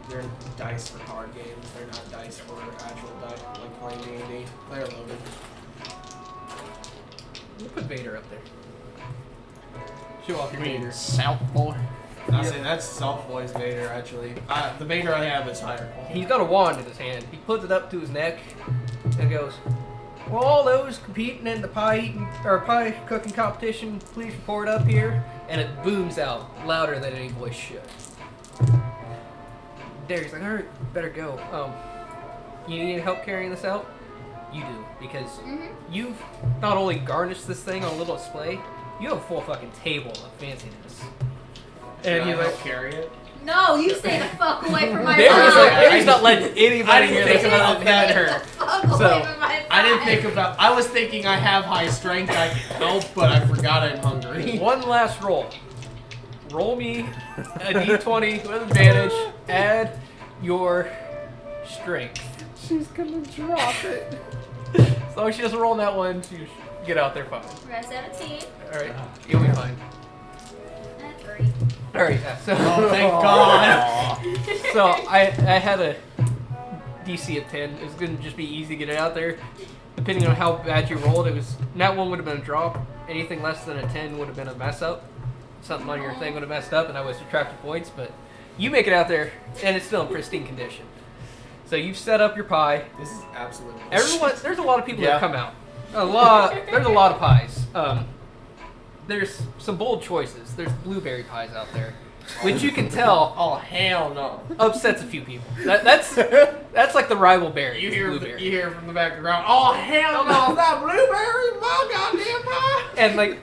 They're dice for card games. They're not dice for actual dice like playing D&D. They're loaded. We'll put Vader up there. Show off your You mean Vader. South boy. I say that's Soft Boy's Vader actually. The Vader I have is higher. He's got a wand in his hand. He puts it up to his neck and goes, "Well, all those competing in the pie eating or pie cooking competition, please report up here." And it booms out louder than any voice should. Derry's like, "All right, better go. You need any help carrying this out?" You do, because you've not only garnished this thing on a little display, you have a full fucking table of fanciness. And he's like, carry it. No, you stay the fuck away from my Derry's pie. like, Derry's not letting anybody I hear didn't this think about about him and that. her. Get the fuck away So, from my pie. I didn't think about. I was thinking I have high strength. I can help, but I forgot I'm hungry. One last roll. Roll me a d20 with advantage. Add your strength. She's gonna drop it. As long as she doesn't roll in that one, you get out there fine. We're at 17. Alright, you'll be fine. That's 3. Alright, yeah, so, Oh, thank God. so I had a DC of 10. It was going to just be easy to get it out there. Depending on how bad you rolled, it was, that one would have been a drop. Anything less than a 10 would have been a mess up. Something on your thing would have messed up and I would have subtracted points, but you make it out there and it's still in pristine condition. So you've set up your pie. This is absolutely. Everyone, there's a lot of people Yeah. that come out. There's a lot of pies. There's some bold choices. There's blueberry pies out there, which you can tell Oh hell no! upsets a few people. That's like the rival berry. You is hear blueberry. you hear from the background. Oh hell no! That blueberry, my goddamn pie! And like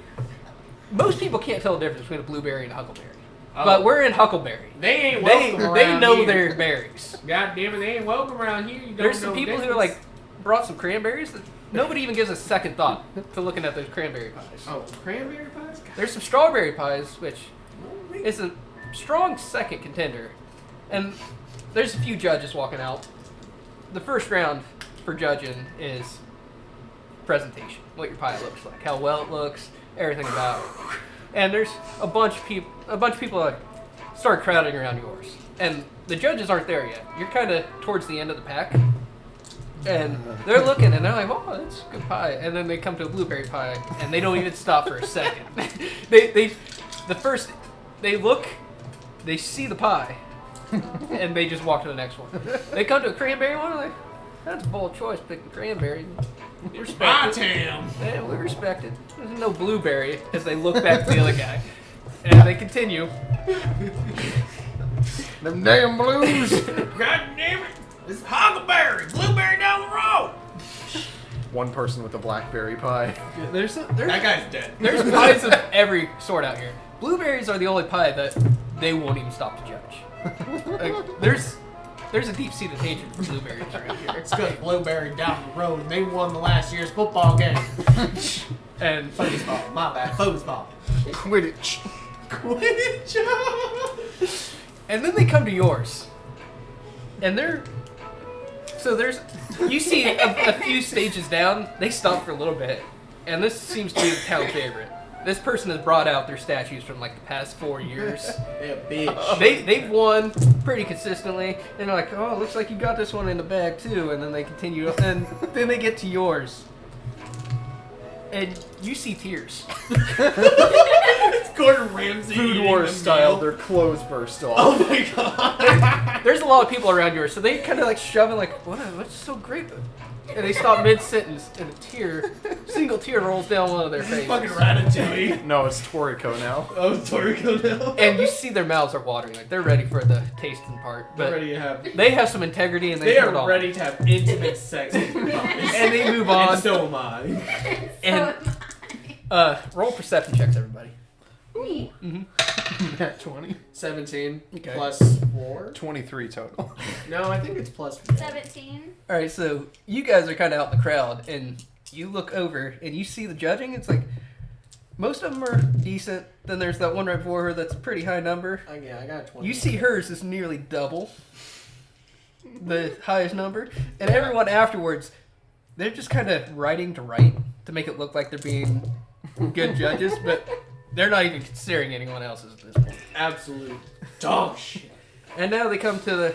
most people can't tell the difference between a blueberry and a huckleberry. Oh. But we're in Huckleberry. They ain't They welcome they around know here. they're berries. God damn it, they ain't welcome around here. You don't There's some know people who are difference. like brought some cranberries that nobody even gives a second thought to looking at those cranberry pies. Oh, cranberry pies. God. There's some strawberry pies, which is a strong second contender. And there's a few judges walking out. The first round for judging is presentation, what your pie looks like, how well it looks, everything about it. And there's a bunch of people that start crowding around yours. And the judges aren't there yet. You're kind of towards the end of the pack. And they're looking and they're like, "Oh, that's a good pie." And then they come to a blueberry pie and they don't even stop for a second. they look, they see the pie, and they just walk to the next one. They come to a cranberry one, and like, "That's a bold choice, picking cranberry." We respect My it. town. Yeah, we respect it. There's no blueberry as they look back to the other guy. And they continue. Them damn blues. God damn it! It's Huckleberry, blueberry down the road. One person with a blackberry pie. There's That guy's dead. There's pies of every sort out here. Blueberries are the only pie that they won't even stop to judge. Like, there's there's a deep-seated hatred for blueberries around here. It's because Blueberry down the road, and they won the last year's football game. And Foosball, my bad. Foosball. Quidditch. Quidditch. and then they come to yours, and you see a few stages down. They stop for a little bit, and this seems to be the town favorite. This person has brought out their statues from like the past 4 years. Yeah, bitch. They've won pretty consistently, and they're like, oh, looks like you got this one in the bag too. And then they continue, and then they get to yours, and you see tears. It's Gordon Ramsay. Food eating Wars the style, meal. their clothes burst off. Oh my god. There's a lot of people around yours, so they kind of like shove it, like, what's so great? And they stop mid-sentence, and a single tear rolls down one of their faces. Fucking Ratatouille. No, it's Toriko now. Oh, Toriko now. And you see their mouths are watering, like they're ready for the tasting part. They're But ready to have. they have some integrity, and They turn it are on. ready to have intimate sex with your puppets. And they move on. And so am I. And roll perception checks, everybody. Me. At 20. 17 Okay. plus 4. 23 total. No, I think it's plus 4. 17. All right, so you guys are kind of out in the crowd, and you look over, and you see the judging. It's like most of them are decent. Then there's that one right before her that's a pretty high number. Yeah, I got 20. You see hers is nearly double the highest number, and everyone afterwards, they're just kind of writing to write to make it look like they're being good judges, but they're not even considering anyone else's at this point. absolute dog shit. And now they come to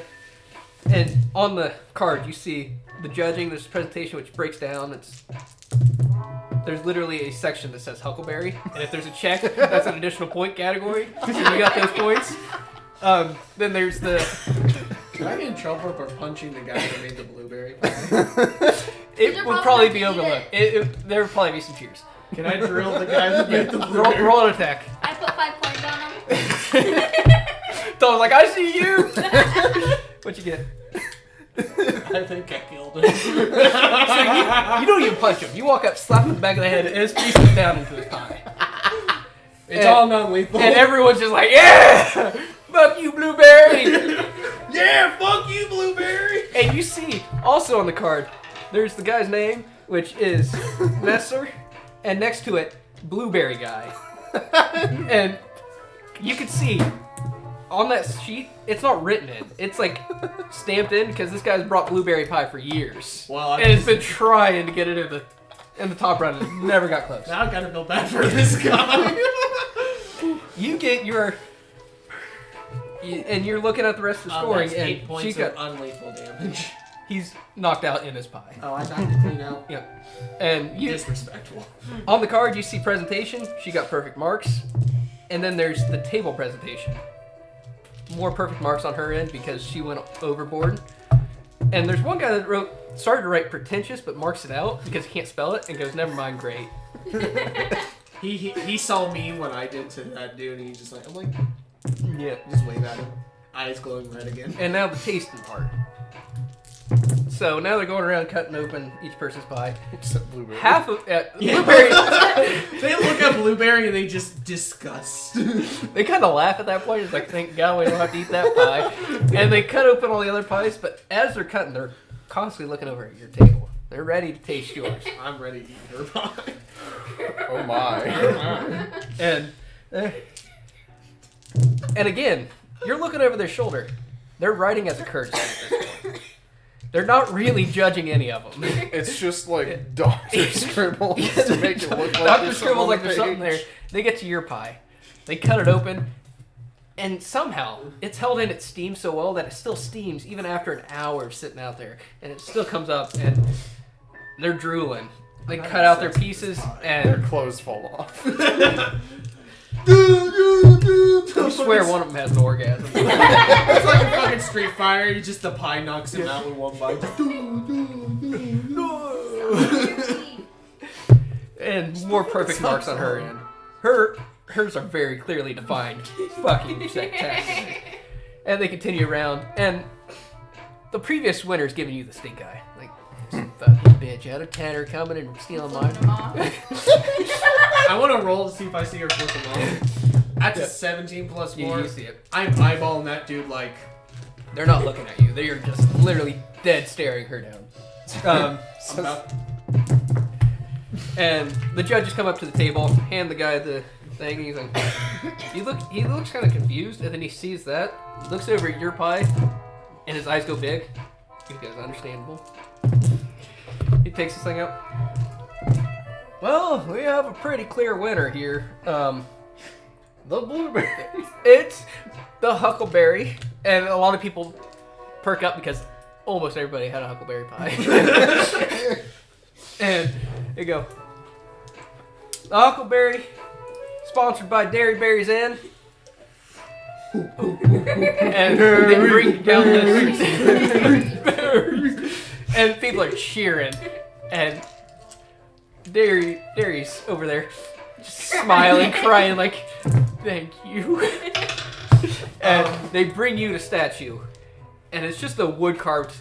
and on the card you see the judging. There's a presentation which breaks down. There's literally a section that says Huckleberry, and if there's a check, that's an additional point category. So you got those points. Then there's the. Can I get in trouble for punching the guy that made the blueberry pie? It You're would probably probably not be gonna eat overlooked. There would probably be some cheers. Can I drill the guy that made the Roll, blueberry? roll an attack. I put 5 points on him. Tom's like, I see you. What'd you get? I think I killed him. So you don't even punch him. You walk up, slap him in the back of the head, and his piece is down into his pie. It's all non-lethal. And everyone's just like, yeah! Fuck you, Blueberry! Yeah, fuck you, blueberry. And you see, also on the card, there's the guy's name, which is Messer, and next to it, Blueberry Guy. And you can see, on that sheet, it's not written in. It's like stamped in because this guy's brought blueberry pie for years. Well, and it's been trying to get it in the top run and never got close. Now I gotta feel bad for this guy. You get and you're looking at the rest of the scoring, That's 8 and points she's of got unlethal damage. he's knocked out in his pie. Oh, I knocked it clean out. Yeah, and you Disrespectful. on the card you see presentation. She got perfect marks, and then there's the table presentation. More perfect marks on her end because she went overboard. And there's one guy that started to write pretentious, but marks it out because he can't spell it and goes, never mind, great. He saw me when I did to that dude, and he's just like, I'm like, Yeah. just wave at him. Eyes glowing red again. And now the tasting part. So now they're going around cutting open each person's pie. Except blueberry. Half of Yeah. blueberry. They look at blueberry and they just disgust. They kind of laugh at that point. It's like, thank God we don't have to eat that pie. And they cut open all the other pies, but as they're cutting, they're constantly looking over at your table. They're ready to taste yours. I'm ready to eat her pie. Oh my. And again, you're looking over their shoulder. They're writing as a courtesy at this point. They're not really judging any of them. It's just like Dr. Scribbles to make it look like Dr. there's Scribbles like there's something something there. They get to your pie. They cut it open. And somehow, it's held in, it steams so well that it still steams even after an hour of sitting out there. And it still comes up, and they're drooling. They cut out their pieces, Their and clothes fall off. I swear one of them has an orgasm. It's like a fucking Street Fighter. You just the pie knocks him out with one bite. And more perfect marks on her end. Hers are very clearly defined. Fucking spectacular. And they continue around, and the previous winner's giving you the stink eye. Like, fucking bitch, out of 10 are coming and stealing mine. I want to roll to see if I see her flip him off. That's a 17 plus 4. You see it. I'm eyeballing that dude like, They're not looking at you. They are just literally dead staring her down. And the judges come up to the table, hand the guy the thing, and he's like, he looks kind of confused, and then he sees that, looks over at your pie, and his eyes go big. He goes, understandable. He takes this thing out. Well, we have a pretty clear winner here. The blueberry. It's the Huckleberry, and a lot of people perk up because almost everybody had a Huckleberry pie. And they go, the Huckleberry, sponsored by Dairy Berries Inn. And they bring down this. And people are cheering. And Dairy's over there, just smiling, crying like, thank you. And they bring you the statue. And it's just a wood-carved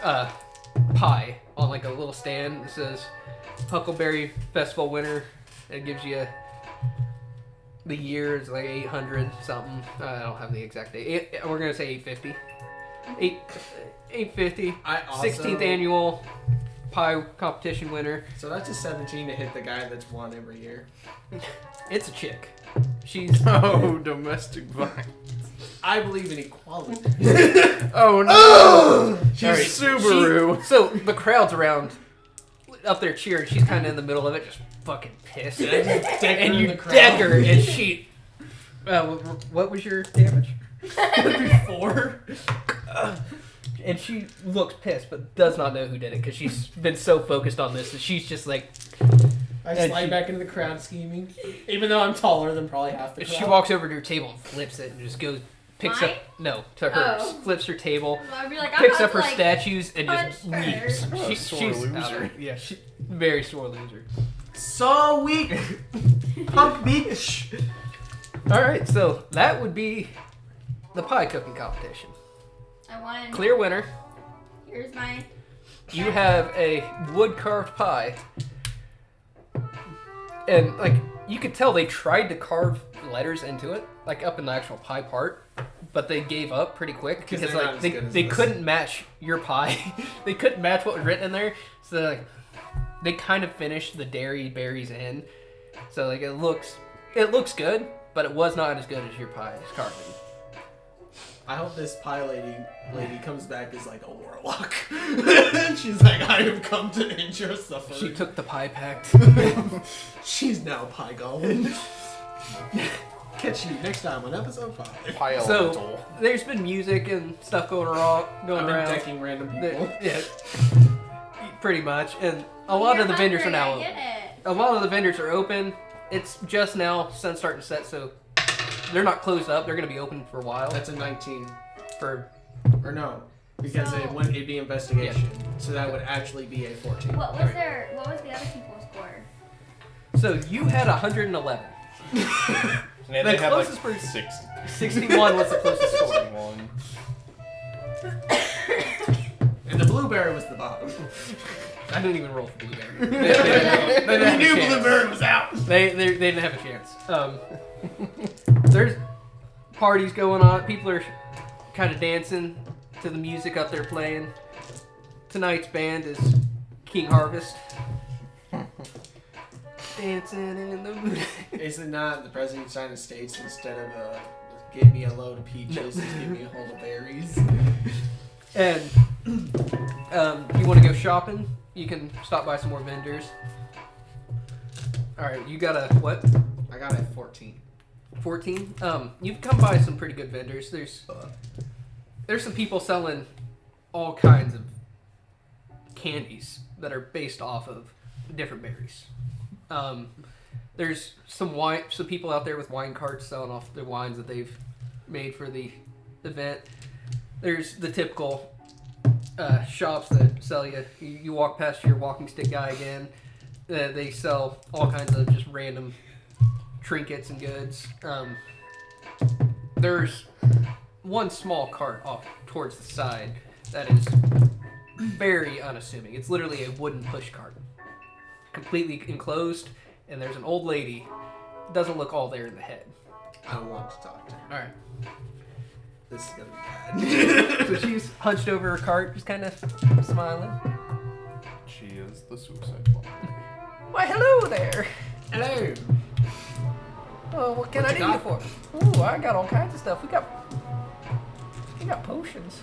pie on like a little stand that says Huckleberry Festival winner. It gives you the year. It's like 800 something. I don't have the exact date. We're gonna say 850. 850. 16th annual pie competition winner. So that's a 17 to hit the guy that's won every year. It's a chick. She's domestic violence. I believe in equality. Oh no! She's Alright, Subaru. So the crowd's around up there cheering. She's kind of in the middle of it, just fucking pissed. And you deck her, and she. What was your damage? 4. And she looks pissed, but does not know who did it because she's been so focused on this that she's just like. I slide back into the crowd scheming, even though I'm taller than probably half the crowd. She walks over to her table and flips it and just goes, picks Mine? up. No, to hers. Oh. Flips her table, Well, I'd be like, I'm picks about up to, her like, statues and just punch her. leaves. Oh, She's sore loser. out of it. Yeah, very sore loser. So weak, punk bitch. All right, so that would be the pie cooking competition. I won. Clear winner. Here's my. You have a wood carved pie, and like you could tell they tried to carve letters into it, like up in the actual pie part, but they gave up pretty quick because they're not like as they, good as they this. couldn't match your pie. They couldn't match what was written in there, so like they kind of finished the Dairy Berries in. So like it looks good, but it was not as good as your pie's carving. I hope this pie lady comes back as like a warlock. She's like, I have come to end your suffering. She took the pie pact. She's now Pie Golem. Catch you next time on episode 5. Pie So elemental. there's been music and stuff going I've around. been decking random people. Yeah, pretty much. And a lot of the vendors are now. I get it. A lot of the vendors are open. It's just now sun's starting to set, so they're not closed up. They're going to be open for a while. That's a 19. For Or no. Because So- it'd be investigation. So that would actually be a 14. What was their? What was the other people's score? so you had 111. And The they had like closest person- 60. 61 was the closest score. 61. And the blueberry was the bottom. I didn't even roll for blueberry. You They knew blueberry was out. They didn't have a chance. There's parties going on. People are kind of dancing to the music up there playing. Tonight's band is King Harvest. Dancing in the mood. Is it not the President of the United States instead of give me a load of peaches, give me a hold of berries? And if you want to go shopping, you can stop by some more vendors. All right, you got a what? I got a 14. 14. You've come by some pretty good vendors. There's some people selling all kinds of candies that are based off of different berries. There's some people out there with wine carts selling off the wines that they've made for the event. There's the typical shops that sell you walk past your walking stick guy again. They sell all kinds of just random trinkets and goods. There's one small cart off towards the side that is very unassuming. It's literally a wooden push cart, completely enclosed, and there's an old lady. Doesn't look all there in the head. I don't want to talk to her. All right. This is gonna be bad. So she's hunched over her cart, just kind of smiling. She is the suicide bomber. Why, hello there. Hello. Oh, what can What I you do you got? for? Ooh, I got all kinds of stuff. We got potions.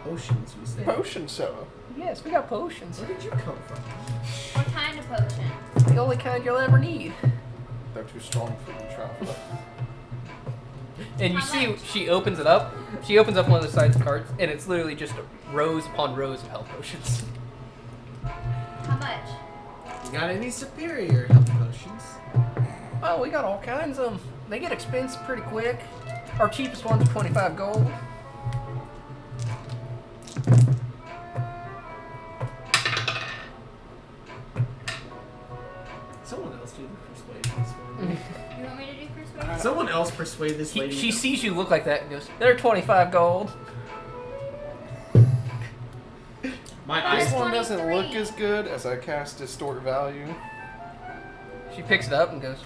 Potions, you say? Potion seller. Yes, we got potions. Where did you come from? What kind of potion? The only kind you'll ever need. They're too strong for the traveler. And you How see, much? she opens it up. She opens up one of the sides carts, and it's literally just rows upon rows of health potions. How much? You got any superior health potions? Oh, we got all kinds of them. They get expensive pretty quick. Our cheapest ones are 25 gold. Someone else do the persuade this one. You want me to do persuasion? Someone else persuade this lady. She sees you look like that and goes, "They're 25 gold." My That This is eyes. one doesn't 23. look as good as I cast Distort Value. She picks it up and goes,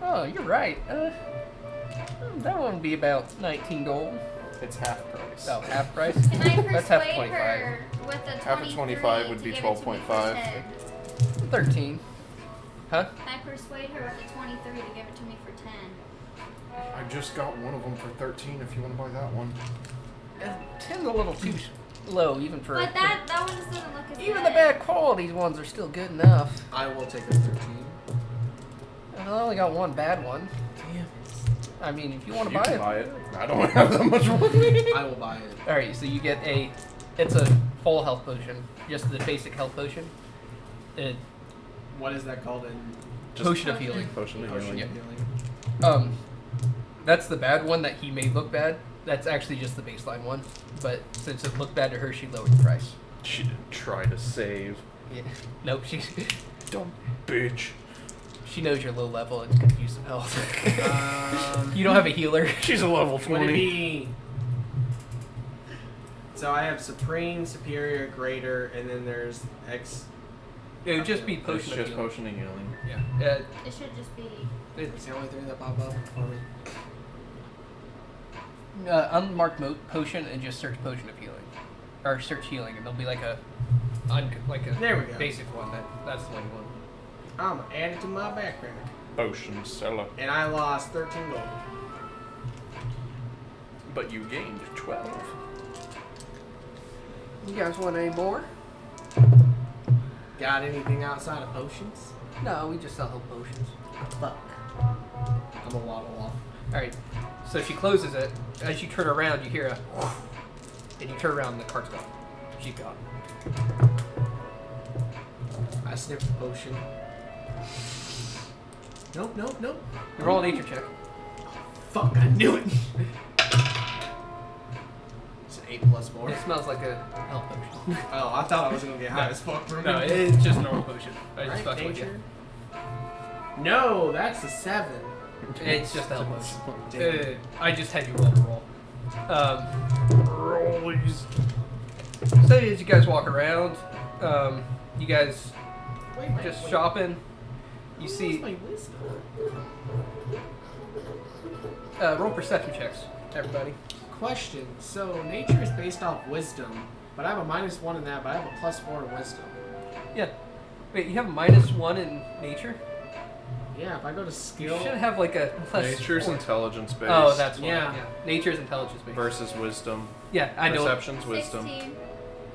"Oh, you're right. That one would be about 19 gold. It's half price. Oh, half price. Can I That's half persuade 25. her with a 23 Half of 25 would to be give it to me for 12.5. 10? 13. Huh? Can I persuade her with a 23 to give it to me for 10? I just got one of them for 13 if you want to buy that one. 10's a little too low, even for. But that one just doesn't look as Even good. the bad quality ones are still good enough. I will take a 13. I only got one bad one. Damn it. I mean, if you want to You buy can it. buy it. I don't have that much money. I will buy it. Alright, so you get it's a full health potion, just the basic health potion. What is that called in Potion of healing. Potion of Potion healing. of Healing? That's the bad one that he made look bad. That's actually just the baseline one. But since it looked bad to her, she lowered the price. She didn't try to save. Yeah. Nope, Dumb bitch. she knows you're low level and could use some health. You don't have a healer. She's a level Would it 20. be... So I have Supreme, Superior, Greater, and then there's X... It would just be It's potion of just healing. potion of healing. Yeah. It should just be. It's the only three that pop up for me. Unmarked potion and just search potion of healing, or search healing, and there'll be like a There we go. basic one that's the one you want. I'm gonna add it to my backpack. Potion seller. And I lost 13 gold. But you gained 12. You guys want any more? Got anything outside of potions? No, we just sell health potions. Fuck. I'm gonna waddle off. All right. So she closes it. As you turn around, you hear a, and you turn around, and the cart's gone. She's gone. I sniffed the potion. Nope, nope, nope. Roll a nature check. Fuck, I knew it! It's an 8 plus 4. It smells like a health potion. Oh, I thought I was gonna get high as fuck for a No, minute. it's just a normal potion. I just Right, fucked with you. nature? No, that's a 7. It's just a health potion. Damn. I just had you roll the roll. Rollies. So as you guys walk around, you guys Wait, just shopping. You see, my wisdom? roll perception checks, everybody. Question. So nature is based off wisdom, but I have a -1 in that, but I have a +4 in wisdom. Yeah. Wait, you have a -1 in nature? Yeah, if I go to You skill. should have like a plus. Nature's 4. intelligence based. Oh, that's why. Yeah. Yeah. Nature's intelligence based. versus wisdom. Yeah, I know. Perception's wisdom. 16.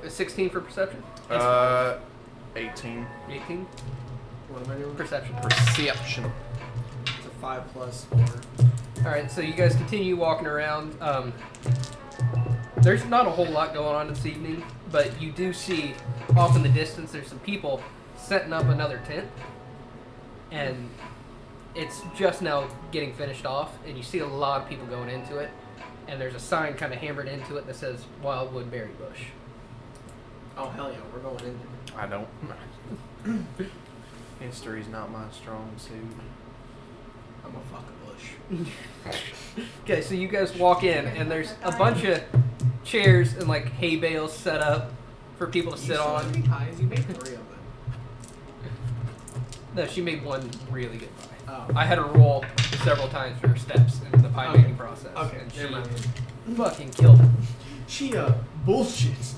16 for perception. 18. 18 What am I doing? perception. Perception. It's a 5 + 4. All right, so you guys continue walking around. There's not a whole lot going on this evening, but you do see off in the distance there's some people setting up another tent, and it's just now getting finished off, and you see a lot of people going into it, and there's a sign kind of hammered into it that says Wildwood Berry Bush. Oh hell yeah, we're going in there. I don't. History's not my strong suit. I'm a fucking bush. Okay, so you guys walk in, and there's a bunch of chairs and like hay bales set up for people to sit on. Pies? You made 3 of them. No, she made one really good pie. Oh. I had to roll several times for her steps in the pie Okay. making process. Okay, and never mind. fucking killed him. She bullshits.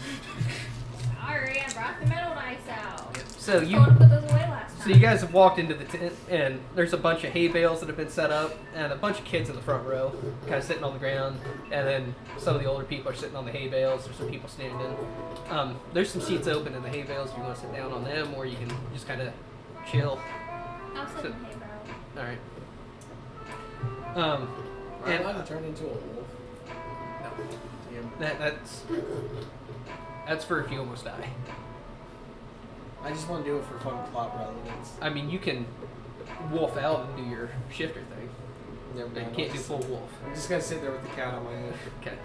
Sorry, I brought the metal knives out. So I you told to put those away last time. So you guys have walked into the tent, and there's a bunch of hay bales that have been set up, and a bunch of kids in the front row, kind of sitting on the ground, and then some of the older people are sitting on the hay bales. There's some people standing. There's some seats open in the hay bales if you want to sit down on them, or you can just kind of chill. I'll sit So- in the hay barrel. All right. Am I And allowed to turn into a wolf? Damn. that's for if you almost die. I just want to do it for fun plot relevance. I mean, you can wolf out and do your shifter thing. Never But you mind. can't do full wolf. I'm just gonna sit there with the cat on my head. Okay.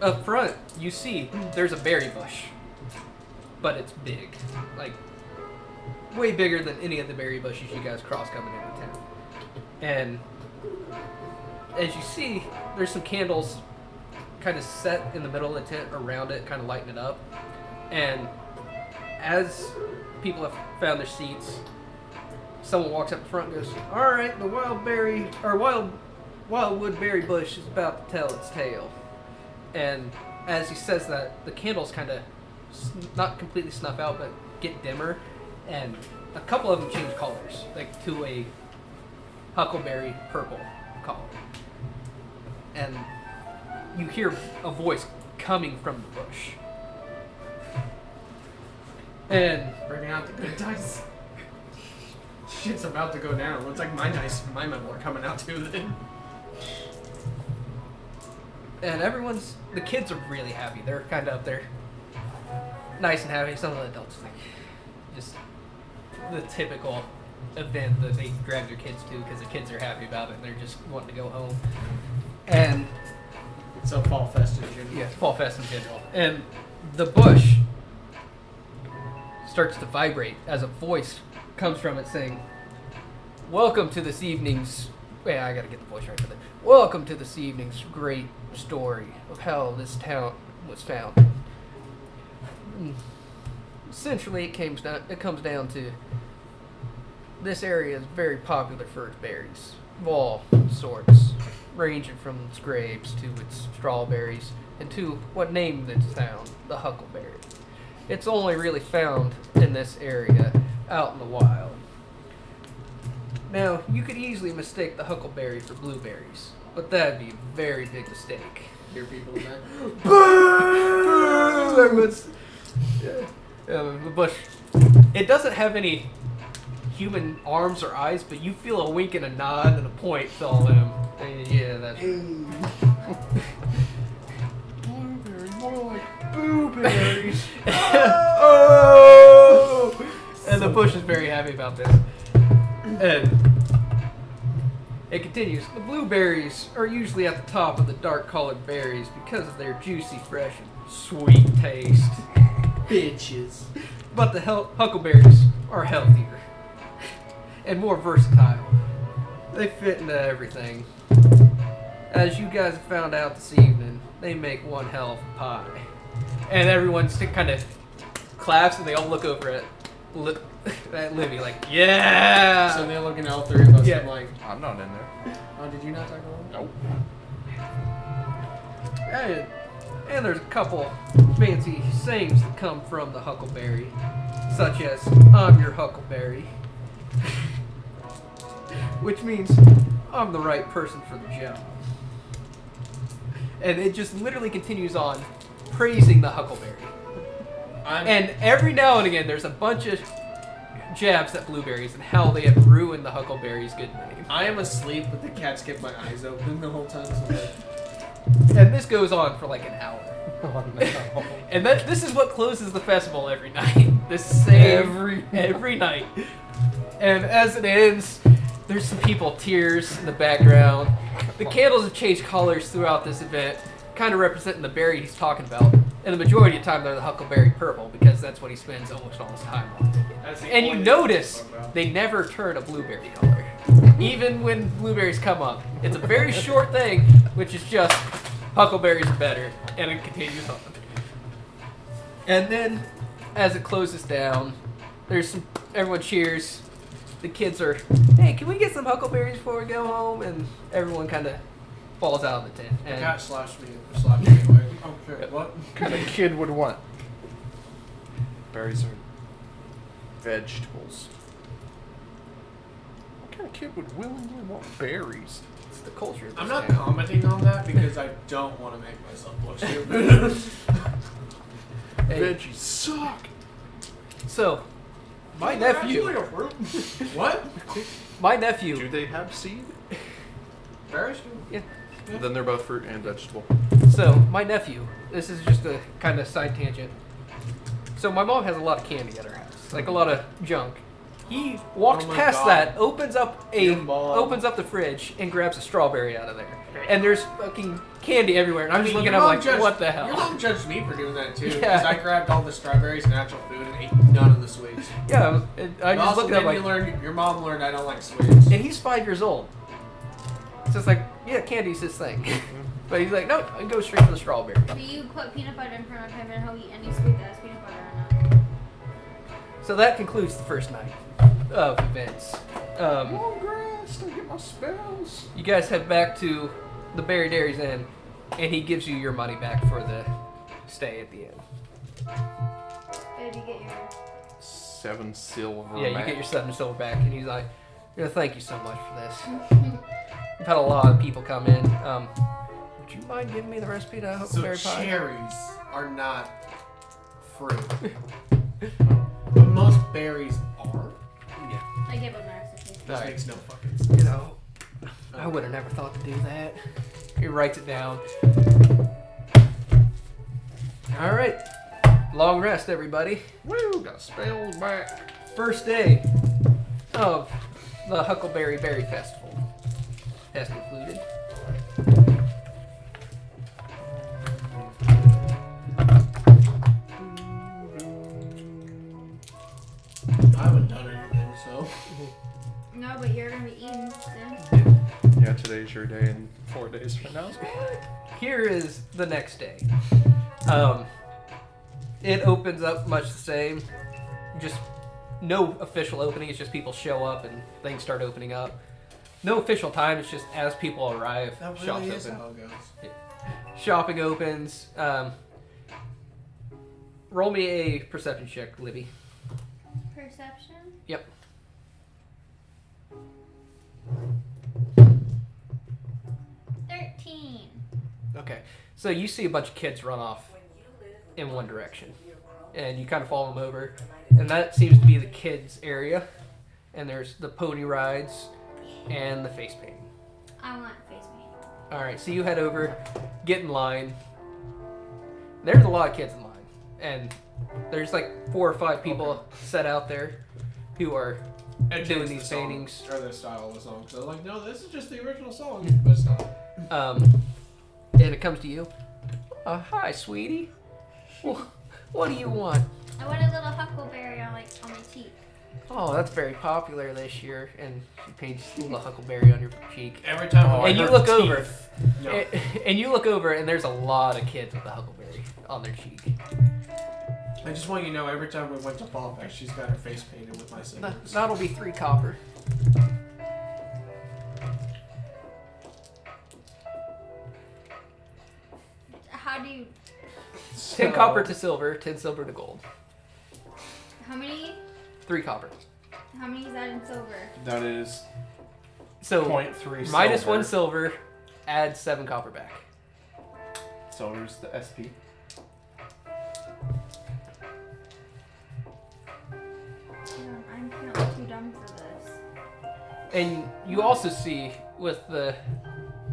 Up front, you see there's a berry bush, but it's big, like way bigger than any of the berry bushes you guys cross coming into town. And as you see, there's some candles kind of set in the middle of the tent around it, kind of lighting it up. And as people have found their seats, someone walks up front and goes, "All right, the wildwood berry bush is about to tell its tale." And as he says that, the candles kind of not completely snuff out, but get dimmer, and a couple of them change colors, like to a huckleberry purple color. And you hear a voice coming from the bush. And Bring out the good dice. Shit's about to go down. Looks like my dice and my metal are coming out too then. the kids are really happy. They're kind of up there, nice and happy. Some of the adults, like, just the typical event that they drag their kids to because the kids are happy about it and they're just wanting to go home. And So Fall Fest in general. yeah, Fall Fest in general. And the bush starts to vibrate as a voice comes from it saying, "Welcome to this evening's..." Wait, I gotta get the voice right for that. "Welcome to this evening's great story of how this town was founded. Essentially, it comes down to this area is very popular for its berries of all sorts, ranging from its grapes to its strawberries and to what named this town, the Huckleberry. It's only really found in this area, out in the wild. Now, you could easily mistake the huckleberry for blueberries, but that'd be a very big mistake." Hear people in that. Boo! Everyone's... the bush. It doesn't have any human arms or eyes, but you feel a wink and a nod and a point to all of them. And yeah, that's... Blueberry, more like blueberries. Oh! And the bush is very happy about this. And it continues. "The blueberries are usually at the top of the dark-colored berries because of their juicy, fresh, and sweet taste. Bitches. But the huckleberries are healthier and more versatile. They fit into everything. As you guys have found out this evening, they make one hell of a pie." And everyone kind of claps and they all look over at Libby like, "Yeah!" So they're looking at all three of us Yeah. and like, I'm not in there. oh, did you not talk about Nope. And there's a couple fancy sayings that come from the huckleberry, such as, "I'm your huckleberry," which means I'm the right person for the job. And it just literally continues on praising the huckleberry. And every now and again, there's a bunch of jabs at blueberries and how they have ruined the huckleberry's good name. I am asleep, but the cats kept my eyes open the whole time. So I'm like, And this goes on for like an hour. Oh no. And this is what closes the festival every night. This same every night. And as it ends, there's some people tears in the background. The candles have changed colors throughout this event, kind of representing the berry he's talking about. And the majority of the time they're the huckleberry purple because that's what he spends almost all his time on. And you notice they never turn a blueberry color. Even when blueberries come up. It's a very short thing, which is just huckleberries are better. And it continues on. And then, as it closes down, everyone cheers. The kids are, "Hey, can we get some huckleberries before we go home?" And everyone kind of falls out of the tent. The And cat slapped me anyway. Oh shit, what? What kind of kid would want berries or vegetables? What kind of kid would willingly want berries? it's the culture of this I'm not town. commenting on that because I don't want to make myself look stupid. Hey, Veggies suck. so, my They're nephew, actually a fruit. What? my Do nephew, they have seed? Berries do. Then they're both fruit and vegetable. so my nephew, this is just a kind of side tangent. So my mom has a lot of candy at her house, like a lot of junk. He walks Oh my past God. that, opens up Your mom. the fridge, and grabs a strawberry out of there. And there's fucking candy everywhere. And I'm just looking your at him mom like, judged- what the Your hell? mom judged me for doing that too. Yeah. Because I grabbed all the strawberries and actual food and ate none of the sweets. Yeah, and I It just also looked at him made like, me learn. Your mom learned I don't like sweets. and he's 5 years old. So it's like, yeah, candy's his thing. But he's like, no, I go straight for the strawberry. Do you put peanut butter in front of him and he'll eat any sweet that has peanut butter in it? So that concludes the first night of events. Long grass, I get my spells. You guys head back to the Berry Dairy's Inn, and he gives you your money back for the stay at the inn. Baby, get your. 7 silver. Yeah, you back. get your 7 silver back, and he's like, "Yeah, thank you so much for this. We've had a lot of people come in. Would you mind giving me the recipe to So Huckleberry pie?" cherries are not fruit. But most berries are. Yeah. I give him a recipe. This Alright. makes no fucking sense. You know, I would have never thought to do that. He writes it down. All right. Long rest, everybody. Woo, got spells back. First day of the Huckleberry Berry Festival has concluded. I haven't done anything, so. No, but you're gonna be eating soon. Yeah, today's your day and 4 days from now. Here is the next day. It opens up much the same. Just no official opening. It's just people show up and things start opening up. No official time. It's just as people arrive, That shops really is open. how it goes. Shopping opens. Roll me a perception check, Libby. Perception? Yep. 13. Okay. So you see a bunch of kids run off in one direction, and you kind of follow them over, and that seems to be the kids' area. And there's the pony rides and the face painting. I want face paint. All right, so you head over, get in line. There's a lot of kids in line, and there's like 4 or 5 people set out there who are And doing change these the song, paintings. or the style of the song. So like, no, this is just the original song, but it's not. And it comes to you. Hi, sweetie. What do you want? I want a little huckleberry on my cheek. Oh, that's very popular this year. And she paints a little huckleberry on your cheek. Every time I And you heard look teeth, over, No. and you look over, and there's a lot of kids with the huckleberry on their cheek. I just want you to know, every time we went to Fall Fest, she's got her face painted with my siblings. That'll be 3 copper. How do you. 10 copper to silver, 10 silver to gold. How many? 3 copper. How many is that in silver? That is So 0.3 minus silver. 1 silver, add 7 copper back. So there's the SP. I'm feeling too dumb for this. And you also see with the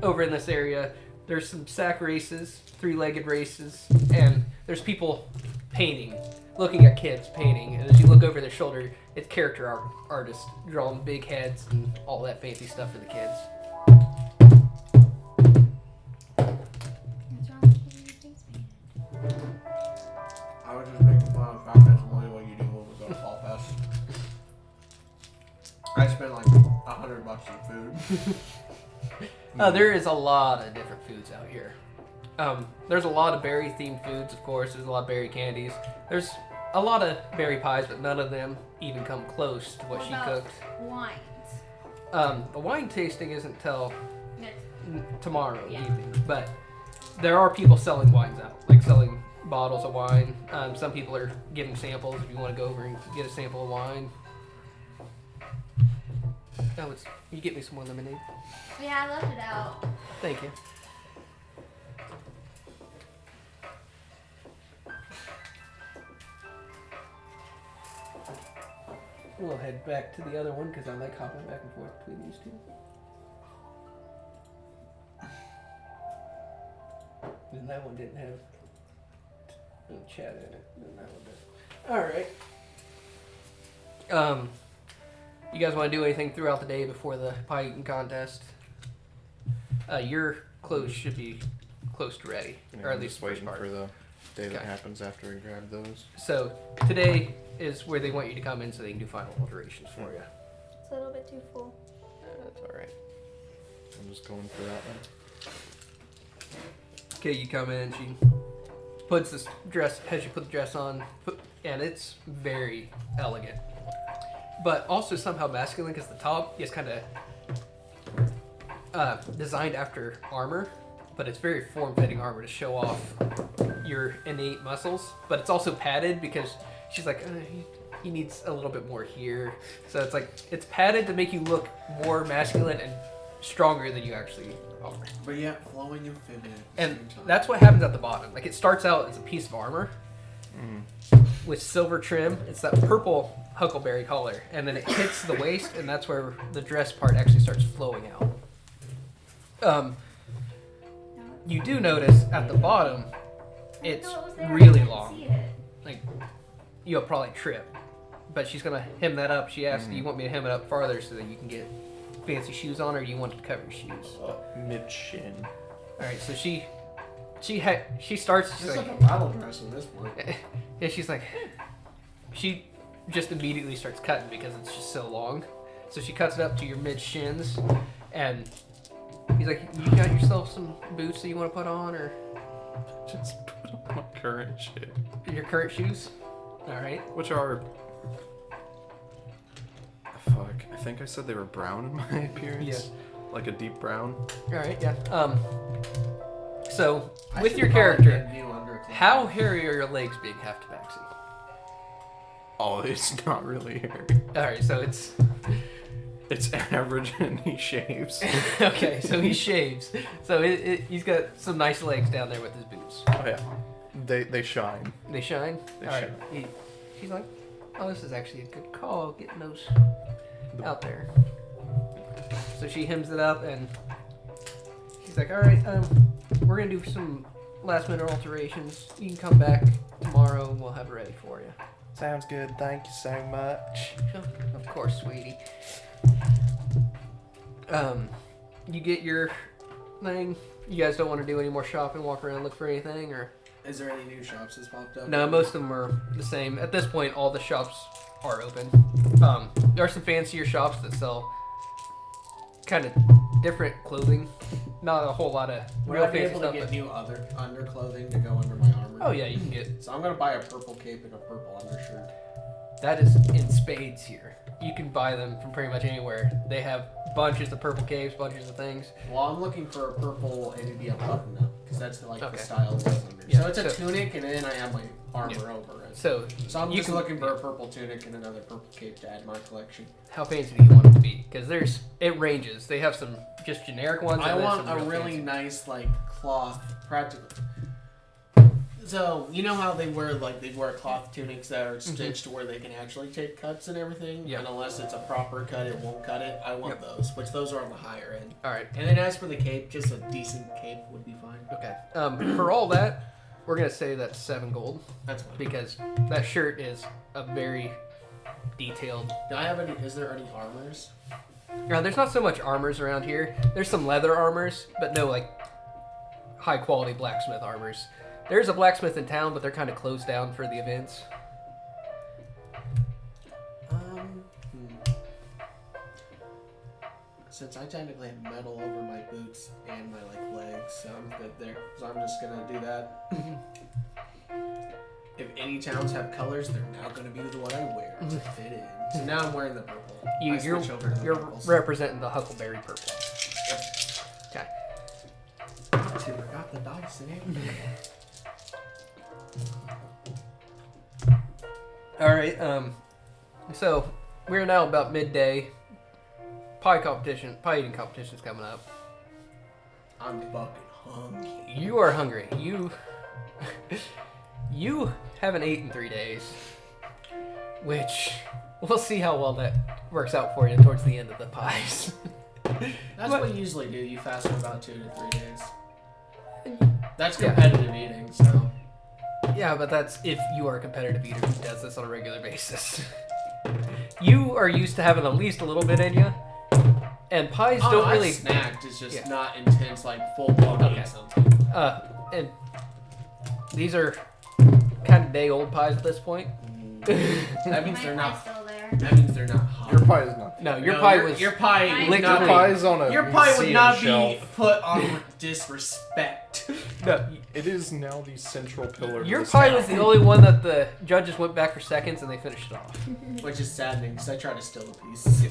over in this area, there's some sack races, 3-legged races, and there's people painting, looking at kids painting. And as you look over their shoulder, it's character artists drawing big heads and all that fancy stuff for the kids. What's wrong with getting your face painted? I was just making fun of the fact that's only what you do when we go to Fall Fest. I spent like $100 on food. There is a lot of different foods out here. There's a lot of berry-themed foods, of course. There's a lot of berry candies. There's a lot of berry pies, but none of them even come close to what she about cooked. wines? The wine tasting isn't till tomorrow Yeah. evening. But there are people selling wines out, like selling bottles of wine. Some people are giving samples if you want to go over and get a sample of wine. Oh, you get me some more lemonade. Yeah, I left it out. Thank you. We'll head back to the other one because I like hopping back and forth between these two. And that one didn't have no chat in it. And that one does. All right. You guys want to do anything throughout the day before the pie eating contest? Your clothes should be close to ready, or at I'm least just the first waiting part. for the day that Okay. happens after we grab those. So today is where they want you to come in so they can do final alterations for you. It's a little bit too full. That's all right. I'm just going for that one. Okay, you come in. She puts this dress, has you put the dress on, and it's very elegant, but also somehow masculine because the top is kind of designed after armor, but it's very form-fitting armor to show off your innate muscles. But it's also padded because she's like, he needs a little bit more here. So it's like it's padded to make you look more masculine and stronger than you actually are. But yet flowing and feminine at the And same time. that's what happens at the bottom. Like it starts out as a piece of armor with silver trim. It's that purple Huckleberry color, and then it hits the waist, and that's where the dress part actually starts flowing out. You do notice at the bottom, it's No, it was there. I really didn't long. see it. Like you'll probably trip, but she's gonna hem that up. She asked, "Do you want me to hem it up farther so that you can get fancy shoes on, or do you want it to cover your shoes?" Mid shin. All right, so she starts. She's It's like, like a battle dress at this point. yeah, she's like, she just immediately starts cutting because it's just so long. So she cuts it up to your mid shins, and he's like, "You got yourself some boots that you want to put on, or Just put on my current shit. your current shoes?" All right. Which are... Fuck. I think I said they were brown in my appearance. Yeah. Like a deep brown. All right. Yeah. So I with should your probably character, get new underclothing. how hairy are your legs being half tabaxi? Oh, it's not really hairy. All right. So it's It's average and he shaves. okay. So he shaves. So he's got some nice legs down there with his boots. Oh yeah. They shine. They shine. They All right. shine. She's like, "Oh, this is actually a good call, getting those out there." So she hems it up, and she's like, "All right, we're gonna do some last-minute alterations. You can come back tomorrow, and we'll have it ready for you." Sounds good. Thank you so much. Of course, sweetie. You get your thing. You guys don't want to do any more shopping, walk around, look for anything, or? Is there any new shops that's popped up? No, most of them are the same. At this point, all the shops are open. There are some fancier shops that sell kind of different clothing. Not a whole lot of Would real I be fancy able stuff. to get But, new other underclothing to go under my armor? oh yeah, you can get. So I'm gonna buy a purple cape and a purple undershirt. That is in spades here. You can buy them from pretty much anywhere. They have bunches of purple capes, bunches of things. Well, I'm looking for a purple and it'd be a button up because that's like Okay. the style it was under. Yeah, So it's a so- tunic and then I have my armor over it. So I'm you just can looking for a purple tunic and another purple cape to add to my collection. How fancy do you want it to be? Because it ranges. They have some just generic ones. I and then want some a real really fancy. nice like cloth, practical. So you know how they wear cloth tunics that are stitched to where they can actually take cuts and everything. Yeah. And unless it's a proper cut, it won't cut it. I want those, which those are on the higher end. All right. And then as for the cape, just a decent cape would be fine. Okay. For all that, we're gonna say that's 7 gold That's fine. because that shirt is a very detailed. Do I have any? Is there any armors? Now, there's not so much armors around here. There's some leather armors, but no like high quality blacksmith armors. There's a blacksmith in town, but they're kind of closed down for the events. Since I technically have metal over my boots and my legs, so I'm good there. So I'm just gonna do that. If any towns have colors, they're now gonna be the one I wear to fit in. So now I'm wearing the purple. I You're switch over to the you're purples. representing the Huckleberry purple. Yep. Okay. listening. All right. So we're now about midday. Pie eating competition's coming up. I'm fucking hungry. You are hungry. You haven't eaten in 3 days, which we'll see how well that works out for you towards the end of the pies. That's what you usually do. You fast for about 2 to 3 days. That's Yeah. competitive eating, so. Yeah, but that's if you are a competitive eater who does this on a regular basis. You are used to having at least a little bit in you, and pies don't I've really. snacked. It's just Yeah. not intense, like full blown Okay. eat something. And these are kind of day old pies at this point. That means My they're pie's not. still there. That means they're not hot. Your pie is not. No, your pie was. Your pie. Mine- would not Your be- pie's on a Your pie would museum not shelf. be put on disrespect. No, It is now the central pillar. of your this pie town. was the only one that the judges went back for seconds and they finished it off. Which is saddening because I tried to steal a piece.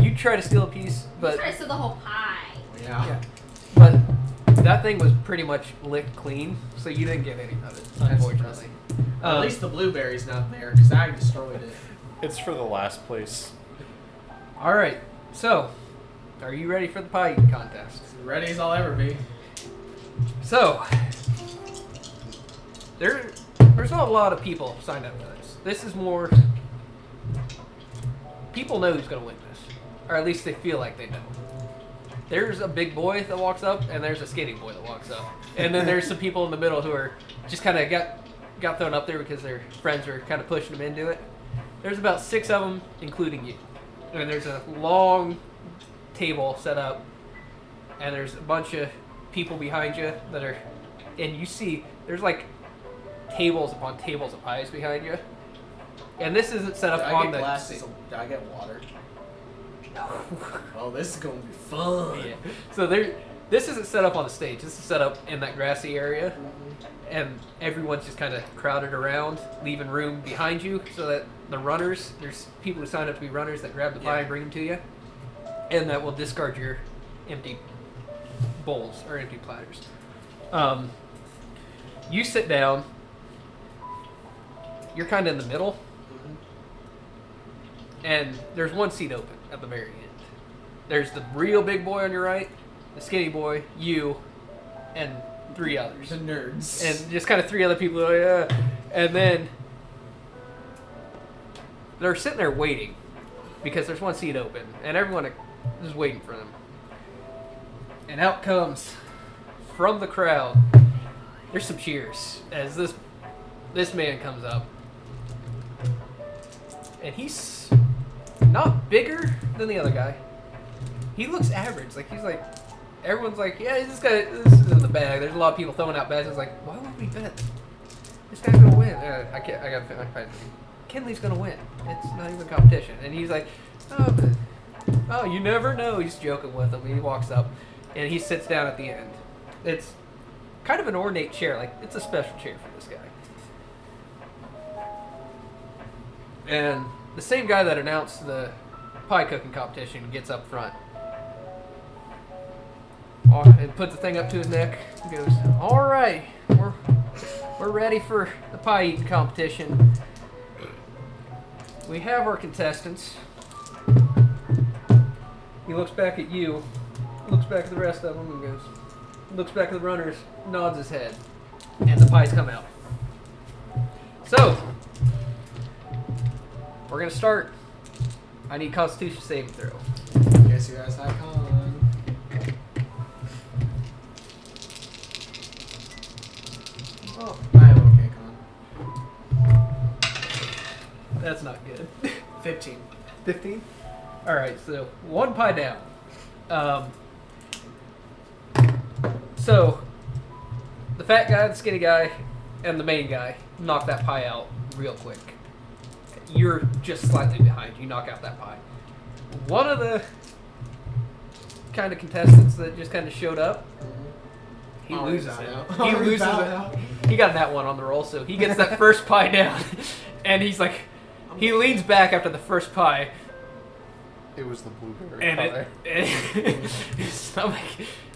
You tried to steal a piece, but Try to steal the whole pie. Yeah. yeah, but that thing was pretty much licked clean, so you didn't get any of it, unfortunately. At least the blueberry's not there because I destroyed it. It's for the last place. All right, so are you ready for the pie eating contest? As ready as I'll ever be. So there's not a lot of people signed up for this. This is more people know who's gonna win this, or at least they feel like they know. There's a big boy that walks up, and there's a skinny boy that walks up, and then there's some people in the middle who are just kind of got thrown up there because their friends were kind of pushing them into it. There's about 6 of them, including you, and there's a long table set up, and there's a bunch of people behind you that are, and you see there's like tables upon tables of pies behind you, and this isn't set up Did I on get the glasses? Did I get water? Oh, this is gonna be fun. Yeah. So this isn't set up on the stage. This is set up in that grassy area, and everyone's just kind of crowded around, leaving room behind you so that the runners, there's people who sign up to be runners that grab the pie Yeah. and bring them to you, and that will discard your empty bowls or empty platters. You sit down. You're kind of in the middle, and there's one seat open at the very end. There's the real big boy on your right, the skinny boy, you, and 3 others. The nerds. And just kind of 3 other people. And then they're sitting there waiting because there's one seat open, and everyone is waiting for them. And out comes from the crowd. There's some cheers as this man comes up, and he's not bigger than the other guy. He looks average. Like he's like, everyone's like, yeah, this is in the bag. There's a lot of people throwing out bags. It's like, why would we bet? This guy's gonna win. I got Kenley's gonna win. It's not even a competition. And he's like, oh, you never know. He's joking with him. He walks up, and he sits down at the end. It's kind of an ornate chair. Like it's a special chair for this guy. And the same guy that announced the pie cooking competition gets up front and puts the thing up to his neck and goes, all right, we're ready for the pie eating competition. We have our contestants. He looks back at you, looks back at the rest of them, and goes, looks back at the runners, nods his head, and the pies come out. So, we're going to start. I need Constitution saving throw. Guess who has high con? Oh, I have okay con. That's not good. 15. 15? Alright, so 1 pie down. So, the fat guy, the skinny guy, and the main guy knock that pie out real quick. You're just slightly behind. You knock out that pie. One of the kind of contestants that just kind of showed up, he Oh, loses he's it. out. He Oh, loses he's it. out. He got that one on the roll, so he gets that first pie down. And he's like, he leans back after the first pie, It was the blueberry and pie. his stomach,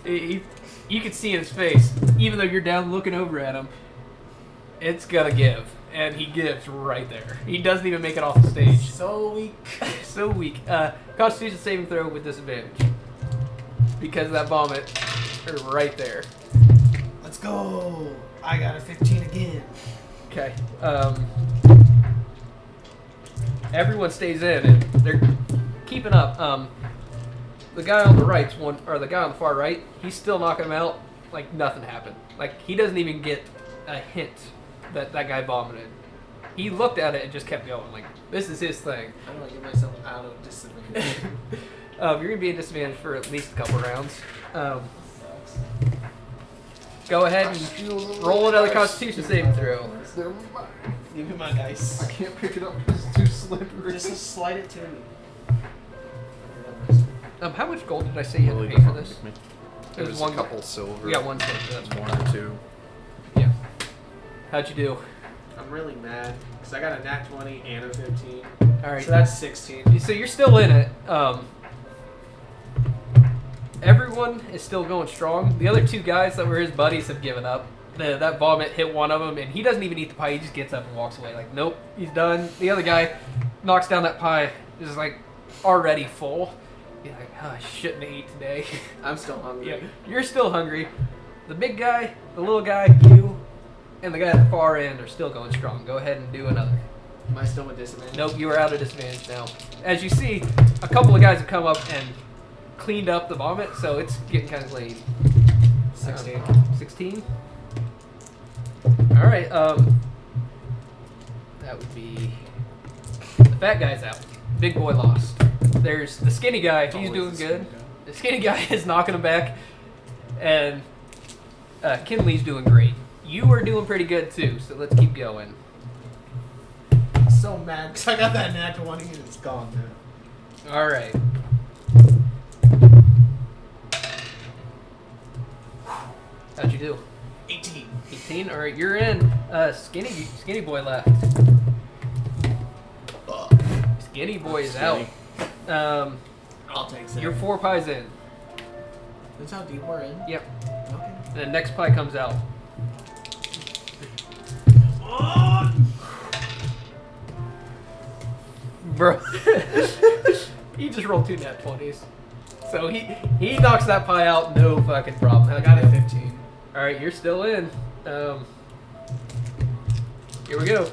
he you can see in his face, even though you're down looking over at him, it's gonna give. And he gives right there. He doesn't even make it off the stage. So weak. So weak. Constitution saving throw with disadvantage. Because of that vomit right there. Let's go. I got a 15 again. Okay. Everyone stays in and they're keeping up. The guy on the right's one, or the guy on the far right, he's still knocking him out like nothing happened. Like he doesn't even get a hint that that guy vomited. He looked at it and just kept going. Like this is his thing. I'm gonna get myself out of disadvantage. You're gonna be at disadvantage for at least a couple rounds. Go ahead and roll another Constitution saving throw. Give me my dice. I can't pick it up because it's too slippery. Just slide it to me. How much gold did I say you had to Lily, pay for come this? with me. It It was was one a couple silver. You got one silver. That's One fine. or two. Yeah. How'd you do? I'm really mad because I got a nat 20 and a 15. All right. So that's 16. So you're still in it. Everyone is still going strong. The other two guys that were his buddies have given up. That vomit hit one of them, and he doesn't even eat the pie. He just gets up and walks away. Like, nope, he's done. The other guy knocks down that pie, is like already full. You're like, oh, I shouldn't have eat today. I'm still hungry. Yeah, you're still hungry. The big guy, the little guy, you, and the guy at the far end are still going strong. Go ahead and do another. Am I still with disadvantage? Nope, you are out of disadvantage now. As you see, a couple of guys have come up and cleaned up the vomit, so it's getting kind of late. 16. 16? Alright, that would be... The fat guy's out. Big boy lost. There's the skinny guy, he's Always doing the good. skinny guy. The skinny guy is knocking him back, and Kinley's doing great. You are doing pretty good too, so let's keep going. I'm so mad because I got that nat 20 and it's gone now. Alright. How'd you do? 18. 18? Alright, you're in. Skinny boy left. Skinny boy is out. I'll take 7. You're 4 pies in. That's how deep we're in? Yep. Okay. And the next pie comes out. Bro. He just rolled 2 nat 20s. So he knocks that pie out, no fucking problem. I got a 15. Alright, you're still in. Here we go.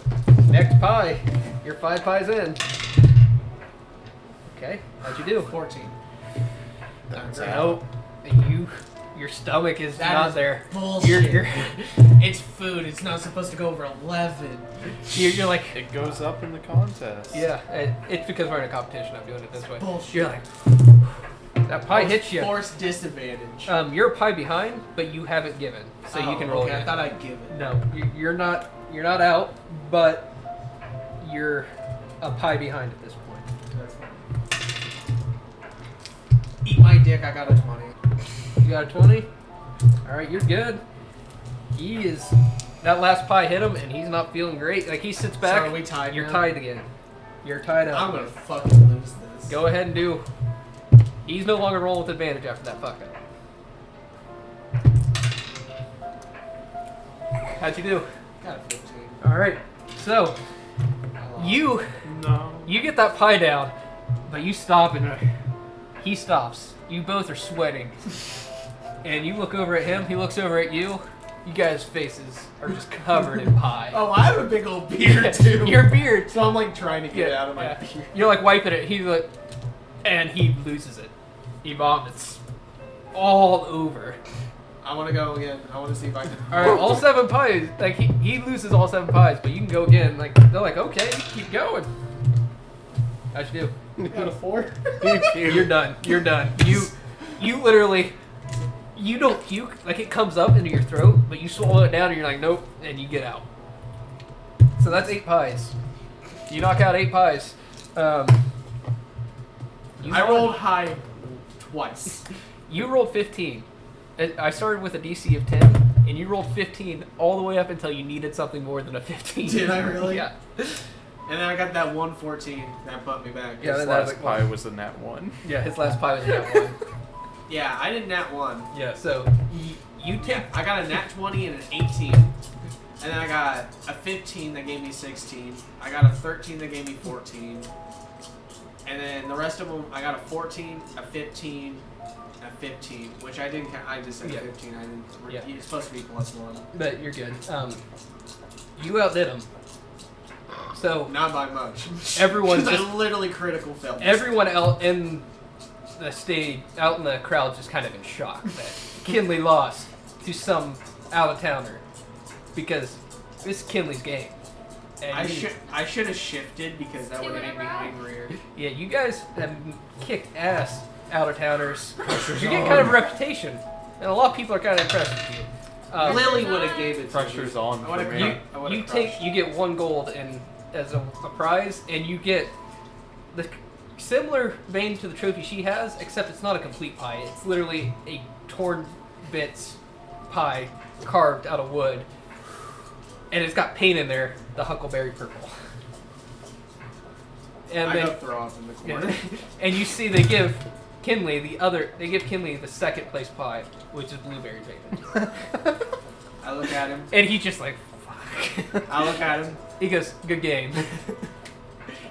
Next pie. You're 5 pies in. Okay, how'd you do? 14. That's Nope. Your stomach is That not is there. bullshit. You're It's food. It's not supposed to go over 11. you're like, It goes up in the contest. yeah. It's because we're in a competition. I'm doing it this way. Bullshit. You're like, that pie hits you. Force disadvantage. You're a pie behind, but you haven't given, so you can roll okay. again. I thought I'd give it. No, you're not. You're not out, but you're a pie behind at this point. That's fine. Eat my dick. I got a 20. You got a 20? Alright, you're good. He is... That last pie hit him, and he's not feeling great. Like, he sits back. So are we tied You're now? tied again. You're tied up. I'm gonna fucking lose this. Go ahead and do... He's no longer rolling with advantage after that fuck up. How'd you do? Got a 15. Alright, so... I lost. You get that pie down, but you stop and... He stops. You both are sweating. And you look over at him, he looks over at you. You guys' faces are just covered in pie. Oh, I have a big old beard too. Your beard. So I'm like trying to get it Yeah, out of my yeah. beard. You're like wiping it. He's like, and he loses it. He vomits all over. I want to go again. I want to see if I can. All right, all 7 pies. Like he loses all 7 pies, but you can go again. Like they're like, okay, keep going. How'd you do? Got a 4. You're done. You're done. You literally, you don't puke. Like it comes up into your throat, but you swallow it down and you're like, nope, and you get out. So that's 8 pies. You knock out 8 pies. I rolled high twice. You rolled 15. I started with a DC of 10, and you rolled 15 all the way up until you needed something more than a 15. Did I really? Yeah. And then I got that 114 that bumped me back. Yeah, His that was last like pie was the nat 1. Yeah, his last pie was that one. Yeah, I did nat 1. Yeah, so You take. I got a nat 20 and an 18. And then I got a 15 that gave me 16. I got a 13 that gave me 14. And then the rest of them, I got a 14, a 15, a 15, which I didn't count. I just said 15. I didn't. Yeah. It's supposed to be +1. But you're good. You outdid him. So Not by much. everyone I just literally critical failed. everyone out in the stage, out in the crowd, just kind of in shock that Kinley lost to some out of towner because this is Kinley's game. And I should have shifted because that would have made me angrier. Yeah, you guys have kicked ass, out of towners. You're getting kind of a reputation, and a lot of people are kind of impressed with you. Lily would have gave it to Pressure's me. on I for would've me. You get 1 gold and as a prize, and you get the similar vein to the trophy she has, except it's not a complete pie. It's literally a torn bits pie carved out of wood, and it's got paint in there, the Huckleberry purple. And I then, go throw up in the corner. and you see they give Kinley the second place pie, which is blueberry bacon. I look at him. And he's just like, fuck. I look at him. He goes, good game.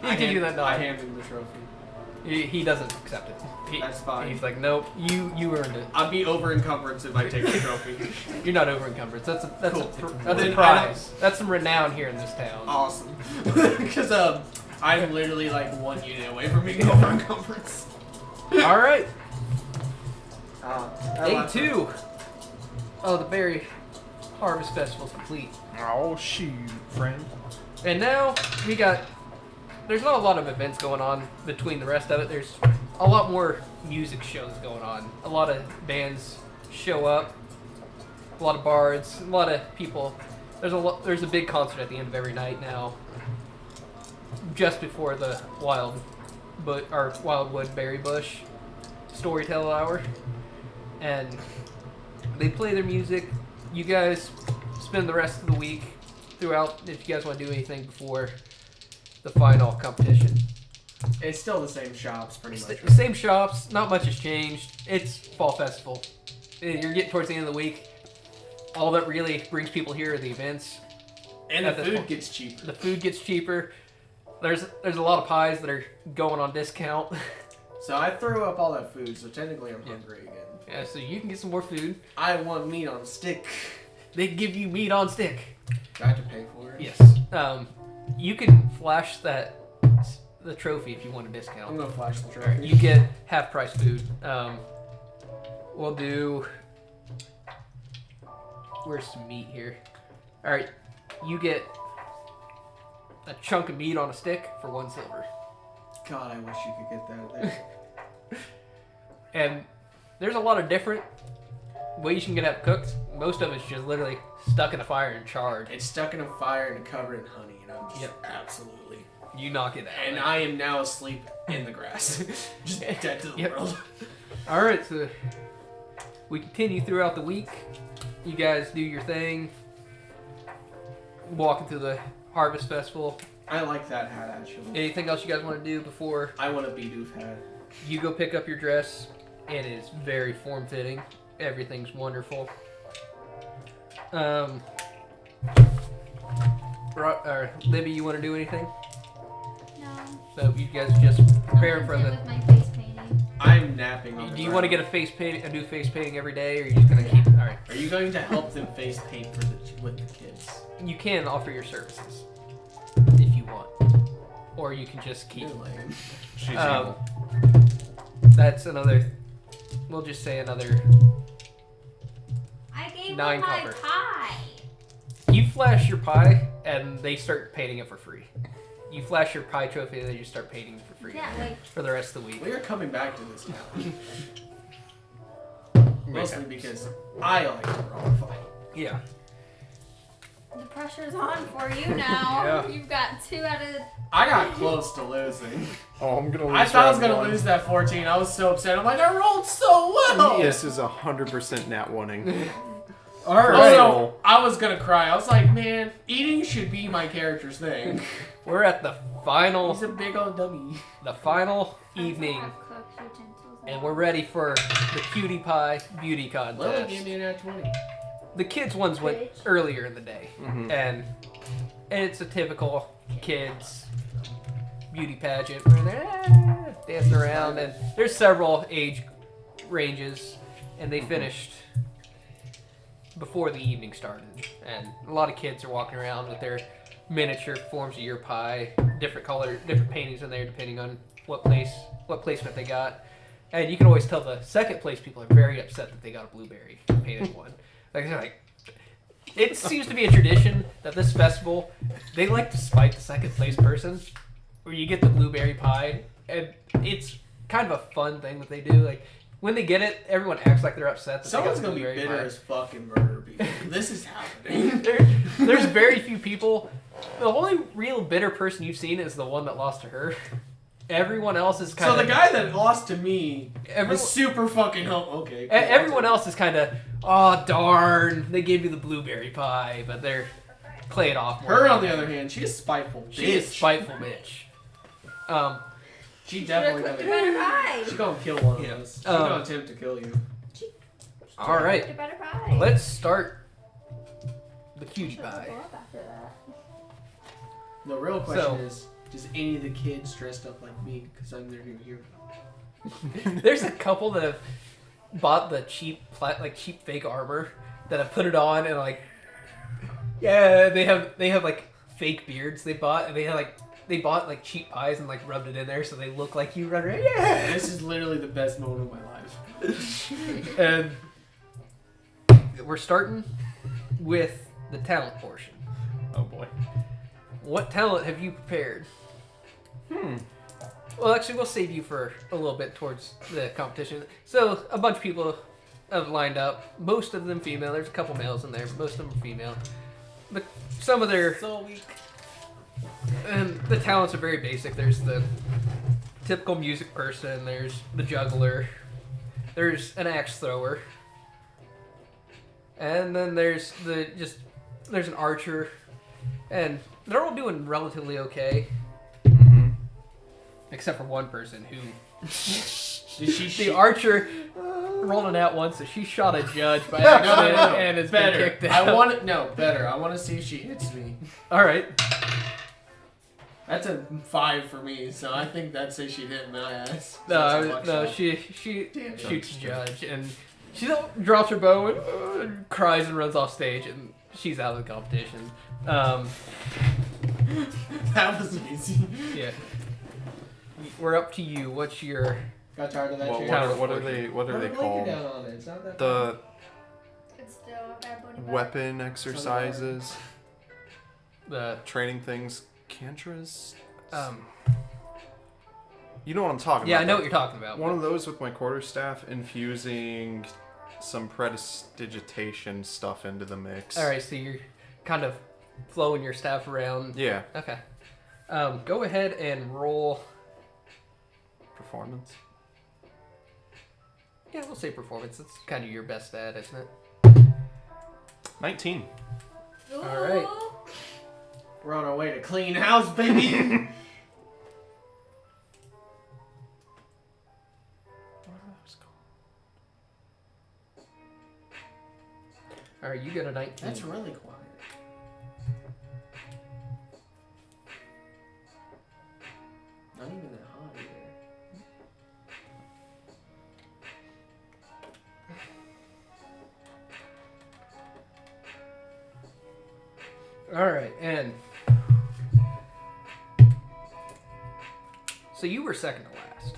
He gives you that nod. I hand him the trophy. He doesn't accept it. That's fine. He's like, nope, you earned it. I'll be over encumbrance if I take the trophy. You're not over encumbered. That's a Cool. that's a prize. That's some renown here in this town. Awesome. Because I'm literally like 1 unit away from being over encumbrance. All right, Day day 2. Oh, the berry harvest festival's complete. Oh, shoot, friend. And now we got. There's not a lot of events going on between the rest of it. There's a lot more music shows going on. A lot of bands show up. A lot of bards. A lot of people. There's a big concert at the end of every night now. Just before the Wildwood Berry Bush Storytell Hour, and they play their music. You guys spend the rest of the week throughout if you guys want to do anything before the final competition. It's still the same shops, pretty much. The same shops, not much has changed. It's Fall Festival. You're getting towards the end of the week. All that really brings people here are the events. And at the this food point. gets cheaper. The food gets cheaper. There's a lot of pies that are going on discount. So I threw up all that food, so technically I'm hungry again. Yeah, so you can get some more food. I want meat on a stick. They give you meat on stick. Do I have to pay for it? Yes. You can flash the trophy if you want a discount. I'm gonna flash the Alright, trophy. you get half price food. We'll do. Where's some meat here? Alright, you get a chunk of meat on a stick for 1 silver. God, I wish you could get that there. And there's a lot of different ways you can have it cooked. Most of it's just literally stuck in a fire and charred. It's stuck in a fire and covered in honey, and I'm just absolutely. You knock it out. And I am now asleep in the grass, just dead to the Yep. world. All right, so we continue throughout the week. You guys do your thing. Walking through the Harvest Festival. I like that hat actually. Anything else you guys want to do before I want a Bidoof hat. you go pick up your dress? It is very form-fitting. Everything's wonderful. Libby, you want to do anything? No. So you guys just prepare for the. With my face painting. I'm napping on the Do you want to ground. get a new face painting every day, or are you just gonna keep? All right. Are you going to help them face paint with the kids? You can offer your services if you want, or you can just keep. You're lame. She's Um, evil. That's another. We'll just say another. I gave 9 them my copper. pie. You flash your pie, and they start painting it for free. You flash your pie trophy, and they just start painting it for free Yeah, like for the rest of the week. We are coming back to this town. Mostly because I like to roll. Yeah. the pressure's on for you now. Yeah. You've got 2 out of. I got close to losing. Oh, I'm gonna lose. I thought I was round gonna one. lose that 14. I was so upset. I'm like, I rolled so well. This is 100% nat winning. All Oh, right. no, I was gonna cry. I was like, man, eating should be my character's thing. We're at the final He's a big old dummy. evening Have cooked utensils And we're ready for the cutie pie beauty Lily contest. gave me an at 20. The kids ones went earlier in the day, and it's a typical kids beauty pageant where they're dancing around, and there's several age ranges, and they finished before the evening started, and a lot of kids are walking around with their miniature forms of your pie, different color, different paintings in there depending on what placement they got, and you can always tell the second place people are very upset that they got a blueberry painted one. Like they're like, it seems to be a tradition that this festival they like to spite the second place person, where you get the blueberry pie, and it's kind of a fun thing that they do. Like when they get it, everyone acts like they're upset that Someone's they got the gonna be blueberry bitter pie. as fucking murder people. This is happening. There's very few people. The only real bitter person you've seen is the one that lost to her. Everyone else is kind So of. the guy that lost to me was super fucking okay. Cool. Everyone else is kind of, oh darn, they gave you the blueberry pie, but they're play it off more. Her, on the other hand, she is spiteful. She is spiteful bitch. She definitely Cooked a gonna. better pie. She's gonna kill one Yeah. of us. She's gonna attempt to kill you. All right, Cooked a better pie. let's start the cutie Shut the pie. door up after that. The real question So- is, does any of the kids dressed up like me? Because I'm their new hero. There's a couple that have bought the cheap fake armor that have put it on and like, yeah, they have like fake beards they bought, and they bought like cheap pies and like rubbed it in there so they look like you run around. Yeah. This is literally the best moment of my life. And we're starting with the talent portion. Oh boy. What talent have you prepared? Well, actually, we'll save you for a little bit towards the competition. So, a bunch of people have lined up. Most of them female. There's a couple males in there, but most of them are female. But some of their... So weak. And the talents are very basic. There's the typical music person. There's the juggler. There's an axe thrower. And then there's an archer. And they're all doing relatively okay. Except for one person who... the archer rolled an at one, so she shot a judge by accident and has been Better. kicked out. Better. I want to see if she hits me. Alright. That's a 5 for me, so I think that'd say she hit my ass. So that's a No, luck no, shot. she Damn it. shoots the judge, and she drops her bow and cries and runs off stage, and she's out of the competition. That was easy. Yeah. We're up to you. What's your... Got tired of that What, shit. what are they Put a blanket called? down on it. It's not that The It's still a bad bunny bag. weapon exercises, The... training things, cantras. Um, You know what I'm talking yeah, about. I know what you're talking about. One of those with my quarterstaff, infusing some prestidigitation stuff into the mix. Alright, so you're kind of flowing your staff around. Yeah. Okay. Go ahead and roll... Performance. Yeah, we'll say performance. That's kind of your best stat, isn't it? 19. Ooh. All right. We're on our way to clean house, baby. What are those called? Alright, you get a 19. That's really quiet. Not even that hot either. Alright, and... So you were second to last.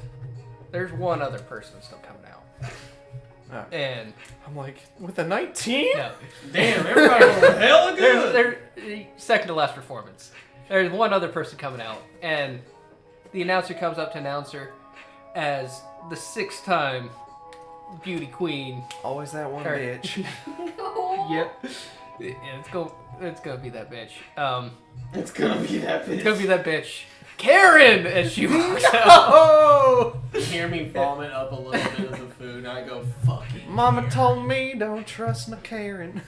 There's one other person still coming out. Ah, And... I'm like, with a 19? No. Damn, everybody was hella good. They're second to last performance. There's one other person coming out, and the announcer comes up to announce her as the 6th-time beauty queen. Always that one Or- bitch. Yep. Yeah, it's gonna be that bitch. It's gonna be that It's bitch. gonna be that bitch, Karen, as she walks out. Oh! You hear me vomit up a little bit of the food, and I go, fuck it. Mama told me don't trust no Karen.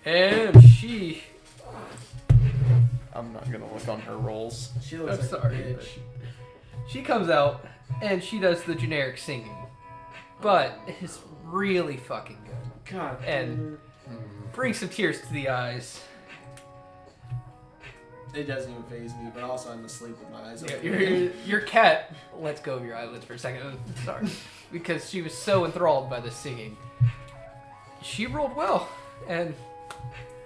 And she... I'm not gonna look on her rolls. She looks I'm like sorry, a bitch. She comes out, and she does the generic singing. but it's really fucking good. God. And brings some tears to the eyes. It doesn't even faze me, but also I'm asleep with my eyes Yeah, open. your cat lets go of your eyelids for a second. Sorry. Because she was so enthralled by the singing. She rolled well, and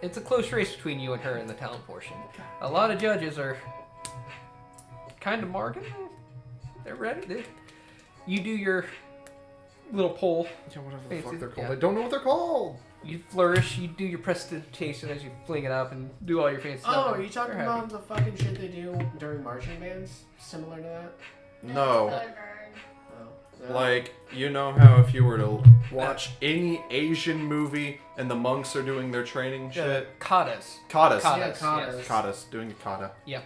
it's a close race between you and her in the talent portion. A lot of judges are kind of marking. They're ready. You do your little poll. Yeah, whatever the Fancy, fuck they're called. yeah. I don't know what they're called. You flourish. You do your prestidigitation as you fling it up and do all your fancy stuff. Oh, are and you talking they're about happy. the fucking shit they do during marching bands? Similar to that? No. Oh. No. Like, you know how if you were to watch any Asian movie and the monks are doing their training shit? Katas. Katas. Katas. Yeah, katas. Yes. Katas. Doing a kata. Yep.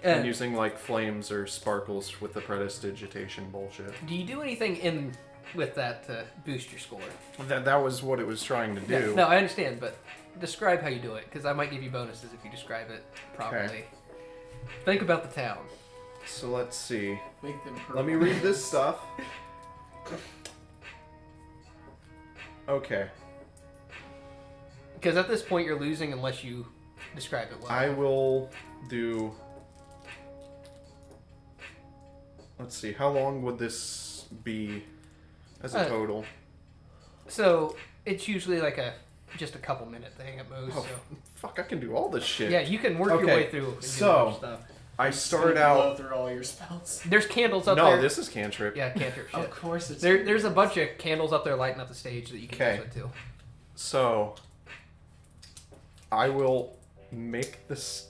And using, like, flames or sparkles with the prestidigitation bullshit. Do you do anything in with that to boost your score? That was what it was trying to do. Yeah, no, I understand, but describe how you do it, because I might give you bonuses if you describe it properly. Okay. Think about the town. So let's see. Make them Let me read this stuff. Okay. Because at this point you're losing unless you describe it well. I will do... Let's see. How long would this be as a total? So it's usually like just a couple minute thing at most. Oh, So. fuck, I can do all this shit. Yeah, you can work your Okay, way through and do so- other stuff. I start Blow out... through all your spells. There's candles up there. No, this is cantrip. Yeah, cantrip shit. Of course it's... There's a bunch of candles up there lighting up the stage that you can Okay. mess with too. So, I will make this...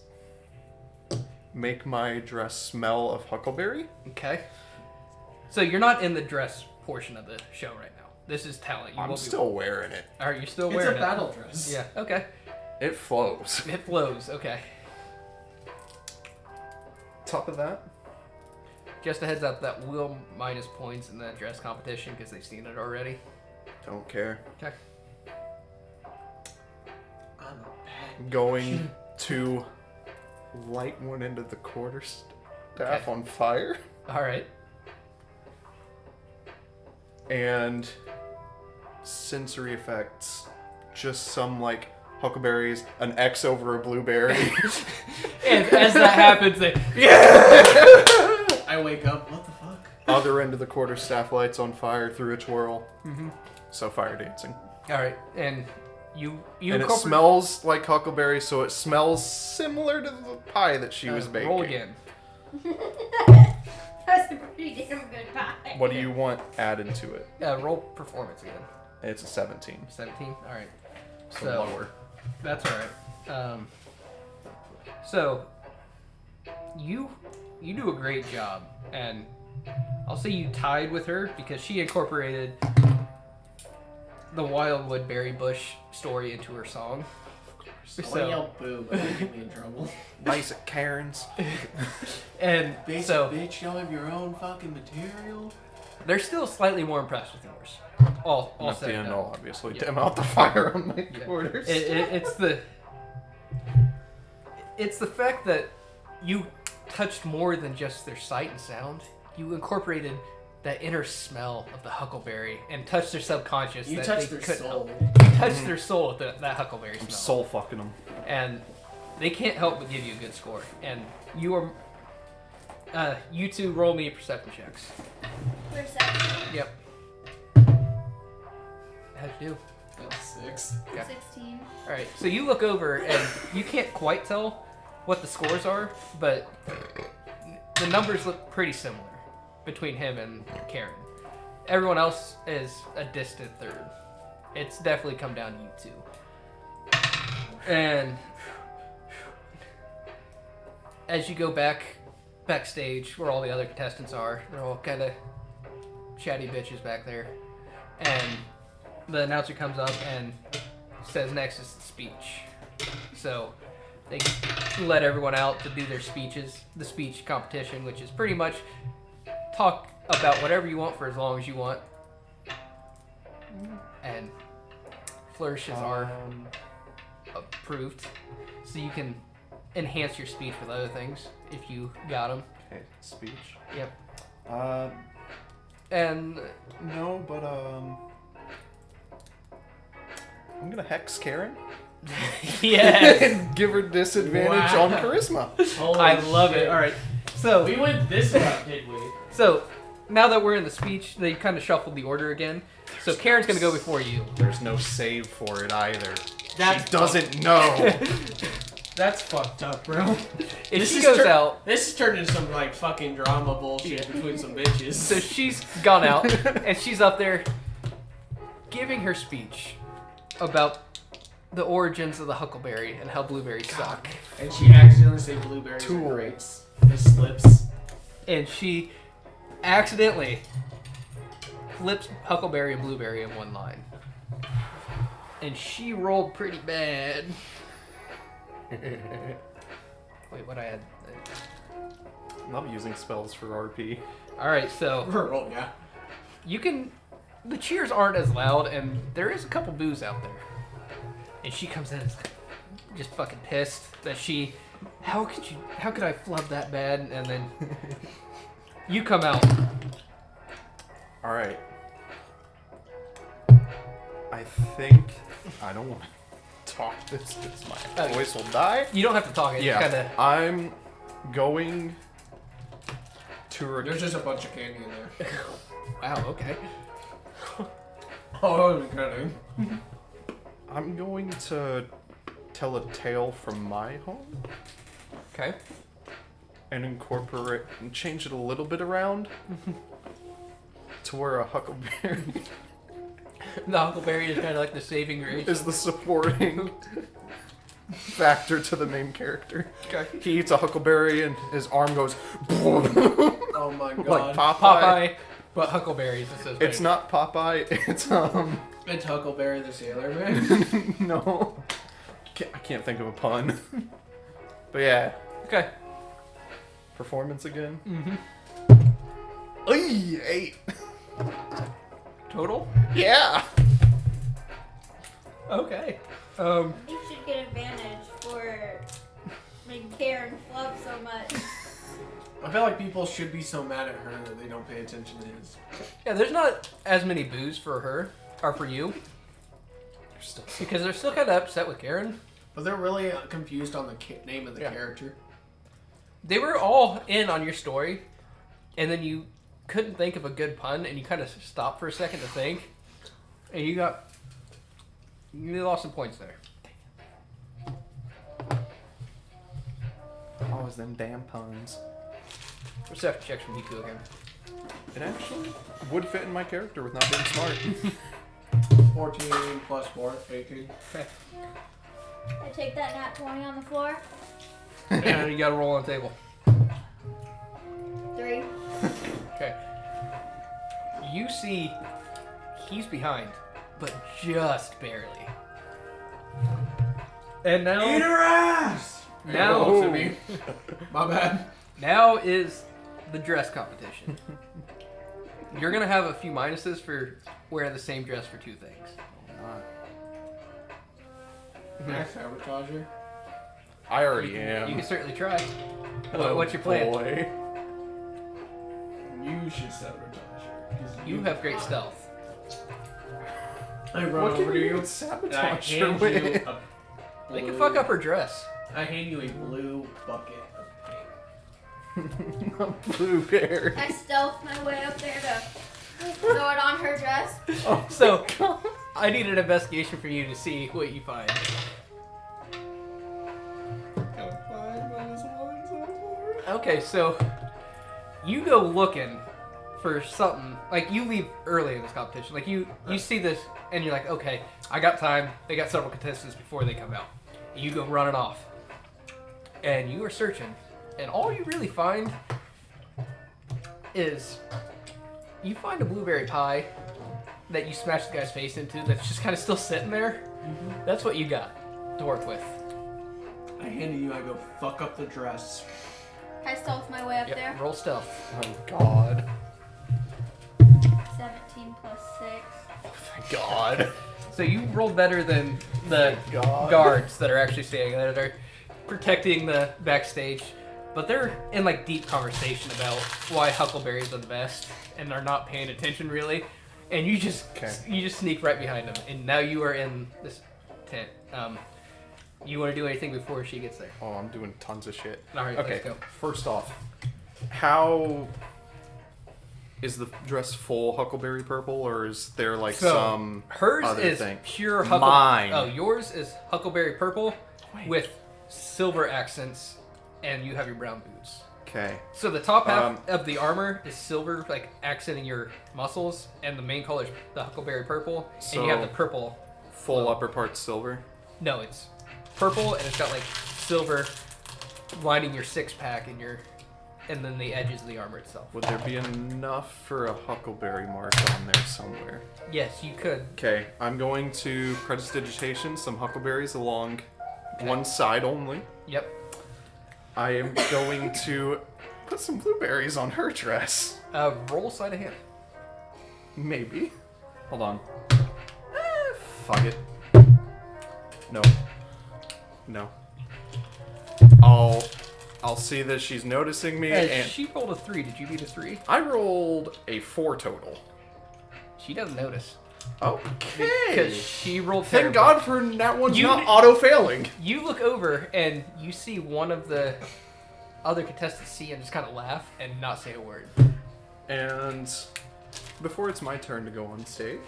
Make my dress smell of Huckleberry. Okay. So you're not in the dress portion of the show right now. This is talent. You I'm won't be- still wearing it. Are you still It's wearing a it? battle dress. Yeah. Okay. It flows. It flows. Okay. Top of that, Just a heads up that will minus points in the dress competition because they've seen it already. don't care. Okay. I'm a bad... Going to light one end of the quarterstaff Okay. on fire. All right. And sensory effects, just some like huckleberries, an X over a blueberry. And as that happens, they I wake up, what the fuck? Other end of the quarterstaff lights on fire through a twirl. Mhm. So fire dancing. All right, and you And it incorporate- smells like huckleberry, so it smells similar to the pie that she was baking. Roll again. That's a pretty damn good pie. What do you want added to it? Roll performance again. It's a 17. 17. All right. So, So- lower. That's all right. So you do a great job, and I'll say you tied with her because she incorporated the Wildwood Berry Bush story into her song. I want to So yell boo, but it'll get me in trouble. Basic Karens. and Basic so bitch, y'all have your own fucking material. they're still slightly more impressed with yours. All At said the and end, done. I'll obviously Yeah. dim out the fire on my Yeah. quarters. It's the fact that you touched more than just their sight and sound. You incorporated that inner smell of the huckleberry and touched their subconscious. You that touched they their couldn't soul. help. You touched their soul with that huckleberry smell. I'm soul fucking them. And they can't help but give you a good score. And you are, you two roll me perception checks. Perception. Yep. How'd you do? That's 6. Okay. 16. All right. So you look over and you can't quite tell what the scores are, but the numbers look pretty similar between him and Karen. Everyone else is a distant third. It's definitely come down to you two. And as you go backstage where all the other contestants are, they're all kind of chatty bitches back there. And the announcer comes up and says next is the speech. So they let everyone out to do their speeches, the speech competition, which is pretty much talk about whatever you want for as long as you want. And flourishes are approved, so you can enhance your speech with other things if you got them. Okay, speech. Yep. And No, but I'm gonna hex Karen. yes, Give her disadvantage Wow. on charisma. Holy I love shit. it. All right, so We went this route, did we? so now that we're in the speech, they kind of shuffled the order again. So Karen's gonna go before you. There's no save for it either. That's She doesn't know. That's fucked up, bro. If This she is goes out, This has turned into some like fucking drama bullshit between some bitches. so she's gone out, and she's up there giving her speech about the origins of the Huckleberry and how blueberries suck. And she accidentally said blueberries Tool. are grapes. It slips. And she accidentally flips Huckleberry and Blueberry in one line. And she rolled pretty bad. Wait, what I had? I'm using spells for RP. Alright, so Oh yeah. you can... The cheers aren't as loud, and there is a couple boos out there. And she comes in and is like, just fucking pissed that she... How could I flub that bad? And then you come out. Alright. I think... I don't want to talk this because my Okay. voice will die. You don't have to talk. It Yeah, kind of... I'm going to... There's just a bunch of candy in there. Wow, okay. Oh, I'm kidding. I'm going to tell a tale from my home Okay. and incorporate and change it a little bit around to where a Huckleberry The Huckleberry is kind of like the saving grace. is the supporting factor to the main character. Okay. He eats a Huckleberry and his arm goes Oh my god. like Popeye. Popeye, but Huckleberries. It says It's not Popeye. It's It's Huckleberry the Sailor Man. no. I can't think of a pun. But yeah, Okay. performance again. Mm-hmm. Ay, 8. Total? Yeah. Okay. You should get advantage for making Karen flub so much. I feel like people should be so mad at her that they don't pay attention to his. Yeah, there's not as many boos for her, or for you, You're still because they're still kind of upset with Karen. But they're really confused on the name of the Yeah. character. They were all in on your story, and then you couldn't think of a good pun, and you kind of stopped for a second to think, and you lost some points there. always them damn puns. Perception checks from Miku again. It actually would fit in my character with not being smart. 14 plus 4, 18. Okay. I take that nat 20 on the floor. And you got to roll on the table. 3. Okay. You see he's behind, but just barely. And now, Eat her ass! Now- Oh, to me. My bad. now is the dress competition. You're gonna have a few minuses for wearing the same dress for two things. Max sabotager. I already You am. can certainly try. Oh, What's your plan? boy. You should sabotage her. 'cause You have great stealth. I run What over can to you you. even And I sabotage her hand you with? a They can blue- fuck up her dress. I hand you a blue bucket of paint. Blueberry. I stealth my way up there to throw it on her dress. So, I need an investigation for you to see what you find. Okay, so you go looking for something. Like, you leave early in this competition. Like, you see this, and you're like, okay, I got time. They got several contestants before they come out. And you go running off. And you are searching. And all you really find is you find a blueberry pie that you smashed the guy's face into that's just kind of still sitting there. That's what you got to work with. I hand it you, I go, fuck up the dress. I stealth my way up Yep, there. roll stealth. Oh God. 17 plus 6. Thank God. So you rolled better than the God. guards that are actually standing there. They're protecting the backstage. but they're in like deep conversation about why huckleberries are the best, and they're not paying attention really. And you just sneak right behind them, and now you are in this tent. You want to do anything before she gets there? Oh, I'm doing tons of shit. All right, Okay, let's go. first off, how is the dress full Huckleberry purple, or is there like some hers other is thing? pure Huckleberry. Mine. Oh, yours is Huckleberry purple Wait. with silver accents, and you have your brown boots. Okay. So the top half of the armor is silver, like accenting your muscles, and the main color is the Huckleberry purple, and you have the purple. Full upper part silver? No, it's purple, and it's got like silver lining your six pack and then the edges of the armor itself. Would there be enough for a Huckleberry mark on there somewhere? Yes, you could. Okay, I'm going to prestidigitation some Huckleberries along one side only. Yep. I am going to put some blueberries on her dress. Roll sleight of hand. Maybe. Hold on. Fuck it. No. No. I'll see that she's noticing me, and She rolled a 3. Did you beat a 3? I rolled a 4 total. She doesn't notice. Okay. Because she rolled Thank terrible. God for that one's You- not auto-failing. You look over and you see one of the other contestants see and just kind of laugh and not say a word. And before it's my turn to go on stage,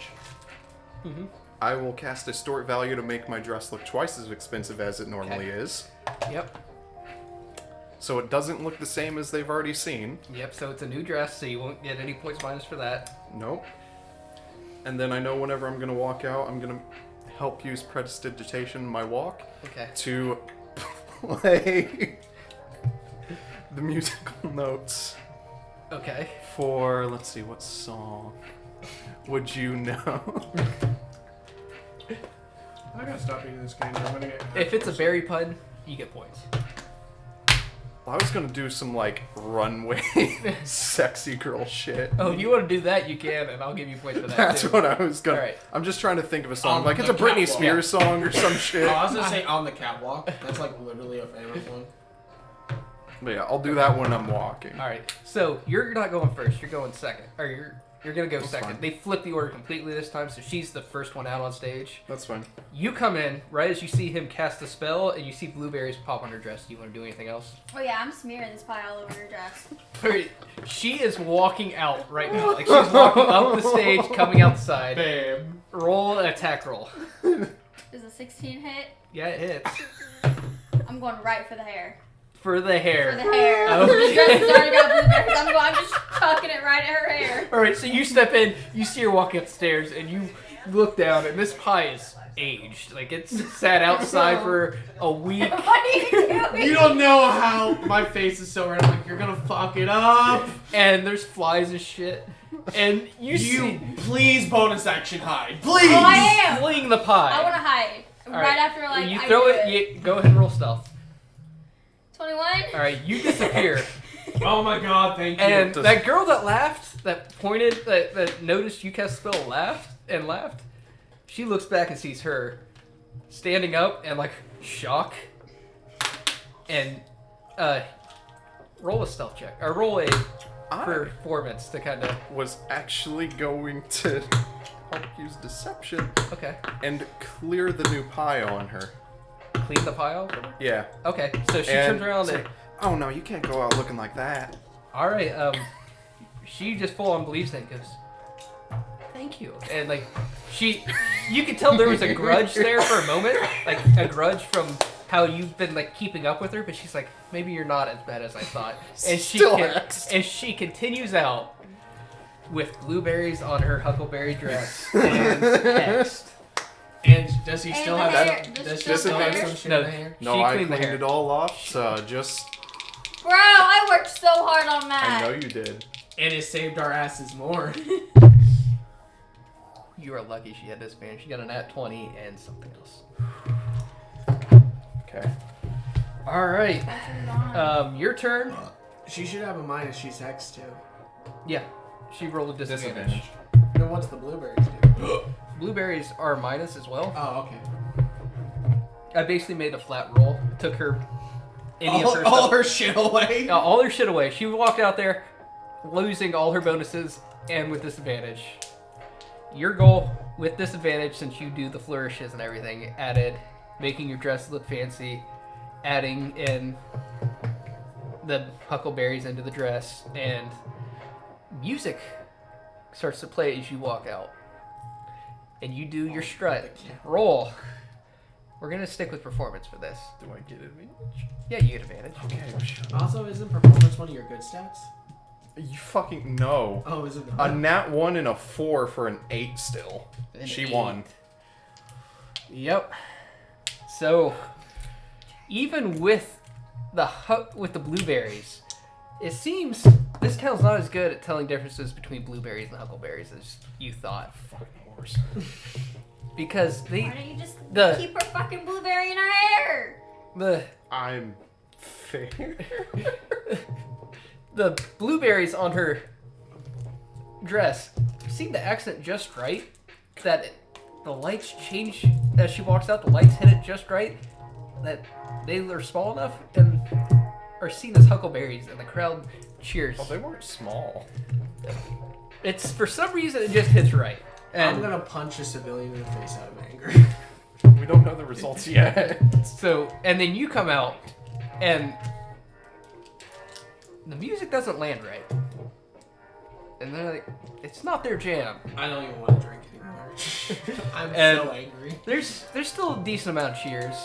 Mm-hmm. I will cast Distort Value to make my dress look twice as expensive as it normally is. Yep. So it doesn't look the same as they've already seen. Yep, so it's a new dress, so you won't get any points minus for that. Nope. And then I know whenever I'm going to walk out, I'm going to help use prestidigitation in my walk Okay. to play the musical notes Okay. for, let's see, what song would you know? I gotta stop eating this candy. I'm gonna get. If it's a berry pun, you get points. Well, I was going to do some, like, runway sexy girl shit. Oh, if you want to do that, you can, and I'll give you points for that That's too. what I was going to... Alright. I'm just trying to think of a song. On Like, it's the a Britney catwalk. Spears song or some shit. Oh, I was gonna say on the catwalk. That's like literally a famous one. But yeah, I'll do that when I'm walking. All right. So you're not going first. You're going second, or you're gonna go That's second. fine. They flip the order completely this time, so she's the first one out on stage. That's fine. You come in right as you see him cast a spell, and you see blueberries pop on her dress. Do you want to do anything else? Oh yeah, I'm smearing this pie all over your dress. Alright, she is walking out right now. Like she's walking up the stage, coming outside. Babe. Roll an attack roll. Is a 16 hit? Yeah, it hits. I'm going right for the hair. For the hair. For the hair. Okay. The dress has already got blueberries. I'm just chucking it right at her hair. Alright, so you step in, you see her walking upstairs, and you look down, and this pie is aged. Like it's sat outside for a week. What are you doing? You don't know how my face is so red. I'm like, you're gonna fuck it up. And there's flies and shit. And you see please bonus action hide. Please. Oh, I am. fling the pie. I want to hide. All Right after like you I throw do it. You, go ahead and roll stealth. 21? Alright, you disappear. Oh my god, thank you. And Does- that girl that laughed, that pointed, that noticed you cast spell, laughed. She looks back and sees her standing up and like shock. And roll a stealth check, or roll a performance to kind of. Was actually going to help use deception Okay, and clear the new pie on her. clean the pile. For her? Yeah. Okay, so she And turns around it's and. like, oh no, you can't go out looking like that. All right, she just full on believes that, goes, thank you, and like you could tell there was a grudge there for a moment, like a grudge from how you've been like keeping up with her, but she's like, maybe you're not as bad as I thought, and she continues out with blueberries on her Huckleberry dress and text. And does he And still the have hair- that? does Does she he still still have have the some shit No. in the hair? No, She I cleaned the cleaned hair. it all off. So just Bro, I worked so hard on that. I know you did. And it saved our asses more. You are lucky she had this man. She got a nat 20 and something else. Okay. All right, That's on. your turn. She should have a minus. She's hex too. Yeah, she rolled a disadvantage. Disadvantage. Then what's the blueberries do? Blueberries are minus as well. Oh, okay. I basically made a flat roll. Took her any of her all stuff. her shit away. All her shit away. She walked out there losing all her bonuses and with disadvantage. Your goal with disadvantage, since you do the flourishes and everything, added making your dress look fancy, adding in the huckleberries into the dress, and music starts to play as you walk out. And you do your strut. Roll. We're going to stick with performance for this. Do I get advantage? Yeah, you get advantage. Okay. Also, isn't performance one of your good stats? You fucking no. Oh, is it A not? nat 1 and a 4 for an 8 still. An She 8. won. Yep. So, even with the blueberries, it seems this town's not as good at telling differences between blueberries and huckleberries as you thought. Fucking horse. Because Why don't you just the- keep her fucking blueberry in her hair? I'm fair. The blueberries on her dress seem to accent just right. That the lights change as she walks out. The lights hit it just right. That they are small enough and are seen as huckleberries, and the crowd cheers. Well, they weren't small. It's for some reason it just hits right. And I'm gonna punch a civilian in the face out of anger. We don't know the results yet. so, and then you come out, and the music doesn't land right. And they're like, it's not their jam. I don't even want to drink anymore. I'm And- so angry. There's still a decent amount of cheers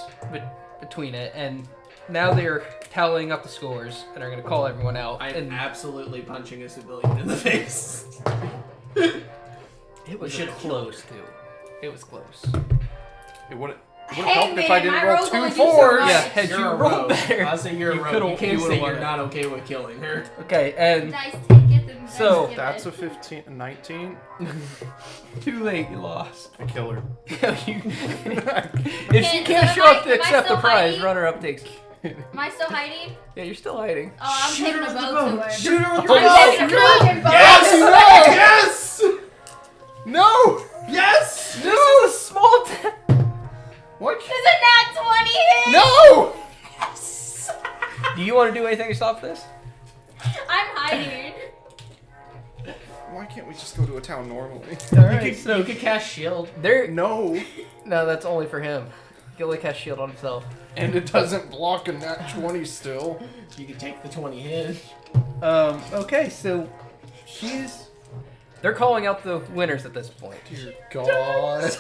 between it, and now they're tallying up the scores and are going to call everyone out. I'm And absolutely punching a civilian in the face. it was should've killed close too. It was close. It would Hey, have helped if I man, didn't my roll rolls 2 only do so 4s. much. Yeah, had You're you a rolled rogue. better, I say you're a rogue. could've- You can't would've say won you're it. not okay with killing her. Okay, and Dice take it, the So, dice give That's it. a 15, 19. too late, you lost. I kill her. if she Okay, can't so show am up I- to am I accept the still prize, hiding? runner-up takes. Am I still hiding? Yeah, you're still hiding. Oh, I'm Shoot taking her a with the bow to bow. her. Shoot her with Oh, the I'm taking a bow. fucking bow Yes! to her. Yes! No! Yes! This is a small town. What? There's a nat 20 hit! No! Yes! Do you want to do anything to stop this? I'm hiding. Why can't we just go to a town normally? Alright, You could cast shield. there. No. No, that's only for him. He can only cast shield on himself. And it doesn't block a nat 20 still. You could take the 20 hit. Okay, so they're calling out the winners at this point. Dear God.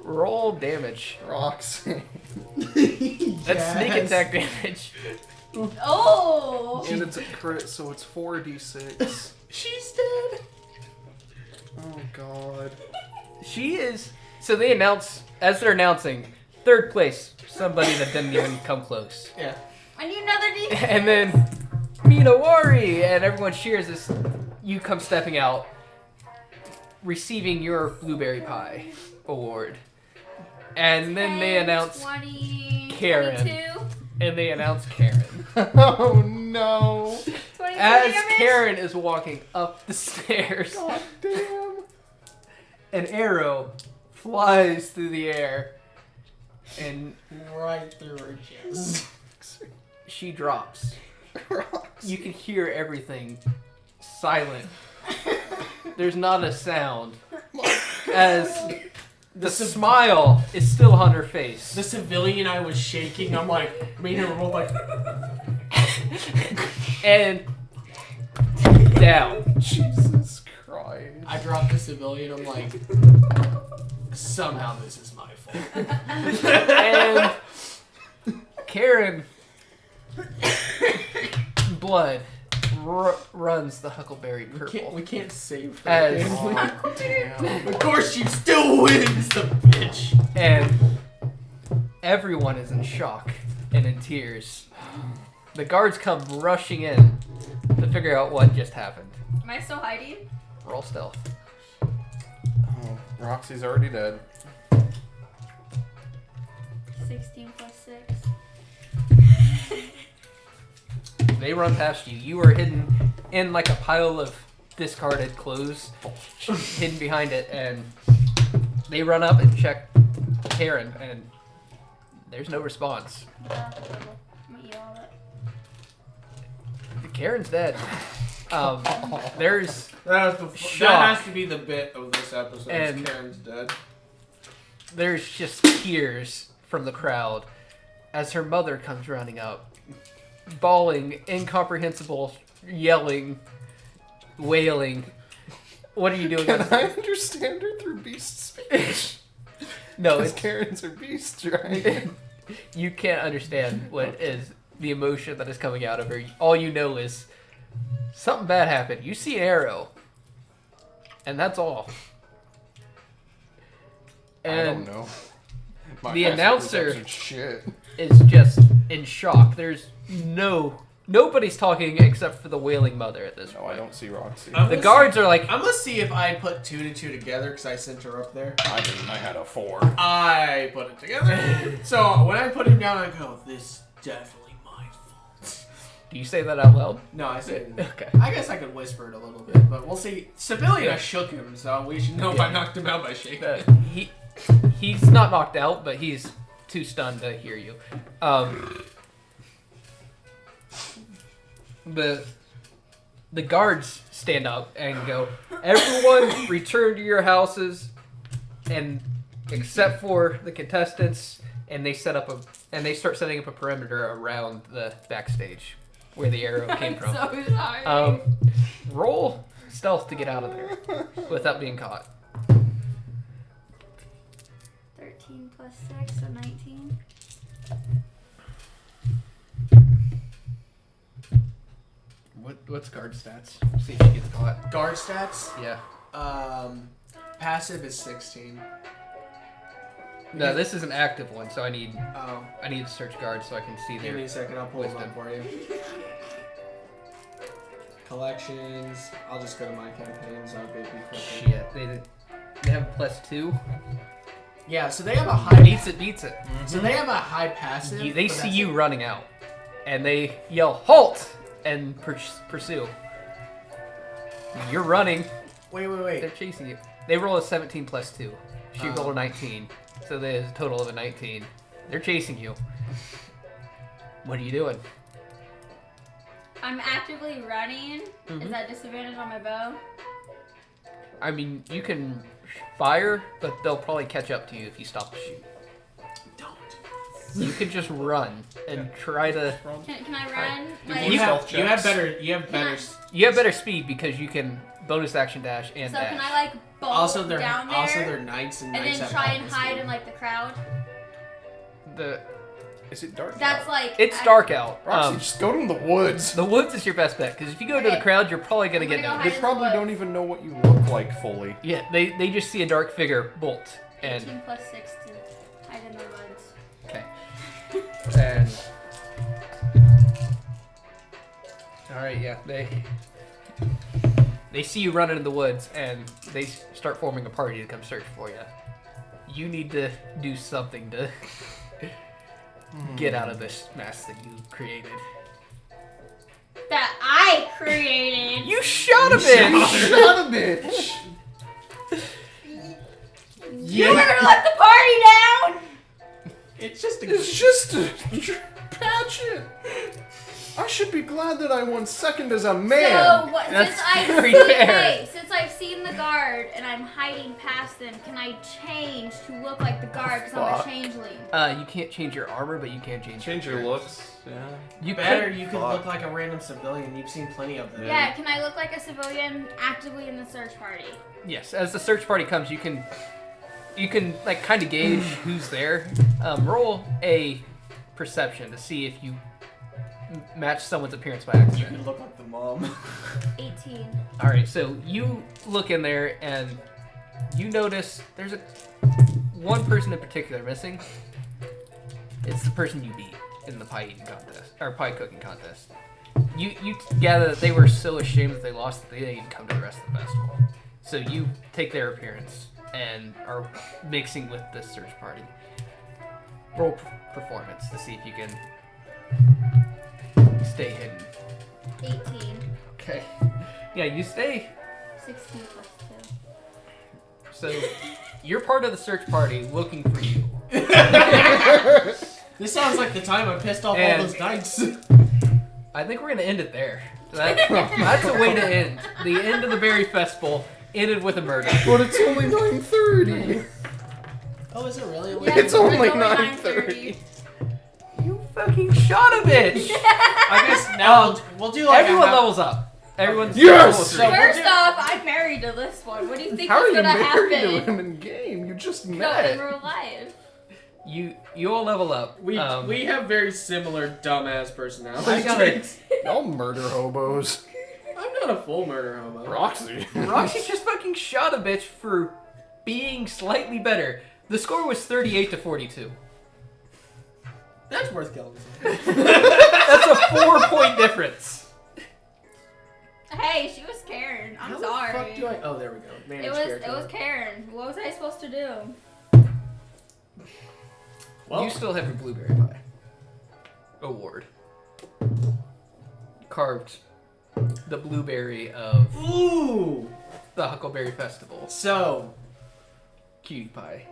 Roll damage. Roxy. That's sneak Yes. attack damage. Oh! And it's a crit, so it's 4d6. She's dead. Oh God. She is. So they announce, as they're announcing, third place, somebody that didn't even come close. Yeah. I need another D. And then Minowari, and everyone cheers as you come stepping out, receiving your blueberry pie award. And then they 10, announce 20, Karen. 22, and they announce Karen. Oh no. 22 As damage. Karen is walking up the stairs, God damn. an arrow flies through the air, and Right through her chest. she drops. You can hear everything silent. There's not a sound. As the smile is still on her face. The civilian I was shaking, I'm like, made her roll like, And down. Jesus Christ. I dropped the civilian, I'm like, somehow this is my fault. And Karen, blood runs the Huckleberry purple. We can't save her. As- can we? Oh, damn. Of course she still wins, the bitch. And everyone is in shock and in tears. The guards come rushing in to figure out what just happened. Am I still hiding? Roll stealth. Oh, Roxy's already dead. 16 plus 6. They run past you. You are hidden in like a pile of discarded clothes, hidden behind it, and they run up and check Karen, and There's no response. I'm gonna eat all that. Karen's dead. There's That Shock. has to be the bit of this episode. And- Karen's dead. there's just tears from the crowd as her mother comes running up, bawling, incomprehensible, yelling, wailing. What are you doing? Can I understand her through beast speech? No, Because it's, Karen's her beast, right? you can't understand what is the emotion that is coming out of her. All you know is something bad happened. You see an arrow, and that's all. And I don't know. My the passive announcer- perception shit. is just in shock. There's nobody's talking except for the wailing mother at this No, I point. don't see Roxy. I'm The gonna guards are like, I'm gonna see if I put 2 and 2 together because I sent her up there. I didn't. I had a 4. I put it together. So when I put him down, I go, "This is definitely my fault." do you say that out loud? No, I said. Okay. I guess I could whisper it a little bit, but we'll see. Civilian, I shook him, so we should know if I knocked him out by shaking. He's not knocked out, but he's too stunned to hear you. The guards stand up and go, everyone return to your houses, and except for the contestants, and they start setting up a perimeter around the backstage where the arrow came from. I'm so sorry. Roll stealth to get out of there without being caught. 13 plus 6, so 19. What's guard stats? See if she gets caught. Guard stats. Yeah. Passive is 16. No, this is an active one, so I need Oh, to search guard so I can see give me their. a second. I'll pull them Wisdom. up for you. Collections. I'll just go to my campaigns. I'll be quick. Shit, they have a +2. Yeah, so they have a high. Beats it. So they have a high passive. They but see that's you it. running out, and they yell halt and pursue. You're running. Wait. They're chasing you. They roll a 17 + 2. She Oh. rolled a 19, so there's a total of a 19. They're chasing you. What are you doing? I'm actively running. Mhm. Is that disadvantage on my bow? I mean, you can fire, but they'll probably catch up to you if you stop to shoot. Don't. You can just run and try to. Can I run? Do Like, you You stealth have, you have checks? better. You have Can better. I- You have better speed because you can bonus action dash and so dash. can I like bolt Also, they're down there also they're knights and and knights then have try help and in hide speed. in like the crowd? Is it dark? That's out? like It's dark out. Roxy, just go to the woods. The woods is your best bet because if you go to the Okay. crowd, you're probably gonna I'm get gonna go noticed. They in the probably woods. don't even know what you look like fully. Yeah, they just see a dark figure bolt 18 and plus 6 to hide in the woods. okay. And all right, yeah, they see you running in the woods and they start forming a party to come search for you. You need to do something to get out of this mess that you created. That I created. You shot a bitch. Shut a bitch! You were gonna let the party down. It's just a. It's just a pageant. I should be glad that I won second as a man. So what, That's since I've very seen, fair. hey, since I've seen the guard and I'm hiding past them, can I change to look like the guard because I'm a Fuck. changeling? You can't change your armor, but you can change your appearance. looks. Yeah. You Better, could- you could Fuck. look like a random civilian. You've seen plenty of them. Yeah, can I look like a civilian actively in the search party? Yes, as the search party comes, you can like kind of gauge who's there. Roll a perception to see if you match someone's appearance by You accident. could look like the mom. 18. All right, so you look in there and you notice there's one person in particular missing. It's the person you beat in the pie eating contest or pie cooking contest. You gather that they were so ashamed that they lost that they didn't even come to the rest of the festival. So you take their appearance and are mixing with the search party. Roll performance to see if you can stay hidden. 18. Okay. Yeah, you stay. 16 plus 2. So you're part of the search party looking for you. This sounds like the time I pissed off And- all those dice. I think we're gonna end it there. That's a way to end. The end of the berry festival ended with a murder. But it's only 9:30. Oh, is it really? Yeah, It's only 9:30. 9:30. You fucking shot a bitch! I guess now we'll do like Everyone a half- levels up. Everyone's Yes! level 3. So- First off, I'm married to this one. What do you think How are is you gonna married to happen? him in game? You just Not in met. real life. You all level up. We have very similar dumbass personalities. I gotta. Y'all murder hobos. I'm not a full murder homo. Roxy. Roxy just fucking shot a bitch for being slightly better. The score was 38 to 42. That's worth killing. That's a 4-point difference. Hey, she was Karen. I'm How sorry. the fuck do I? Oh, there we go. Manage It character. was Karen. What was I supposed to do? Well, You still have your blueberry pie award. Carved the blueberry of ooh. the Huckleberry Festival. So Cutie pie.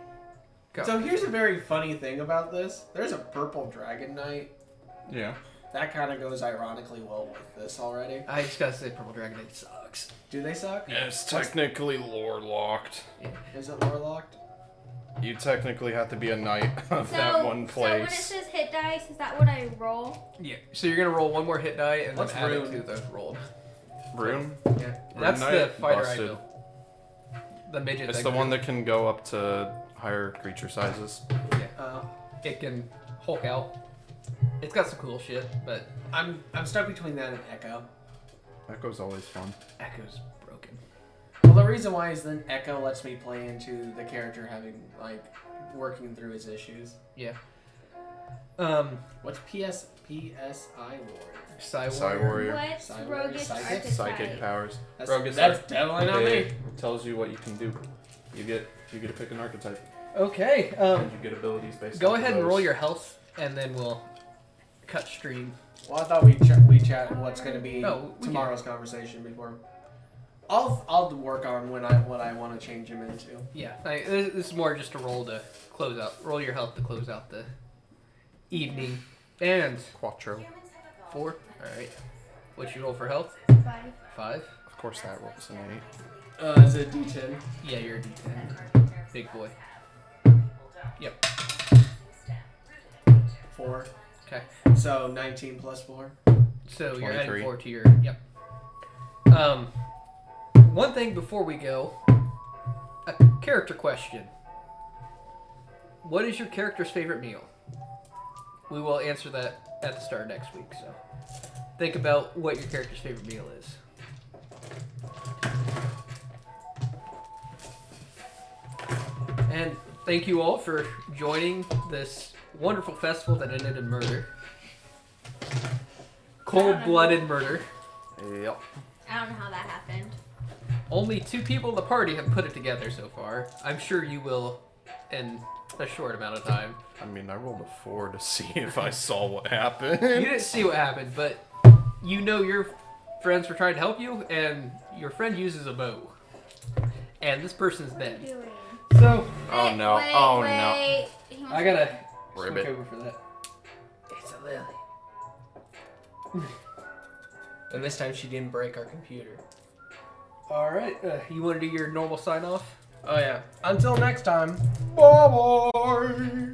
Go. So here's a very funny thing about this. There's a purple dragon knight. Yeah. That kind of goes ironically well with this already. I just gotta say, Purple Dragon Knight sucks. Do they suck? It's technically lore locked. Is it lore locked? You technically have to be a knight of So, that one so when it place. says hit dice, is that what I roll? Yeah. So you're gonna roll one more hit die and What's then add it rune? to the roll. Rune? Yeah. That's the Knight? fighter Busted. I know. The midget. It's that the one can- that can go up to higher creature sizes. Uh, it can Hulk out. It's got some cool shit, but I'm stuck between that and Echo. Echo's always fun. Echo's broken. Well, the reason why is then Echo lets me play into the character having working through his issues. Yeah. What's PSI Warrior? Psy Psy Warrior. Warrior. What's Psy warrior, roguish psychic? archetype? Psychic powers. That's, Rogue is that's definitely not me. It tells you what you can do. You get to pick an archetype. Okay. And you get abilities based Go off ahead of and roll those. your health, and then we'll cut stream. Well, I thought we chat what's going to be No, we tomorrow's conversation before. I'll work on what I want to change him into. Yeah. This is more just a roll to close out. Roll your health to close out the evening. And Quattro. 4. All right. What you roll for health? 5. 5. Of course that rolls an 8. Is it D10? Yeah, you're a D10. Big boy. Yep. 4. Okay. So 19 plus 4. So you're adding 23. 4 to your. Yep. One thing before we go, a character question. What is your character's favorite meal? We will answer that at the start of next week. So think about what your character's favorite meal is. And thank you all for joining this wonderful festival that ended in murder. Cold-blooded murder. Yep. I don't know how that happened. Only 2 people in the party have put it together so far. I'm sure you will in a short amount of time. I mean, I rolled a 4 to see if I saw what happened. You didn't see what happened, but you know your friends were trying to help you, and your friend uses a bow. And this person's dead. Doing. So, Oh no! Wait, Oh wait. He wants I gotta Ribbit. switch over for that. It's a lily. And this time she didn't break our computer. Alright, you want to do your normal sign-off? Oh yeah. Until next time. Bye bye.